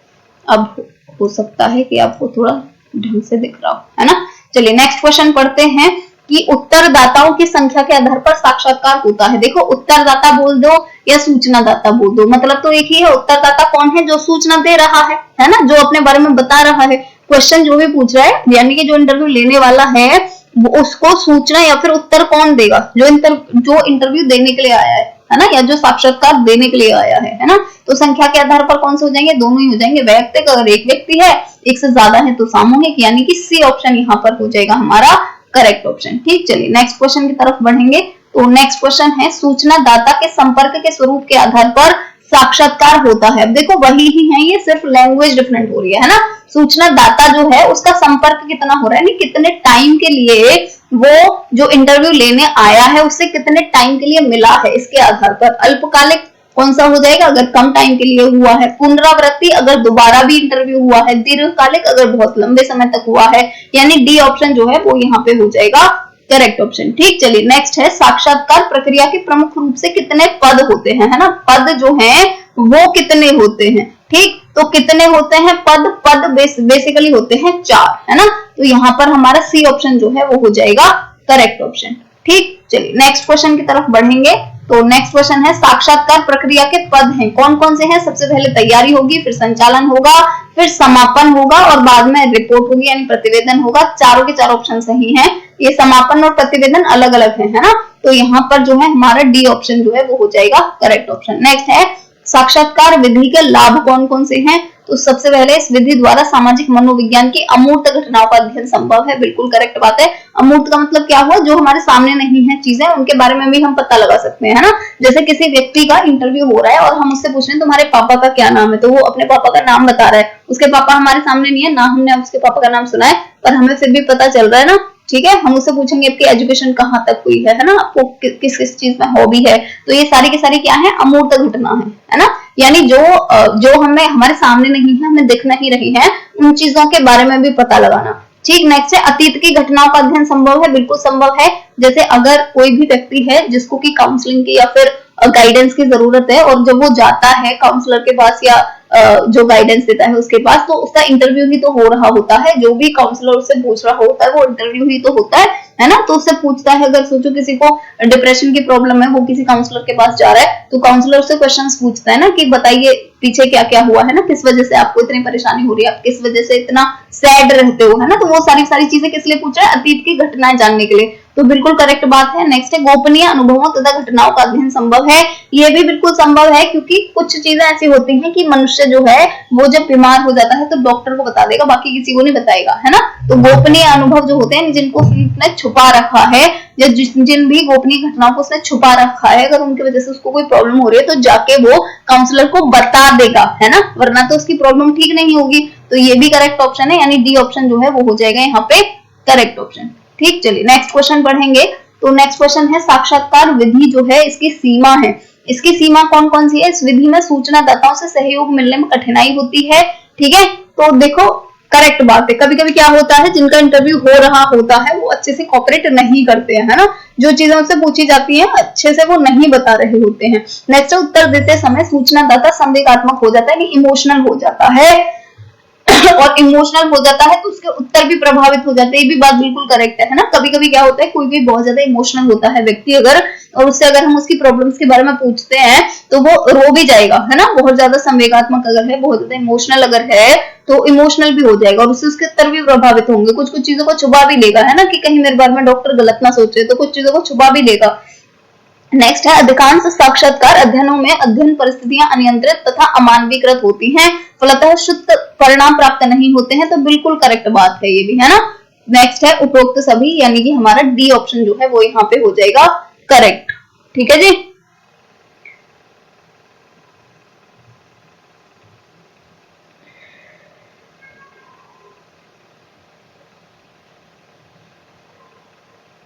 अब हो सकता है कि आपको थोड़ा ढंग से दिख रहा हो, है ना। चलिए नेक्स्ट क्वेश्चन पढ़ते हैं कि उत्तरदाताओं की संख्या के आधार पर साक्षात्कार होता है। देखो, उत्तरदाता बोल दो या सूचना दाता बोल दो, मतलब तो एक ही है। उत्तरदाता कौन है, जो सूचना दे रहा है ना, जो अपने बारे में बता रहा है, क्वेश्चन जो भी पूछ रहा है, यानी कि जो इंटरव्यू लेने वाला है उसको सूचना या फिर उत्तर कौन देगा, जो इंटरव्यू देने के लिए आया है ना, या जो साक्षात्कार देने के लिए आया है ना। तो संख्या के आधार पर कौन से हो जाएंगे, दोनों ही हो जाएंगे। वैयक्तिक अगर एक व्यक्ति है, एक से ज्यादा है तो सामूहिक, यानी कि सी ऑप्शन यहाँ पर हो जाएगा हमारा करेक्ट ऑप्शन। ठीक, चलिए नेक्स्ट क्वेश्चन की तरफ बढ़ेंगे। तो नेक्स्ट क्वेश्चन है सूचना दाता के संपर्क के स्वरूप के आधार पर साक्षात्कार होता है। अब देखो वही ही है, ये सिर्फ लैंग्वेज डिफरेंट हो रही है ना। सूचना दाता जो है उसका संपर्क कितना हो रहा है, कितने टाइम के लिए वो जो इंटरव्यू लेने आया है उससे कितने टाइम के लिए मिला है, इसके आधार पर। अल्पकालिक कौन सा हो जाएगा, अगर कम टाइम के लिए हुआ है। पुनरावृत्ति अगर दोबारा भी इंटरव्यू हुआ है। दीर्घकालिक अगर बहुत लंबे समय तक हुआ है, यानी डी ऑप्शन जो है वो यहाँ पे हो जाएगा करेक्ट ऑप्शन। ठीक, चलिए नेक्स्ट है साक्षात्कार प्रक्रिया के प्रमुख रूप से कितने पद होते हैं, है ना। पद जो है वो कितने होते हैं, ठीक, तो कितने होते हैं पद बेसिकली होते हैं 4, है ना। तो यहाँ पर हमारा सी ऑप्शन जो है वो हो जाएगा करेक्ट ऑप्शन। ठीक, चलिए नेक्स्ट क्वेश्चन की तरफ बढ़ेंगे। तो नेक्स्ट क्वेश्चन है साक्षात्कार प्रक्रिया के पद हैं, कौन कौन से हैं। सबसे पहले तैयारी होगी, फिर संचालन होगा, फिर समापन होगा और बाद में रिपोर्ट होगी यानी प्रतिवेदन होगा। चारों के चारों ऑप्शन सही हैं। ये समापन और प्रतिवेदन अलग अलग है ना। तो यहाँ पर जो है हमारा डी ऑप्शन जो है वो हो जाएगा करेक्ट ऑप्शन। नेक्स्ट है साक्षात्कार विधि के लाभ कौन कौन से हैं। तो सबसे पहले इस विधि द्वारा सामाजिक मनोविज्ञान की अमूर्त घटनाओं का अध्ययन संभव है, बिल्कुल करेक्ट बात है। अमूर्त का मतलब क्या हुआ, जो हमारे सामने नहीं है चीजें उनके बारे में भी हम पता लगा सकते हैं, है ना। जैसे किसी व्यक्ति का इंटरव्यू हो रहा है और हम उससे पूछ रहे हैं तुम्हारे पापा का क्या नाम है, तो वो अपने पापा का नाम बता रहा है, उसके पापा हमारे सामने नहीं है ना, हमने उसके पापा का नाम सुना है, पर हमें फिर भी पता चल रहा है ना, ठीक है। हम उससे पूछेंगे आपकी एजुकेशन कहाँ तक हुई है ना, आपको किस किस चीज में हॉबी है। तो ये सारी की सारी क्या है, अमूर्त घटना है ना। यानी जो हमें हमारे सामने नहीं है, हमें दिख नहीं रही है, उन चीजों के बारे में भी पता लगाना। ठीक। नेक्स्ट है अतीत की घटनाओं का अध्ययन संभव है, बिल्कुल संभव है। जैसे अगर कोई भी व्यक्ति है जिसको की काउंसलिंग की या फिर गाइडेंस की जरूरत है और जब वो जाता है काउंसलर के पास या जो गाइडेंस देता है उसके पास, तो उसका इंटरव्यू ही तो हो रहा होता है, जो भी काउंसलर उससे पूछ रहा होता है वो इंटरव्यू ही तो होता है ना। तो उससे पूछता है, अगर सोचो किसी को डिप्रेशन की प्रॉब्लम है, वो किसी काउंसलर के पास जा रहा है, तो काउंसलर उससे क्वेश्चंस पूछता है ना कि बताइए पीछे क्या क्या हुआ है ना, किस वजह से आपको इतनी परेशानी हो रही है, आप किस वजह से इतना सैड रहते हो, है ना। तो वो सारी चीजें किस लिए पूछ रहा है, अतीत की घटनाएं जानने के लिए। तो बिल्कुल करेक्ट बात है। नेक्स्ट है गोपनीय अनुभवों तथा घटनाओं का अध्ययन संभव है, ये भी बिल्कुल संभव है, क्योंकि कुछ चीजें ऐसी होती हैं कि मनुष्य जो है वो जब बीमार हो जाता है तो डॉक्टर को बता देगा, बाकी किसी को नहीं बताएगा, है ना। तो गोपनीय अनुभव जो होते हैं जिनको उसने छुपा रखा है या जिन भी गोपनीय घटनाओं को उसने छुपा रखा है, अगर उनकी वजह से उसको कोई प्रॉब्लम हो रही है तो जाके वो काउंसलर को बता देगा, है ना, वरना तो उसकी प्रॉब्लम ठीक नहीं होगी। तो ये भी करेक्ट ऑप्शन है, यानी डी ऑप्शन जो है वो हो जाएगा यहाँ पे करेक्ट ऑप्शन। ठीक। चलिए नेक्स्ट क्वेश्चन पढ़ेंगे। तो नेक्स्ट क्वेश्चन है साक्षात्कार विधि जो है इसकी सीमा है, इसकी सीमा कौन कौन सी है। इस विधि में सूचनादाताओं से सहयोग मिलने में कठिनाई होती है, ठीक है। तो देखो करेक्ट बात है, कभी कभी क्या होता है जिनका इंटरव्यू हो रहा होता है वो अच्छे से कोऑपरेट नहीं करते हैं, है ना, जो चीजें उनसे पूछी जाती हैं अच्छे से वो नहीं बता रहे होते हैं। नेक्स्ट उत्तर देते समय सूचनादाता संदेहात्मक हो जाता है, इमोशनल हो जाता है और इमोशनल हो जाता है तो उसके उत्तर भी प्रभावित हो जाते हैं, ये भी बात बिल्कुल करेक्ट है ना। कभी कभी क्या होता है, कोई भी बहुत ज्यादा इमोशनल होता है व्यक्ति अगर, और उससे अगर हम उसकी प्रॉब्लम्स के बारे में पूछते हैं तो वो रो भी जाएगा, है ना। बहुत ज्यादा संवेगात्मक अगर है, बहुत ज्यादा इमोशनल अगर है तो इमोशनल भी हो जाएगा और उससे उसके उत्तर भी प्रभावित होंगे। कुछ कुछ चीजों को छुपा भी लेगा, है ना, कि कहीं मेरे बारे में डॉक्टर गलत ना सोचे, तो कुछ चीजों को छुपा भी लेगा। नेक्स्ट है अधिकांश साक्षात्कार अध्ययनों में अध्ययन परिस्थितियां अनियंत्रित तथा अमानवीकृत होती हैं, फलतः शुद्ध परिणाम प्राप्त नहीं होते हैं। तो बिल्कुल करेक्ट बात है ये भी, है ना। नेक्स्ट है उपरोक्त सभी, यानी कि हमारा डी ऑप्शन जो है वो यहाँ पे हो जाएगा करेक्ट। ठीक है जी।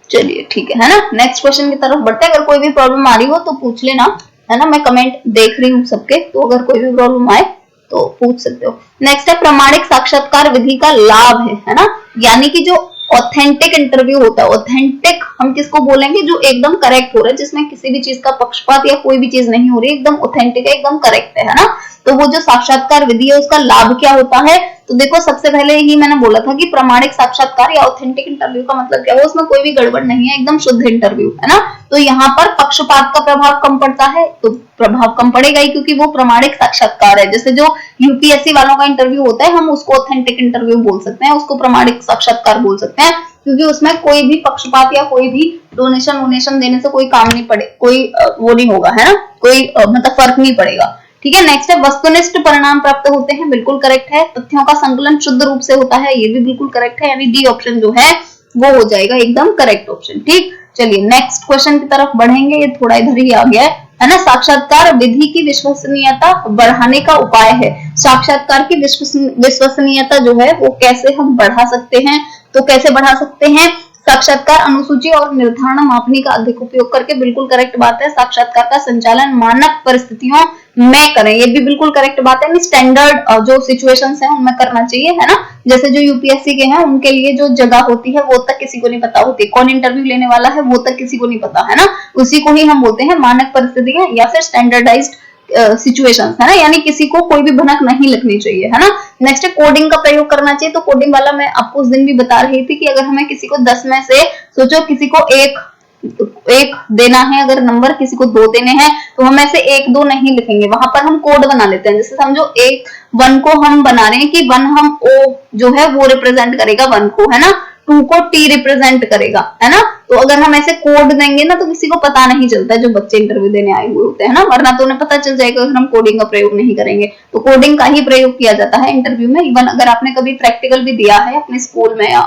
चलिए ठीक है ना। नेक्स्ट क्वेश्चन की तरफ बढ़ते हैं। अगर कोई भी प्रॉब्लम आ रही हो तो पूछ लेना, है ना, मैं कमेंट देख रही हूँ सबके, तो अगर कोई भी प्रॉब्लम आए तो पूछ सकते हो। नेक्स्ट है प्रमाणिक साक्षात्कार विधि का लाभ है ना, यानी कि जो ऑथेंटिक इंटरव्यू होता है, ऑथेंटिक हम किसको बोलेंगे, जो एकदम करेक्ट हो रहा है, जिसमें किसी भी चीज का पक्षपात या कोई भी चीज नहीं हो रही, एकदम ऑथेंटिक है, एकदम करेक्ट है ना। तो वो जो साक्षात्कार विधि है उसका लाभ क्या होता है। तो देखो सबसे पहले ही मैंने बोला था कि प्रमाणिक साक्षात्कार या ऑथेंटिक इंटरव्यू का मतलब क्या है, उसमें कोई भी गड़बड़ नहीं है, एकदम शुद्ध इंटरव्यू, है ना। तो यहाँ पर पक्षपात का प्रभाव कम पड़ता है, तो प्रभाव कम पड़ेगा ही क्योंकि वो प्रमाणिक साक्षात्कार है। जैसे जो यूपीएससी वालों का इंटरव्यू होता है हम उसको ऑथेंटिक इंटरव्यू बोल सकते हैं, उसको प्रमाणिक साक्षात्कार बोल सकते हैं, क्योंकि उसमें कोई भी पक्षपात या कोई भी डोनेशन वोनेशन देने से कोई काम नहीं पड़े, कोई वो नहीं होगा, है ना, कोई मतलब फर्क नहीं पड़ेगा। ठीक है। नेक्स्ट है वस्तुनिष्ठ परिणाम प्राप्त होते हैं, बिल्कुल करेक्ट है। तथ्यों का संकलन शुद्ध रूप से होता है, ये भी बिल्कुल करेक्ट है, यानी डी ऑप्शन जो है वो हो जाएगा एकदम करेक्ट ऑप्शन। ठीक। चलिए नेक्स्ट क्वेश्चन की तरफ बढ़ेंगे, ये थोड़ा इधर ही आ गया है ना। साक्षात्कार विधि की विश्वसनीयता बढ़ाने का उपाय है। साक्षात्कार की विश्वसनीयता जो है वो कैसे हम बढ़ा सकते हैं, तो कैसे बढ़ा सकते हैं, साक्षात्कार अनुसूची और निर्धारण मापनी का अधिक उपयोग करके, बिल्कुल करेक्ट बात है। साक्षात्कार का संचालन मानक परिस्थितियों में करें, ये भी बिल्कुल करेक्ट बात है। स्टैंडर्ड जो सिचुएशंस हैं उनमें करना चाहिए, है ना। जैसे जो यूपीएससी के हैं उनके लिए जो जगह होती है वो तक किसी को नहीं पता होती, कौन इंटरव्यू लेने वाला है वो तक किसी को नहीं पता, है ना। उसी को ही हम बोलते हैं मानक परिस्थितियां या फिर स्टैंडर्डाइज्ड सिचुएशंस, है ना, यानी किसी को कोई भी भनक नहीं लगनी चाहिए, है ना। नेक्स्ट है कोडिंग का प्रयोग करना चाहिए। तो कोडिंग वाला मैं आपको उस दिन भी बता रही थी कि अगर हमें किसी को 10 में से सोचो किसी को एक देना है, अगर नंबर किसी को 2 देने हैं तो हम ऐसे 1 2 नहीं लिखेंगे, वहां पर हम कोड बना लेते हैं। जैसे समझो 1 को हम बना रहे हैं कि 1 हम ओ जो है वो रिप्रेजेंट करेगा 1 को, है ना। 2 को T रिप्रेजेंट करेगा, है ना। तो अगर हम ऐसे कोड देंगे ना तो किसी को पता नहीं चलता, जो बच्चे इंटरव्यू देने आए हुए होते हैं ना, वरना तो उन्हें पता चल जाएगा अगर हम कोडिंग का प्रयोग नहीं करेंगे। तो कोडिंग का ही प्रयोग किया जाता है इंटरव्यू में। इवन अगर आपने कभी प्रैक्टिकल भी दिया है अपने स्कूल में या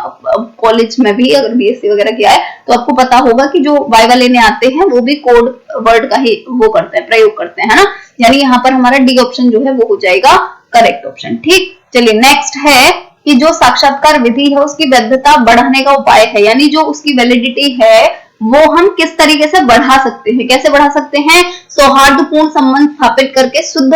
कॉलेज में भी, अगर BSc वगैरह किया है, तो आपको पता होगा कि जो वाइवा लेने आते हैं वो भी कोड वर्ड का ही वो करते हैं, प्रयोग करते हैं, है ना। यानी यहाँ पर हमारा डी ऑप्शन जो है वो हो जाएगा करेक्ट ऑप्शन। ठीक, चलिए नेक्स्ट है कि जो साक्षात्कार विधि है उसकी वैधता बढ़ाने का उपाय है, यानी जो उसकी वैलिडिटी है वो हम किस तरीके से बढ़ा सकते हैं, कैसे बढ़ा सकते हैं। सौहार्दपूर्ण संबंध स्थापित करके शुद्ध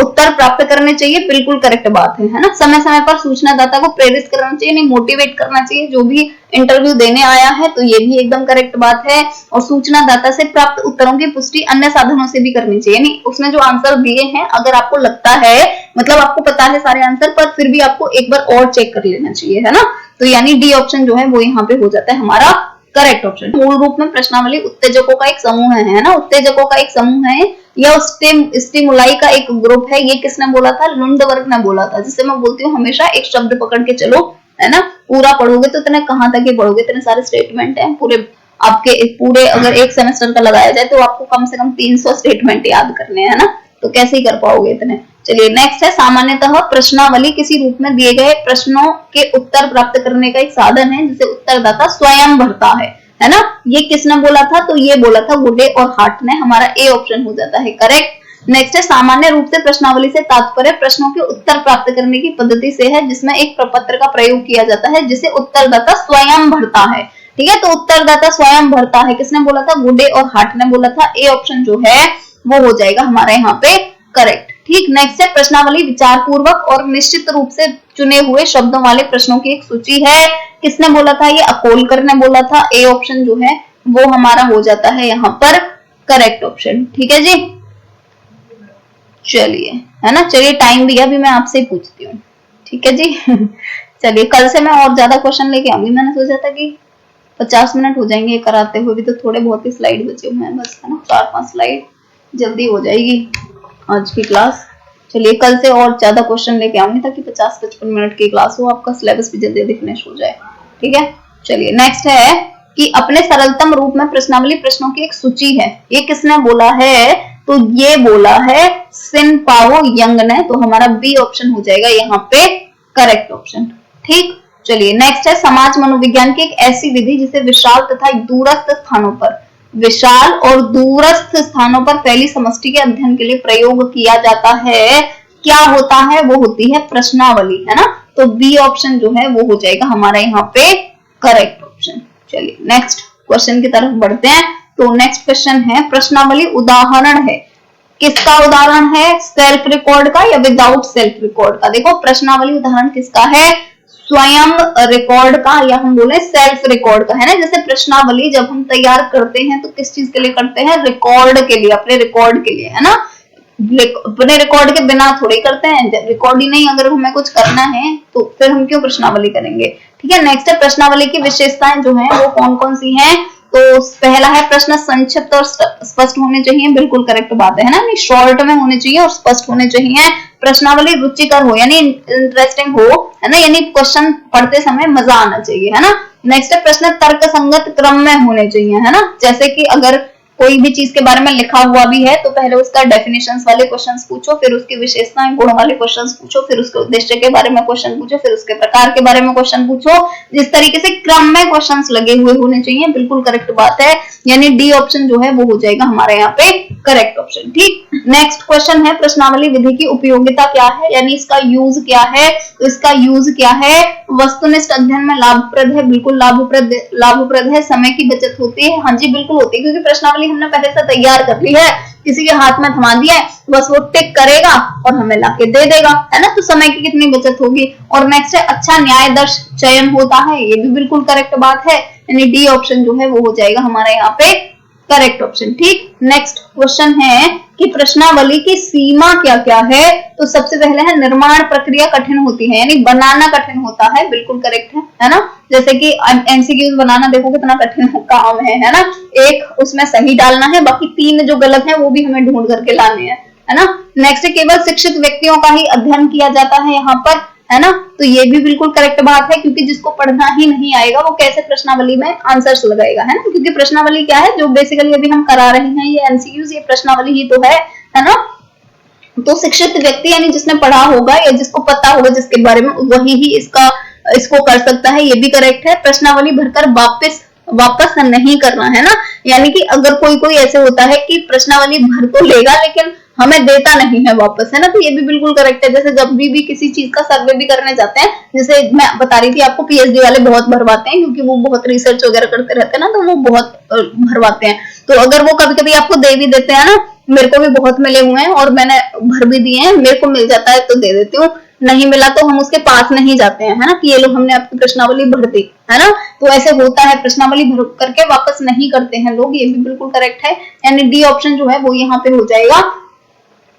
उत्तर प्राप्त करने चाहिए, बिल्कुल करेक्ट बात है ना। समय समय पर सूचनादाता को प्रेरित करना चाहिए, नहीं मोटिवेट करना चाहिए जो भी इंटरव्यू देने आया है, तो ये भी एकदम करेक्ट बात है। और सूचनादाता से प्राप्त उत्तरों की पुष्टि अन्य साधनों से भी करनी चाहिए, नहीं उसने जो आंसर दिए हैं अगर आपको लगता है, मतलब आपको पता है सारे आंसर, पर फिर भी आपको एक बार और चेक कर लेना चाहिए, है ना। तो यानी डी ऑप्शन जो है वो यहाँ पे हो जाता है हमारा करेक्ट ऑप्शन। मूल रूप में प्रश्नावली उत्तेजकों का एक समूह है ना, उत्तेजकों का एक समूह है या स्टिमुलाई का एक ग्रुप है। ये किसने बोला था, लुंडवर्ग ने बोला था। जिससे मैं बोलती हूँ हमेशा एक शब्द पकड़ के चलो, है ना। पूरा पढ़ोगे तो इतने कहां तक ही पढ़ोगे, इतने सारे स्टेटमेंट हैं पूरे आपके, पूरे अगर एक सेमेस्टर का लगाया जाए तो आपको कम से कम 300 स्टेटमेंट याद करने हैं ना, तो कैसे ही कर पाओगे इतने। चलिए नेक्स्ट है, सामान्यतः प्रश्नावली किसी रूप में दिए गए प्रश्नों के उत्तर प्राप्त करने का एक साधन है जिसे उत्तरदाता स्वयं भरता है ना। ये किसने बोला था, तो ये बोला था गुडे और हार्ट ने। हमारा ए ऑप्शन हो जाता है करेक्ट। नेक्स्ट है, सामान्य रूप से प्रश्नावली से तात्पर्य प्रश्नों के उत्तर प्राप्त करने की पद्धति से है जिसमें एक प्रपत्र का प्रयोग किया जाता है जिसे उत्तरदाता स्वयं भरता है। ठीक है, तो उत्तरदाता स्वयं भरता है, किसने बोला था, गुडे और हार्ट ने बोला था। ए ऑप्शन जो है वो हो जाएगा हमारा यहाँ पे करेक्ट। ठीक, नेक्स्ट है, प्रश्नावली विचार पूर्वक और निश्चित रूप से चुने हुए शब्दों वाले प्रश्नों की एक सूची है। किसने बोला था, ये अकोलकर ने बोला था। ए ऑप्शन जो है वो हमारा हो जाता है यहाँ पर करेक्ट ऑप्शन। ठीक है जी, चलिए, है ना। चलिए टाइम भी अभी मैं आपसे ही पूछती हूँ, ठीक है जी। चलिए कल से मैं और ज्यादा क्वेश्चन लेके आऊंगी। मैंने सोचा था कि 50 मिनट हो जाएंगे कराते हुए, भी तो थोड़े बहुत ही स्लाइड बचे हुए हैं बस, है ना। 4-5 स्लाइड जल्दी हो जाएगी आज की क्लास। चलिए कल से और ज्यादा क्वेश्चन लेके आऊंगी ताकि 50-55 मिनट की क्लास हो, आपका सिलेबस भी जल्दी दिखने हो जाए। ठीक है, चलिए नेक्स्ट है कि अपने सरलतम रूप में प्रश्नावली प्रश्नों की एक सूची है। ये किसने बोला है, तो ये बोला है सिन पाओ यंग ने। तो हमारा बी ऑप्शन हो जाएगा यहाँ पे करेक्ट ऑप्शन। ठीक, चलिए नेक्स्ट है, समाज मनोविज्ञान की एक ऐसी विधि जिसे विशाल तथा दूरस्थ स्थानों पर, विशाल और दूरस्थ स्थानों पर फैली समष्टि के अध्ययन के लिए प्रयोग किया जाता है। क्या होता है, वो होती है प्रश्नावली, है ना। तो बी ऑप्शन जो है वो हो जाएगा हमारा यहाँ पे करेक्ट ऑप्शन। चलिए नेक्स्ट क्वेश्चन की तरफ बढ़ते हैं। तो नेक्स्ट क्वेश्चन है, प्रश्नावली उदाहरण है, किसका उदाहरण है, सेल्फ रिकॉर्ड का या विदाउट सेल्फ रिकॉर्ड का। देखो प्रश्नावली उदाहरण किसका है, स्वयं रिकॉर्ड का या हम बोले सेल्फ रिकॉर्ड का, है ना। जैसे प्रश्नावली जब हम तैयार करते हैं तो किस चीज के लिए करते हैं, रिकॉर्ड के लिए, अपने रिकॉर्ड के लिए, है ना। अपने रिकॉर्ड के बिना थोड़ी करते हैं, रिकॉर्ड ही नहीं अगर हमें कुछ करना है तो फिर हम क्यों प्रश्नावली करेंगे। ठीक है, नेक्स्ट है, प्रश्नावली की विशेषताएं जो है वो कौन कौन सी हैं। तो पहला है, प्रश्न संक्षिप्त और स्पष्ट होने चाहिए, बिल्कुल करेक्ट बात है ना, नहीं शॉर्ट में होने चाहिए और स्पष्ट होने चाहिए। प्रश्नावली रुचिकर हो यानी इंटरेस्टिंग हो, है ना, यानी क्वेश्चन पढ़ते समय मजा आना चाहिए, है ना। नेक्स्ट है, प्रश्न तर्क संगत क्रम में होने चाहिए, है ना। जैसे कि अगर कोई भी चीज के बारे में लिखा हुआ भी है तो पहले उसका डेफिनेशंस वाले क्वेश्चंस पूछो, फिर उसकी विशेषताएं गुण वाले क्वेश्चंस पूछो, फिर उसके उद्देश्य के बारे में क्वेश्चन पूछो, फिर उसके प्रकार के बारे में क्वेश्चन पूछो। जिस तरीके से क्रम में क्वेश्चंस लगे हुए होने चाहिए, बिल्कुल करेक्ट बात है। यानी डी ऑप्शन जो है वो हो जाएगा हमारे यहाँ पे करेक्ट ऑप्शन। ठीक, नेक्स्ट क्वेश्चन है, प्रश्नावली विधि की उपयोगिता क्या है, यानी इसका यूज क्या है। तो इसका यूज क्या है, वस्तुनिष्ठ अध्ययन में लाभप्रद है, बिल्कुल लाभप्रद है। समय की बचत होती है, हाँ जी बिल्कुल होती है, क्योंकि प्रश्नावली हमने पहले से तैयार कर ली है, किसी के हाथ में थमा दिया है, बस वो टिक करेगा और हमें लाके दे देगा, है ना। तो समय की कितनी बचत होगी। और नेक्स्ट है, अच्छा न्यायदर्श चयन होता है, ये भी बिल्कुल करेक्ट बात है, यानी डी ऑप्शन जो है वो हो जाएगा हमारे यहाँ पे करेक्ट ऑप्शन। ठीक, नेक्स्ट क्वेश्चन है कि प्रश्नावली की सीमा क्या क्या है। तो सबसे पहले है, निर्माण प्रक्रिया कठिन होती है, यानी बनाना कठिन होता है, बिल्कुल करेक्ट है ना। जैसे कि एमसीक्यूज बनाना देखो कितना कठिन काम है ना। एक उसमें सही डालना है, बाकी 3 जो गलत है वो भी हमें ढूंढ करके लाने हैं, है ना। नेक्स्ट, केवल शिक्षित व्यक्तियों का ही अध्ययन किया जाता है यहाँ पर, है ना। तो ये भी बिल्कुल करेक्ट बात है, क्योंकि जिसको पढ़ना ही नहीं आएगा वो कैसे प्रश्नावली में आंसर्स लगाएगा, है ना। क्योंकि प्रश्नावली क्या है, जो बेसिकली अभी हम करा रहे हैं, ये एमसीक्यूज, ये प्रश्नावली ही तो है ना। तो शिक्षित व्यक्ति यानी जिसने पढ़ा होगा या जिसको पता होगा जिसके बारे में, वही ही इसको कर सकता है, ये भी करेक्ट है। प्रश्नावली भरकर वापस नहीं करना, है ना। यानी कि अगर कोई ऐसे होता है कि प्रश्नावली भर तो लेगा लेकिन हमें देता नहीं है वापस, है ना, तो ये भी बिल्कुल करेक्ट है। जैसे जब भी किसी चीज का सर्वे भी करने जाते हैं, जैसे मैं बता रही थी आपको, पीएचडी वाले बहुत भरवाते हैं, क्योंकि वो बहुत रिसर्च वगैरह करते रहते हैं ना, तो वो बहुत भरवाते हैं। तो अगर वो कभी कभी आपको दे भी देते हैं ना, मेरे को भी बहुत मिले हुए हैं और मैंने भर भी दिए हैं, मेरे को मिल जाता है तो दे देती हूँ, नहीं मिला तो हम उसके पास नहीं जाते हैं, है ना, कि ये लो हमने आपकी प्रश्नावली भर दी, है ना। तो ऐसे होता है, प्रश्नावली भर करके वापस नहीं करते हैं लोग, ये भी बिल्कुल करेक्ट है। यानी डी ऑप्शन जो है वो यहाँ पे हो जाएगा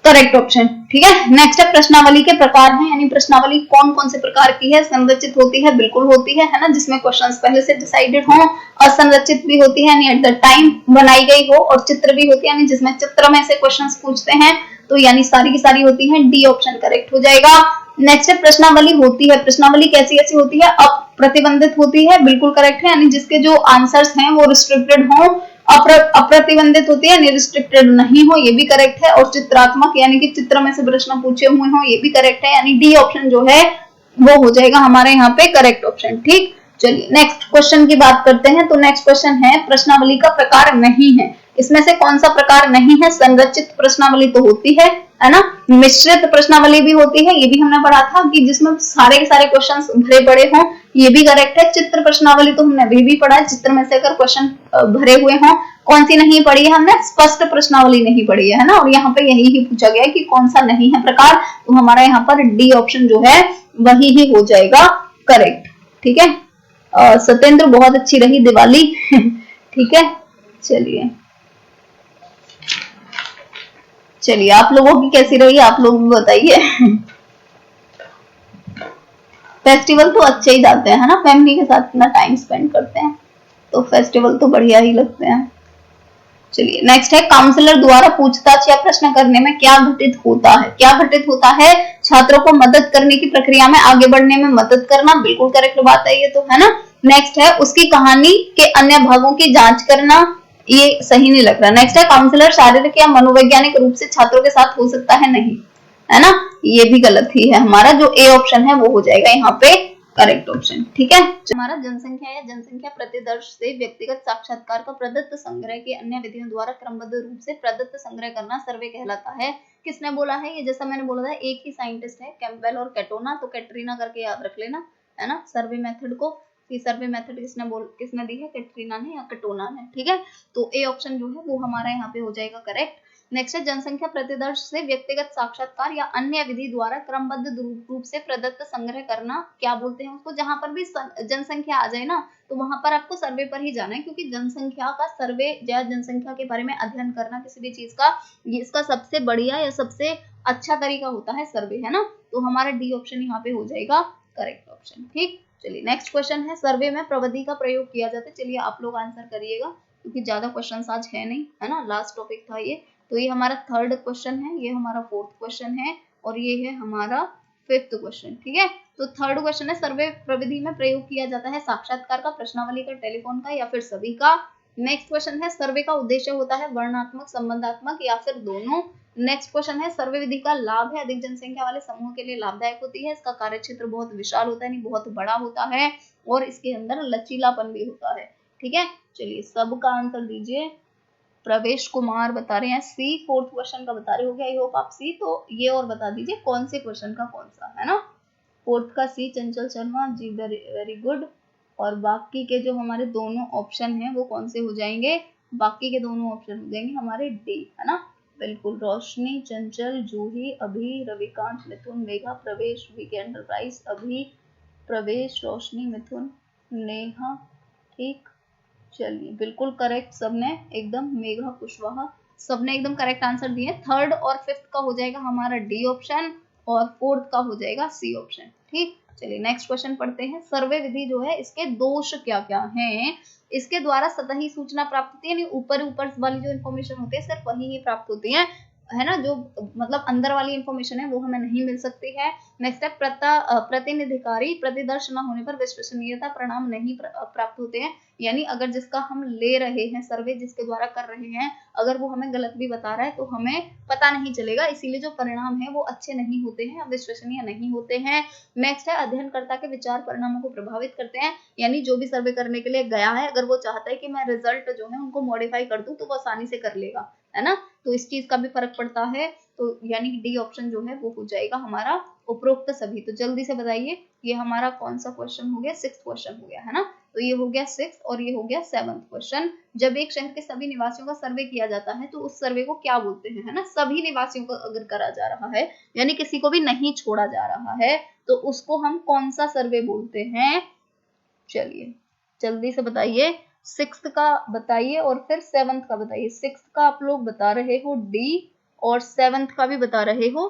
करेक्ट ऑप्शन, ठीक है। नेक्स्ट है प्रश्नावली के प्रकार हैं, यानी प्रश्नावली कौन कौन से प्रकार की है। संरचित होती है, बिल्कुल होती है ना, जिसमें क्वेश्चंस पहले से डिसाइडेड हो। असंरचित भी होती है, यानी एट द टाइम बनाई गई हो। और चित्र भी होती है, यानी जिसमें चित्र में से क्वेश्चंस पूछते हैं, तो यानी सारी की सारी होती है। डी ऑप्शन करेक्ट हो जाएगा। नेक्स्ट है प्रश्नावली होती है, प्रश्नावली कैसी कैसी होती है, अप्रतिबंधित होती है, बिल्कुल करेक्ट है, यानी जिसके जो आंसर्स हैं वो रिस्ट्रिक्टेड हो। अप्रतिबंधित होती है, रिस्ट्रिक्टेड नहीं हो, ये भी करेक्ट है। और चित्रात्मक, यानी कि चित्र में से प्रश्न पूछे हुए हो, ये भी करेक्ट है। यानी डी ऑप्शन जो है वो हो जाएगा हमारे यहाँ पे करेक्ट ऑप्शन, ठीक। चलिए नेक्स्ट क्वेश्चन की बात करते हैं। तो नेक्स्ट क्वेश्चन है प्रश्नावली का प्रकार नहीं है, इसमें से कौन सा प्रकार नहीं है। संरचित प्रश्नावली तो होती है ना। मिश्रित प्रश्नावली भी होती है, ये भी हमने पढ़ा था कि जिसमें सारे के सारे क्वेश्चंस भरे पड़े हों, ये भी करेक्ट है। चित्र प्रश्नावली तो हमने अभी भी पढ़ा है, चित्र में से अगर क्वेश्चन भरे हुए हों। कौन सी नहीं पढ़ी है हमने, स्पष्ट प्रश्नावली नहीं पढ़ी है ना। और यहाँ पे यही ही पूछा गया है कि कौन सा नहीं है प्रकार, तो हमारा यहाँ पर डी ऑप्शन जो है वही ही हो जाएगा करेक्ट, ठीक है। सत्येंद्र बहुत अच्छी रही दिवाली ठीक है। चलिए आप लोगों की कैसी रही, आप लोग भी बताइए फेस्टिवल तो अच्छे ही जाते हैं, है ना, फैमिली के साथ इतना टाइम स्पेंड करते हैं, तो फेस्टिवल तो बढ़िया ही लगते हैं। चलिए नेक्स्ट है काउंसलर द्वारा पूछताछ या प्रश्न करने में क्या घटित होता है। क्या घटित होता है, छात्रों को मदद करने की प्रक्रिया में आगे बढ़ने में मदद करना, बिल्कुल करेक्ट बात है ये तो, है ना। नेक्स्ट है उसकी कहानी के अन्य भागों की जांच करना, ये सही नहीं लग रहा। नेक्स्ट है काउंसलर शारीरिक या मनोवैज्ञानिक रूप से छात्रों के साथ हो सकता है, नहीं, है ना, ये भी गलत ही है। हमारा जो ए ऑप्शन है वो हो जाएगा यहाँ पे करेक्ट ऑप्शन, ठीक है। हमारा जनसंख्या या जनसंख्या प्रतिदर्श से व्यक्तिगत साक्षात्कार का प्रदत्त संग्रह के अन्य विधियों द्वारा क्रमबद्ध रूप से प्रदत्त संग्रह करना सर्वे कहलाता है। किसने बोला है ये, जैसा मैंने बोला था एक ही साइंटिस्ट है, कैंपबेल और कैटोना, तो कैटरीना करके याद रख लेना, है ना, सर्वे मेथड को। ये सर्वे मेथड किसने दी है, कैटरीना ने या कैटोना ने, ठीक है। तो ए ऑप्शन जो है वो हमारा यहाँ पे हो जाएगा करेक्ट। नेक्स्ट है जनसंख्या प्रतिदर्श से व्यक्तिगत साक्षात्कार या अन्य विधि द्वारा क्रमबद्ध रूप से प्रदत्त संग्रह करना, क्या बोलते हैं उसको। जहां पर भी जनसंख्या आ जाए ना, तो वहां पर आपको सर्वे पर ही जाना है, क्योंकि जनसंख्या का सर्वे या जनसंख्या के बारे में अध्ययन करना किसी भी चीज का, ये इसका सबसे बढ़िया या सबसे अच्छा तरीका होता है सर्वे, है ना। तो हमारा डी ऑप्शन यहाँ पे हो जाएगा करेक्ट ऑप्शन, ठीक। चलिए नेक्स्ट क्वेश्चन है सर्वे में प्रविधि का प्रयोग किया जाता है। चलिए आप लोग आंसर करिएगा, क्योंकि ज्यादा क्वेश्चन आज है नहीं, है ना, लास्ट टॉपिक था ये। तो ये हमारा थर्ड क्वेश्चन है, ये हमारा फोर्थ क्वेश्चन है, और ये है हमारा फिफ्थ क्वेश्चन, ठीक है। तो थर्ड क्वेश्चन है सर्वे प्रविधि में प्रयोग किया जाता है साक्षात्कार का, प्रश्नावली का, टेलीफोन का, या फिर सभी का। नेक्स्ट क्वेश्चन है सर्वे का उद्देश्य होता है वर्णनात्मक, संबंधात्मक, या फिर दोनों। नेक्स्ट क्वेश्चन है सर्वे विधि का लाभ है अधिक जनसंख्या वाले समूह के लिए लाभदायक होती है, इसका कार्यक्षेत्र बहुत विशाल होता है, यानी बहुत बड़ा होता है, और इसके अंदर लचीलापन भी होता है, ठीक है। चलिए सबका आंसर दीजिए। प्रवेश कुमार बता रहे हैं सी, फोर्थ क्वेश्चन का बता रहे हो गया, आई होप आप सी। तो ये और बता दीजिए कौन से क्वेश्चन का कौन सा, है ना। फोर्थ का सी चंचल शर्मा जी, वेरी गुड। और बाकी के जो हमारे दोनों ऑप्शन हैं वो कौन से हो जाएंगे, बाकी के दोनों ऑप्शन हो जाएंगे हमारे डी, है ना, बिल्कुल। रोशनी, चंचल, जूही, अभी, रविकांत, मिथुन, मेघा, प्रवेश, वीके एंटरप्राइज, अभी, प्रवेश, रोशनी, मिथुन, नेहा, ठीक। चलिए बिल्कुल करेक्ट सबने, एकदम, मेघा, कुशवाहा, सबने एकदम करेक्ट आंसर दिए। थर्ड और फिफ्थ का हो जाएगा हमारा डी ऑप्शन, और फोर्थ का हो जाएगा सी ऑप्शन, ठीक। चलिए नेक्स्ट क्वेश्चन पढ़ते हैं। सर्वे विधि जो है इसके दोष क्या क्या हैं। इसके द्वारा सतही सूचना प्राप्त होती है, यानी ऊपर वाली जो इन्फॉर्मेशन होती है सिर्फ वही ही प्राप्त होती है, है ना, जो मतलब अंदर वाली इंफॉर्मेशन है वो हमें नहीं मिल सकती है। नेक्स्ट है प्रतिनिधिकारी प्रतिदर्श न होने पर विश्वसनीयता परिणाम नहीं प्राप्त होते हैं, यानी अगर जिसका हम ले रहे हैं सर्वे, जिसके द्वारा कर रहे हैं, अगर वो हमें गलत भी बता रहा है तो हमें पता नहीं चलेगा, इसीलिए जो परिणाम है वो अच्छे नहीं होते हैं, विश्वसनीय नहीं होते हैं। नेक्स्ट है अध्ययनकर्ता के विचार परिणामों को प्रभावित करते हैं, यानी जो भी सर्वे करने के लिए गया है अगर वो चाहता है कि मैं रिजल्ट जो है उनको मॉडिफाई कर दूं तो वो आसानी से कर लेगा, है ना, तो इस चीज का भी फर्क पड़ता है। तो यानी डी ऑप्शन जो है वो हो जाएगा हमारा उपरोक्त सभी। तो जल्दी से बताइए ये हमारा कौन सा क्वेश्चन हो गया, 6th क्वेश्चन हो गया, है ना, तो ये हो गया 6th और ये हो गया 7th क्वेश्चन। जब एक शहर के सभी निवासियों का सर्वे किया जाता है तो उस सर्वे को क्या बोलते हैं, है ना, सभी निवासियों को अगर करा जा रहा है यानी किसी को भी नहीं छोड़ा जा रहा है तो उसको हम कौन सा सर्वे बोलते हैं, चलिए जल्दी से बताइए। 6th का बताइए और फिर 7th का बताइए। 6th का आप लोग बता रहे हो डी और 7th का भी बता रहे हो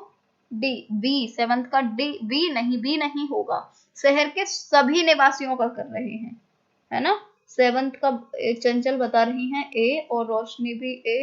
डी, बी, 7th का डी, बी नहीं होगा, शहर के सभी निवासियों का कर रहे हैं, है ना। 7th का चंचल बता रही हैं ए और रोशनी भी ए,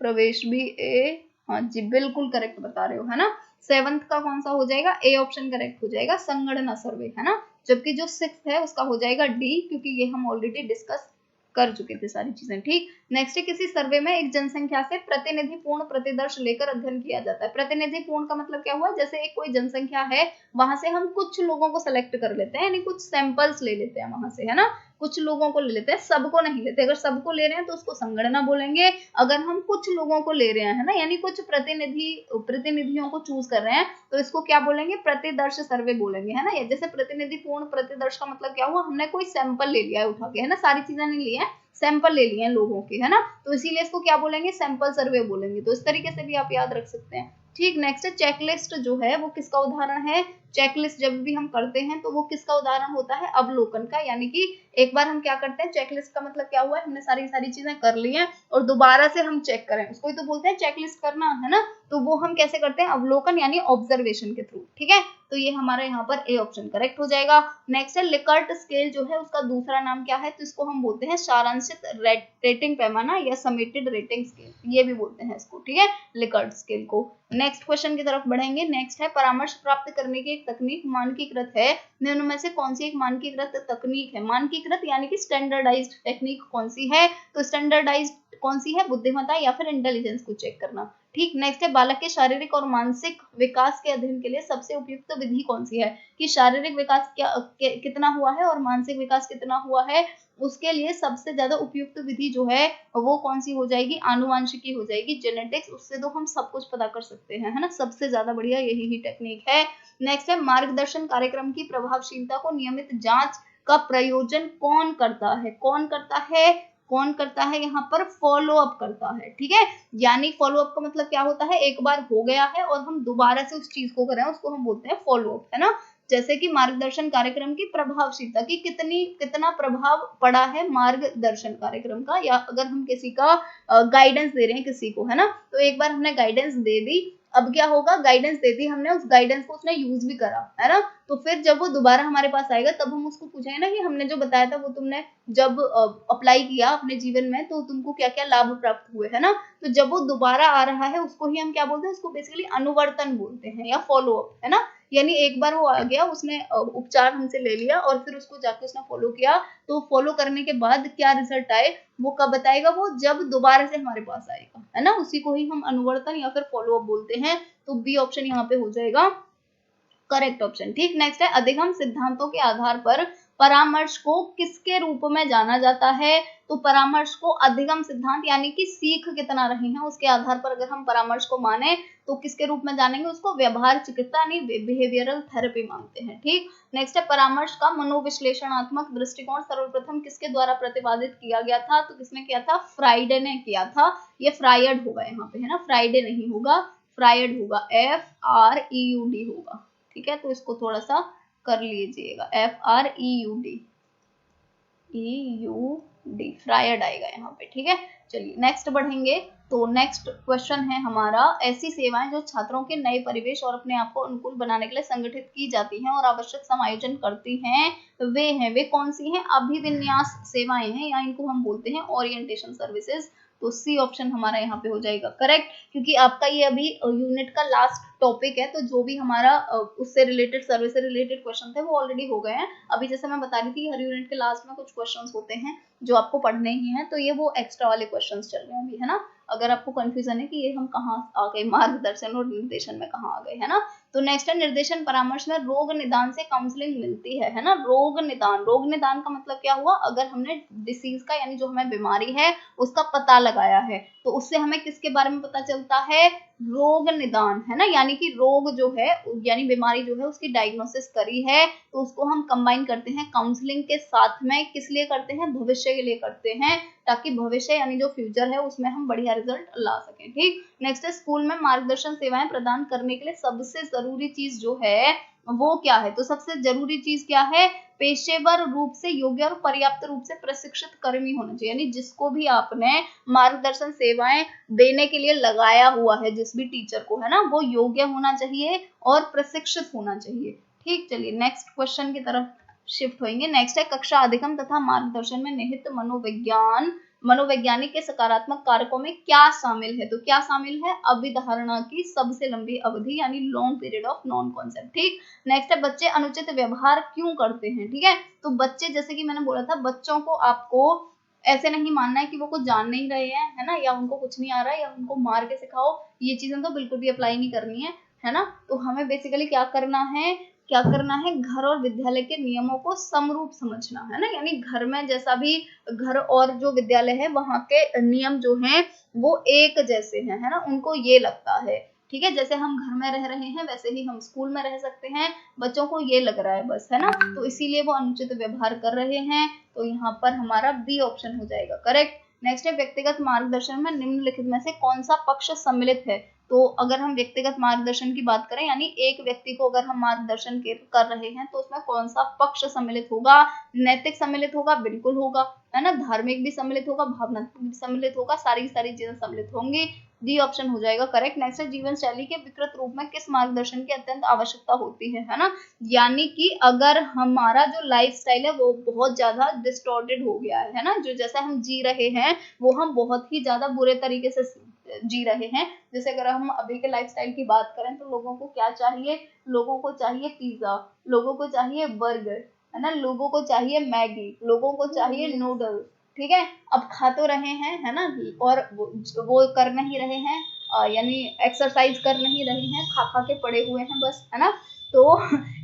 प्रवेश भी ए, हाँ जी बिल्कुल करेक्ट बता रहे हो, है ना। 7th का कौन सा हो जाएगा, ए ऑप्शन करेक्ट हो जाएगा, संगणना सर्वे, है ना। जबकि जो 6th है उसका हो जाएगा डी, क्योंकि ये हम ऑलरेडी डिस्कस कर चुके थे सारी चीजें, ठीक। नेक्स्ट है किसी सर्वे में एक जनसंख्या से प्रतिनिधि पूर्ण प्रतिदर्श लेकर अध्ययन किया जाता है। प्रतिनिधि पूर्ण का मतलब क्या हुआ, जैसे एक कोई जनसंख्या है वहां से हम कुछ लोगों को सेलेक्ट कर लेते हैं, यानी कुछ सैंपल्स ले लेते हैं वहां से, है ना, कुछ लोगों को ले लेते हैं, सबको नहीं लेते। अगर सबको ले रहे हैं तो उसको संगणना बोलेंगे, अगर हम कुछ लोगों को ले रहे हैं, है ना, यानी कुछ प्रतिनिधियों को चूज कर रहे हैं तो इसको क्या बोलेंगे, प्रतिदर्श सर्वे बोलेंगे, है ना। जैसे प्रतिनिधि पूर्ण प्रतिदर्श का मतलब क्या हुआ, हमने कोई सैंपल ले लिया है उठा के, है ना, सारी चीजें नहीं ली है, सैंपल ले लिए हैं लोगों के, है ना, तो इसीलिए इसको क्या बोलेंगे, सैंपल सर्वे बोलेंगे। तो इस तरीके से भी आप याद रख सकते हैं, ठीक। नेक्स्ट है चेकलिस्ट जो है वो किसका उदाहरण है, चेकलिस्ट जब भी हम करते हैं तो वो किसका उदाहरण होता है, अवलोकन का, यानी कि एक बार हम क्या करते हैं, चेकलिस्ट का मतलब क्या हुआ है, हमने सारी चीजें कर ली हैं और दोबारा से हम चेक करें, उसको ही तो बोलते हैं चेकलिस्ट करना, है ना। तो वो हम कैसे करते हैं, अवलोकन यानी ऑब्जर्वेशन के थ्रू, ठीक है। तो ये हमारा यहाँ पर ए ऑप्शन करेक्ट हो जाएगा। नेक्स्ट है लिकर्ट स्केल जो है उसका दूसरा नाम क्या है, तो इसको हम बोलते हैं सारांशित रेटिंग पैमाना या समेटेड रेटिंग स्केल, ये भी बोलते हैं इसको, ठीक है, लिकर्ट स्केल को। नेक्स्ट क्वेश्चन की तरफ बढ़ेंगे। नेक्स्ट है परामर्श प्राप्त करने की एक तकनीक मानकीकृत है, निम्न में से कौन सी एक मानकीकृत तकनीक है। मानकीकृत यानी कि स्टैंडर्डाइज्ड टेक्निक कौन सी है, तो स्टैंडर्डाइज्ड कौन सी है, बुद्धिमत्ता या फिर इंटेलिजेंस को चेक करना, ठीक। नेक्स्ट है बालक के शारीरिक और मानसिक विकास के अध्ययन के लिए सबसे उपयुक्त विधि कौन सी है, कि शारीरिक विकास कितना हुआ है और मानसिक विकास कितना हुआ है, उसके लिए सबसे ज्यादा उपयुक्त विधि जो है वो कौन सी हो जाएगी, आनुवांशिकी हो जाएगी, जेनेटिक्स, उससे तो हम सब कुछ पता कर सकते हैं, है ना, सबसे ज्यादा बढ़िया यही ही टेक्निक है। नेक्स्ट है मार्गदर्शन कार्यक्रम की प्रभावशीलता को नियमित जांच का प्रयोजन कौन करता है, कौन करता है यहाँ पर फॉलो अप करता है, ठीक है। यानी फॉलो अप का मतलब क्या होता है, एक बार हो गया है और हम दोबारा से उस चीज को कर रहे हैं उसको हम बोलते हैं फॉलो अप, है ना। जैसे कि मार्गदर्शन कार्यक्रम की प्रभावशीलता की कितना प्रभाव पड़ा है मार्गदर्शन कार्यक्रम का, या अगर हम किसी का गाइडेंस दे रहे हैं किसी को, है ना, तो एक बार हमने गाइडेंस दे दी, अब क्या होगा, गाइडेंस दे दी हमने, उस गाइडेंस को उसने यूज भी करा, है ना, तो फिर जब वो दोबारा हमारे पास आएगा तब हम उसको पूछेंगे ना कि हमने जो बताया था वो तुमने जब अप्लाई किया अपने जीवन में तो तुमको क्या क्या लाभ प्राप्त हुए, है ना। तो जब वो दोबारा आ रहा है उसको ही हम क्या बोलते हैं, उसको बेसिकली अनुवर्तन बोलते हैं या फॉलो अप, है ना। यानी एक बार वो आ गया, उसने उपचार हमसे ले लिया और फिर उसको जाके उसने फॉलो किया, तो फॉलो करने के बाद क्या रिजल्ट आए वो कब बताएगा, वो जब दोबारा से हमारे पास आएगा, है ना, उसी को ही हम अनुवर्तन या फिर फॉलो अप बोलते हैं। तो बी ऑप्शन यहाँ पे हो जाएगा करेक्ट ऑप्शन, ठीक। नेक्स्ट है अधिगम सिद्धांतों के आधार पर परामर्श को किसके रूप में जाना जाता है, तो परामर्श को अधिगम सिद्धांत यानी कि सीख कितना रहे हैं उसके आधार पर अगर हम परामर्श को माने तो किसके रूप में जानेंगे, उसको व्यवहार चिकित्सा यानी बिहेवियरल थेरेपी मानते हैं, ठीक। नेक्स्ट है परामर्श का मनोविश्लेषणात्मक दृष्टिकोण सर्वप्रथम किसके द्वारा प्रतिपादित किया गया था, तो किसने किया था, फ्राइडे ने किया था। ये फ्रायड होगा यहाँ पे, है ना, फ्राइडे नहीं होगा, फ्रायड होगा, FREUD होगा, ठीक है। तो इसको थोड़ा सा कर लीजिएगा, FREUD फ्रायड आएगा यहाँ पे, ठीक है। चलिए नेक्स्ट बढ़ेंगे। तो नेक्स्ट क्वेश्चन है हमारा, ऐसी सेवाएं जो छात्रों के नए परिवेश और अपने आप को अनुकूल बनाने के लिए संगठित की जाती हैं और आवश्यक समायोजन करती हैं, वे कौन सी हैं? अभिविन्यास सेवाएं हैं, या इनको हम बोलते हैं ओरिएंटेशन सर्विसेज। तो सी ऑप्शन हमारा यहाँ पे हो जाएगा करेक्ट, क्योंकि आपका ये अभी यूनिट का लास्ट टॉपिक है, तो जो भी हमारा उससे रिलेटेड, सर्विस से रिलेटेड क्वेश्चन थे वो ऑलरेडी हो गए हैं। अभी जैसे मैं बता रही थी हर यूनिट के लास्ट में कुछ क्वेश्चंस होते हैं जो आपको पढ़ने ही हैं, तो ये वो एक्स्ट्रा वाले क्वेश्चंस चल रहे हैं अभी, है ना। अगर आपको कंफ्यूजन है कि ये हम कहाँ आ गए, मार्गदर्शन और निर्देशन में कहाँ आ गए, है ना। तो नेक्स्ट है, निर्देशन परामर्श में रोग निदान से काउंसलिंग मिलती है ना। रोग निदान का मतलब क्या हुआ? अगर हमने डिसीज का, यानी जो हमें बीमारी है उसका पता लगाया है, तो उससे हमें किसके बारे में पता चलता है? रोग निदान, है ना। यानी कि रोग जो है, यानी बीमारी जो है उसकी डायग्नोसिस करी है, तो उसको हम कंबाइन करते हैं काउंसलिंग के साथ में। किस लिए करते हैं? भविष्य के लिए करते हैं, ताकि भविष्य यानी जो फ्यूचर है उसमें हम बढ़िया रिजल्ट ला सकें। ठीक। नेक्स्ट है, स्कूल में मार्गदर्शन सेवाएं प्रदान करने के लिए सबसे जरूरी चीज जो है वो क्या है? तो सबसे जरूरी चीज क्या है? पेशेवर रूप से योग्य और पर्याप्त रूप से प्रशिक्षित कर्मी होना चाहिए, यानी जिसको भी आपने मार्गदर्शन सेवाएं देने के लिए लगाया हुआ है, जिस भी टीचर को, है ना, वो योग्य होना चाहिए और प्रशिक्षित होना चाहिए। ठीक। चलिए नेक्स्ट क्वेश्चन की तरफ शिफ्ट होंगे। नेक्स्ट है, कक्षा अधिगम तथा मार्गदर्शन में निहित मनोवैज्ञानिक के सकारात्मक कारकों में क्या शामिल है? तो क्या शामिल है? अभिधारणा की सबसे लंबी अवधि, यानी long period of non concept. ठीक। नेक्स्ट है, बच्चे अनुचित व्यवहार क्यों करते हैं? ठीक है, तो बच्चे, जैसे कि मैंने बोला था, बच्चों को आपको ऐसे नहीं मानना है कि वो कुछ जान नहीं रहे हैं, है ना, या उनको कुछ नहीं आ रहा है, या उनको मार के सिखाओ, ये चीजें तो बिल्कुल भी अप्लाई नहीं करनी है ना। तो हमें बेसिकली क्या करना है, घर और विद्यालय के नियमों को समरूप समझना, है ना। यानी घर में जैसा भी घर और जो विद्यालय है वहां के नियम जो हैं वो एक जैसे हैं, है ना, उनको ये लगता है। ठीक है, जैसे हम घर में रह रहे हैं वैसे ही हम स्कूल में रह सकते हैं, बच्चों को ये लग रहा है बस, है ना, तो इसीलिए वो अनुचित व्यवहार कर रहे हैं। तो यहाँ पर हमारा बी ऑप्शन हो जाएगा करेक्ट। नेक्स्ट है, व्यक्तिगत मार्गदर्शन में निम्नलिखित में से कौन सा पक्ष सम्मिलित है? तो अगर हम व्यक्तिगत मार्गदर्शन की बात करें, यानी एक व्यक्ति को अगर हम मार्गदर्शन कर रहे हैं, तो उसमें कौन सा पक्ष सम्मिलित होगा? नैतिक सम्मिलित होगा, बिल्कुल होगा, है ना। धार्मिक भी सम्मिलित होगा, भावनात्मक भी सम्मिलित होगा, सारी चीजें सम्मिलित होंगी। डी ऑप्शन हो जाएगा करेक्ट। नेक्स्ट है, जीवन शैली के विकृत रूप में किस मार्गदर्शन की अत्यंत आवश्यकता होती है ना। यानी कि अगर हमारा जो लाइफस्टाइल है वो बहुत ज्यादा डिस्टॉर्टेड हो गया है ना, जो जैसे हम जी रहे हैं वो हम बहुत ही ज्यादा बुरे तरीके से जी रहे हैं। जैसे अगर हम अभी के लाइफस्टाइल की बात करें, तो लोगों को क्या चाहिए? लोगों को चाहिए पिज्जा, लोगों को चाहिए बर्गर, है ना, लोगों को चाहिए मैगी, लोगों को चाहिए नूडल्स। ठीक है, अब खा तो रहे हैं, है ना, और वो कर नहीं रहे हैं, यानी एक्सरसाइज कर नहीं रहे हैं, खा खा के पड़े हुए हैं बस, है ना। तो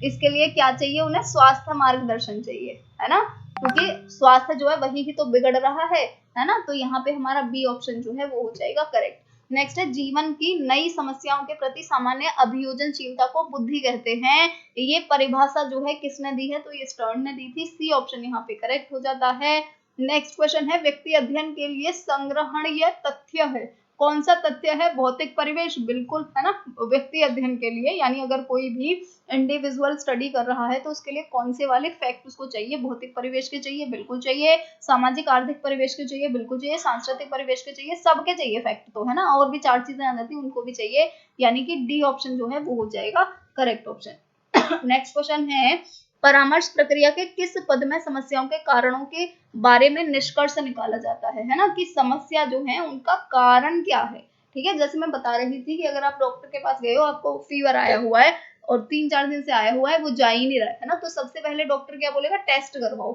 इसके लिए क्या चाहिए उन्हें? स्वास्थ्य मार्गदर्शन चाहिए, है ना, क्योंकि स्वास्थ्य जो है वही ही तो बिगड़ रहा है ना। तो यहाँ पे हमारा बी ऑप्शन जो है वो हो जाएगा करेक्ट। नेक्स्ट है, जीवन की नई समस्याओं के प्रति सामान्य अभियोजनशीलता को बुद्धि कहते हैं। ये परिभाषा जो है किसने दी है? तो ये स्टर्न ने दी थी। सी ऑप्शन यहाँ पे करेक्ट हो जाता है। नेक्स्ट क्वेश्चन है, व्यक्ति अध्ययन के लिए संग्रहणीय तथ्य है, कौन सा तथ्य है? भौतिक परिवेश, बिल्कुल, है ना। व्यक्ति अध्ययन के लिए, यानी अगर कोई भी इंडिविजुअल स्टडी कर रहा है तो उसके लिए कौन से वाले फैक्ट उसको चाहिए? भौतिक परिवेश के चाहिए, बिल्कुल चाहिए। सामाजिक आर्थिक परिवेश के चाहिए, बिल्कुल चाहिए। सांस्कृतिक परिवेश के चाहिए, सबके चाहिए फैक्ट तो, है ना। और भी 4 चीजें आ जाती है, उनको भी चाहिए, यानी कि डी ऑप्शन जो है वो हो जाएगा करेक्ट ऑप्शन। नेक्स्ट क्वेश्चन है, परामर्श प्रक्रिया के किस पद में समस्याओं के कारणों के बारे में निष्कर्ष निकाला जाता है ना, कि समस्या जो है उनका कारण क्या है। ठीक है, जैसे मैं बता रही थी कि अगर आप डॉक्टर के पास गए हो, आपको फीवर आया हुआ है और 3-4 दिन से आया हुआ है, वो जा ही नहीं रहा है ना, तो सबसे पहले डॉक्टर क्या बोलेगा? टेस्ट करवाओ,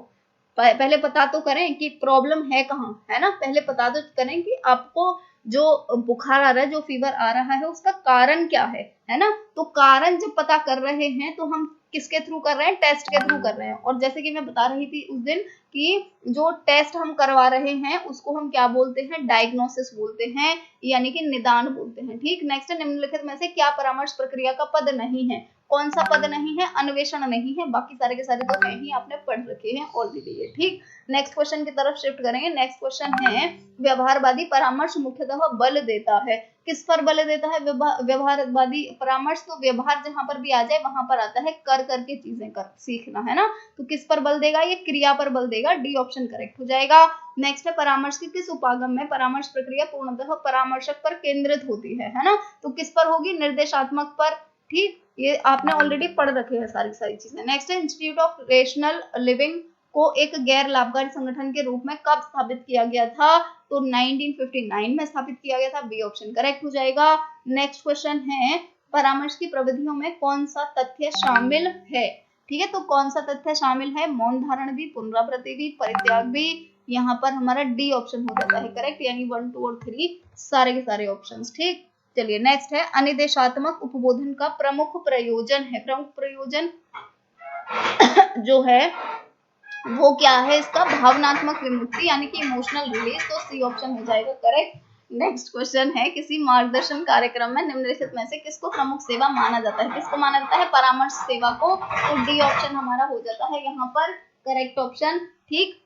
पहले पता तो करें कि प्रॉब्लम है कहाँ, है ना। पहले पता तो करें कि आपको जो बुखार आ रहा है, जो फीवर आ रहा है, उसका कारण क्या है ना। तो कारण जब पता कर रहे हैं तो हम किसके थ्रू कर रहे हैं? टेस्ट के थ्रू कर रहे हैं। और जैसे कि मैं बता रही थी उस दिन कि जो टेस्ट हम करवा रहे हैं उसको हम क्या बोलते हैं? डायग्नोसिस बोलते हैं, यानी कि निदान बोलते हैं। ठीक। नेक्स्ट, निम्नलिखित में से क्या परामर्श प्रक्रिया का पद नहीं है? कौन सा पद नहीं है? अन्वेषण नहीं है, बाकी सारे के सारे तो है ही, आपने पढ़ रखे हैं ऑलरेडी। ठीक। नेक्स्ट क्वेश्चन की तरफ शिफ्ट करेंगे। नेक्स्ट क्वेश्चन है, व्यवहारवादी परामर्श मुख्यतः बल देता है, किस पर बल देता है? व्यवहारवादी परामर्श, तो व्यवहार जहां पर भी आ जाए वहां पर आता है कर करके चीजें कर सीखना, है ना। तो किस पर बल देगा? ये क्रिया पर बल देगा, जाएगा, डी ऑप्शन करेक्ट हो जाएगा। नेक्स्ट है परामर्श की किस उपागम में परामर्श प्रक्रिया पूर्णतः परामर्शक पर केंद्रित होती है ना, तो किस पर होगी, निर्देशात्मक पर। ठीक, ये आपने ऑलरेडी पढ़ रखे हैं सारी चीजें। नेक्स्ट है इंस्टीट्यूट ऑफ रेशनल लिविंग को एक गैर लाभकारी संगठन के रूप में कब स्थापित किया गया था, तो 1959 में स्थापित किया गया था, बी ऑप्शन करेक्ट हो जाएगा। नेक्स्ट क्वेश्चन है परामर्श की प्रविधियों में कौन सा तथ्य शामिल है, ठीक है, तो कौन सा तथ्य शामिल है, मौन धारण भी, पुनरावृत्ति भी, परित्याग भी, यहाँ पर हमारा डी ऑप्शन हो जाता है करेक्ट, यानी 1, 2 और 3 सारे के सारे ऑप्शंस। ठीक, चलिए नेक्स्ट है अनिर्देशात्मक उपबोधन का प्रमुख प्रयोजन है, प्रमुख प्रयोजन जो है वो क्या है इसका, भावनात्मक विमुक्ति यानी कि इमोशनल रिलीज, तो सी ऑप्शन हो जाएगा करेक्ट। नेक्स्ट क्वेश्चन है किसी मार्गदर्शन कार्यक्रम में निम्नलिखित में से किसको प्रमुख सेवा माना जाता है, किसको माना जाता है, परामर्श सेवा को, तो डी ऑप्शन हमारा हो जाता है यहाँ पर करेक्ट ऑप्शन। ठीक,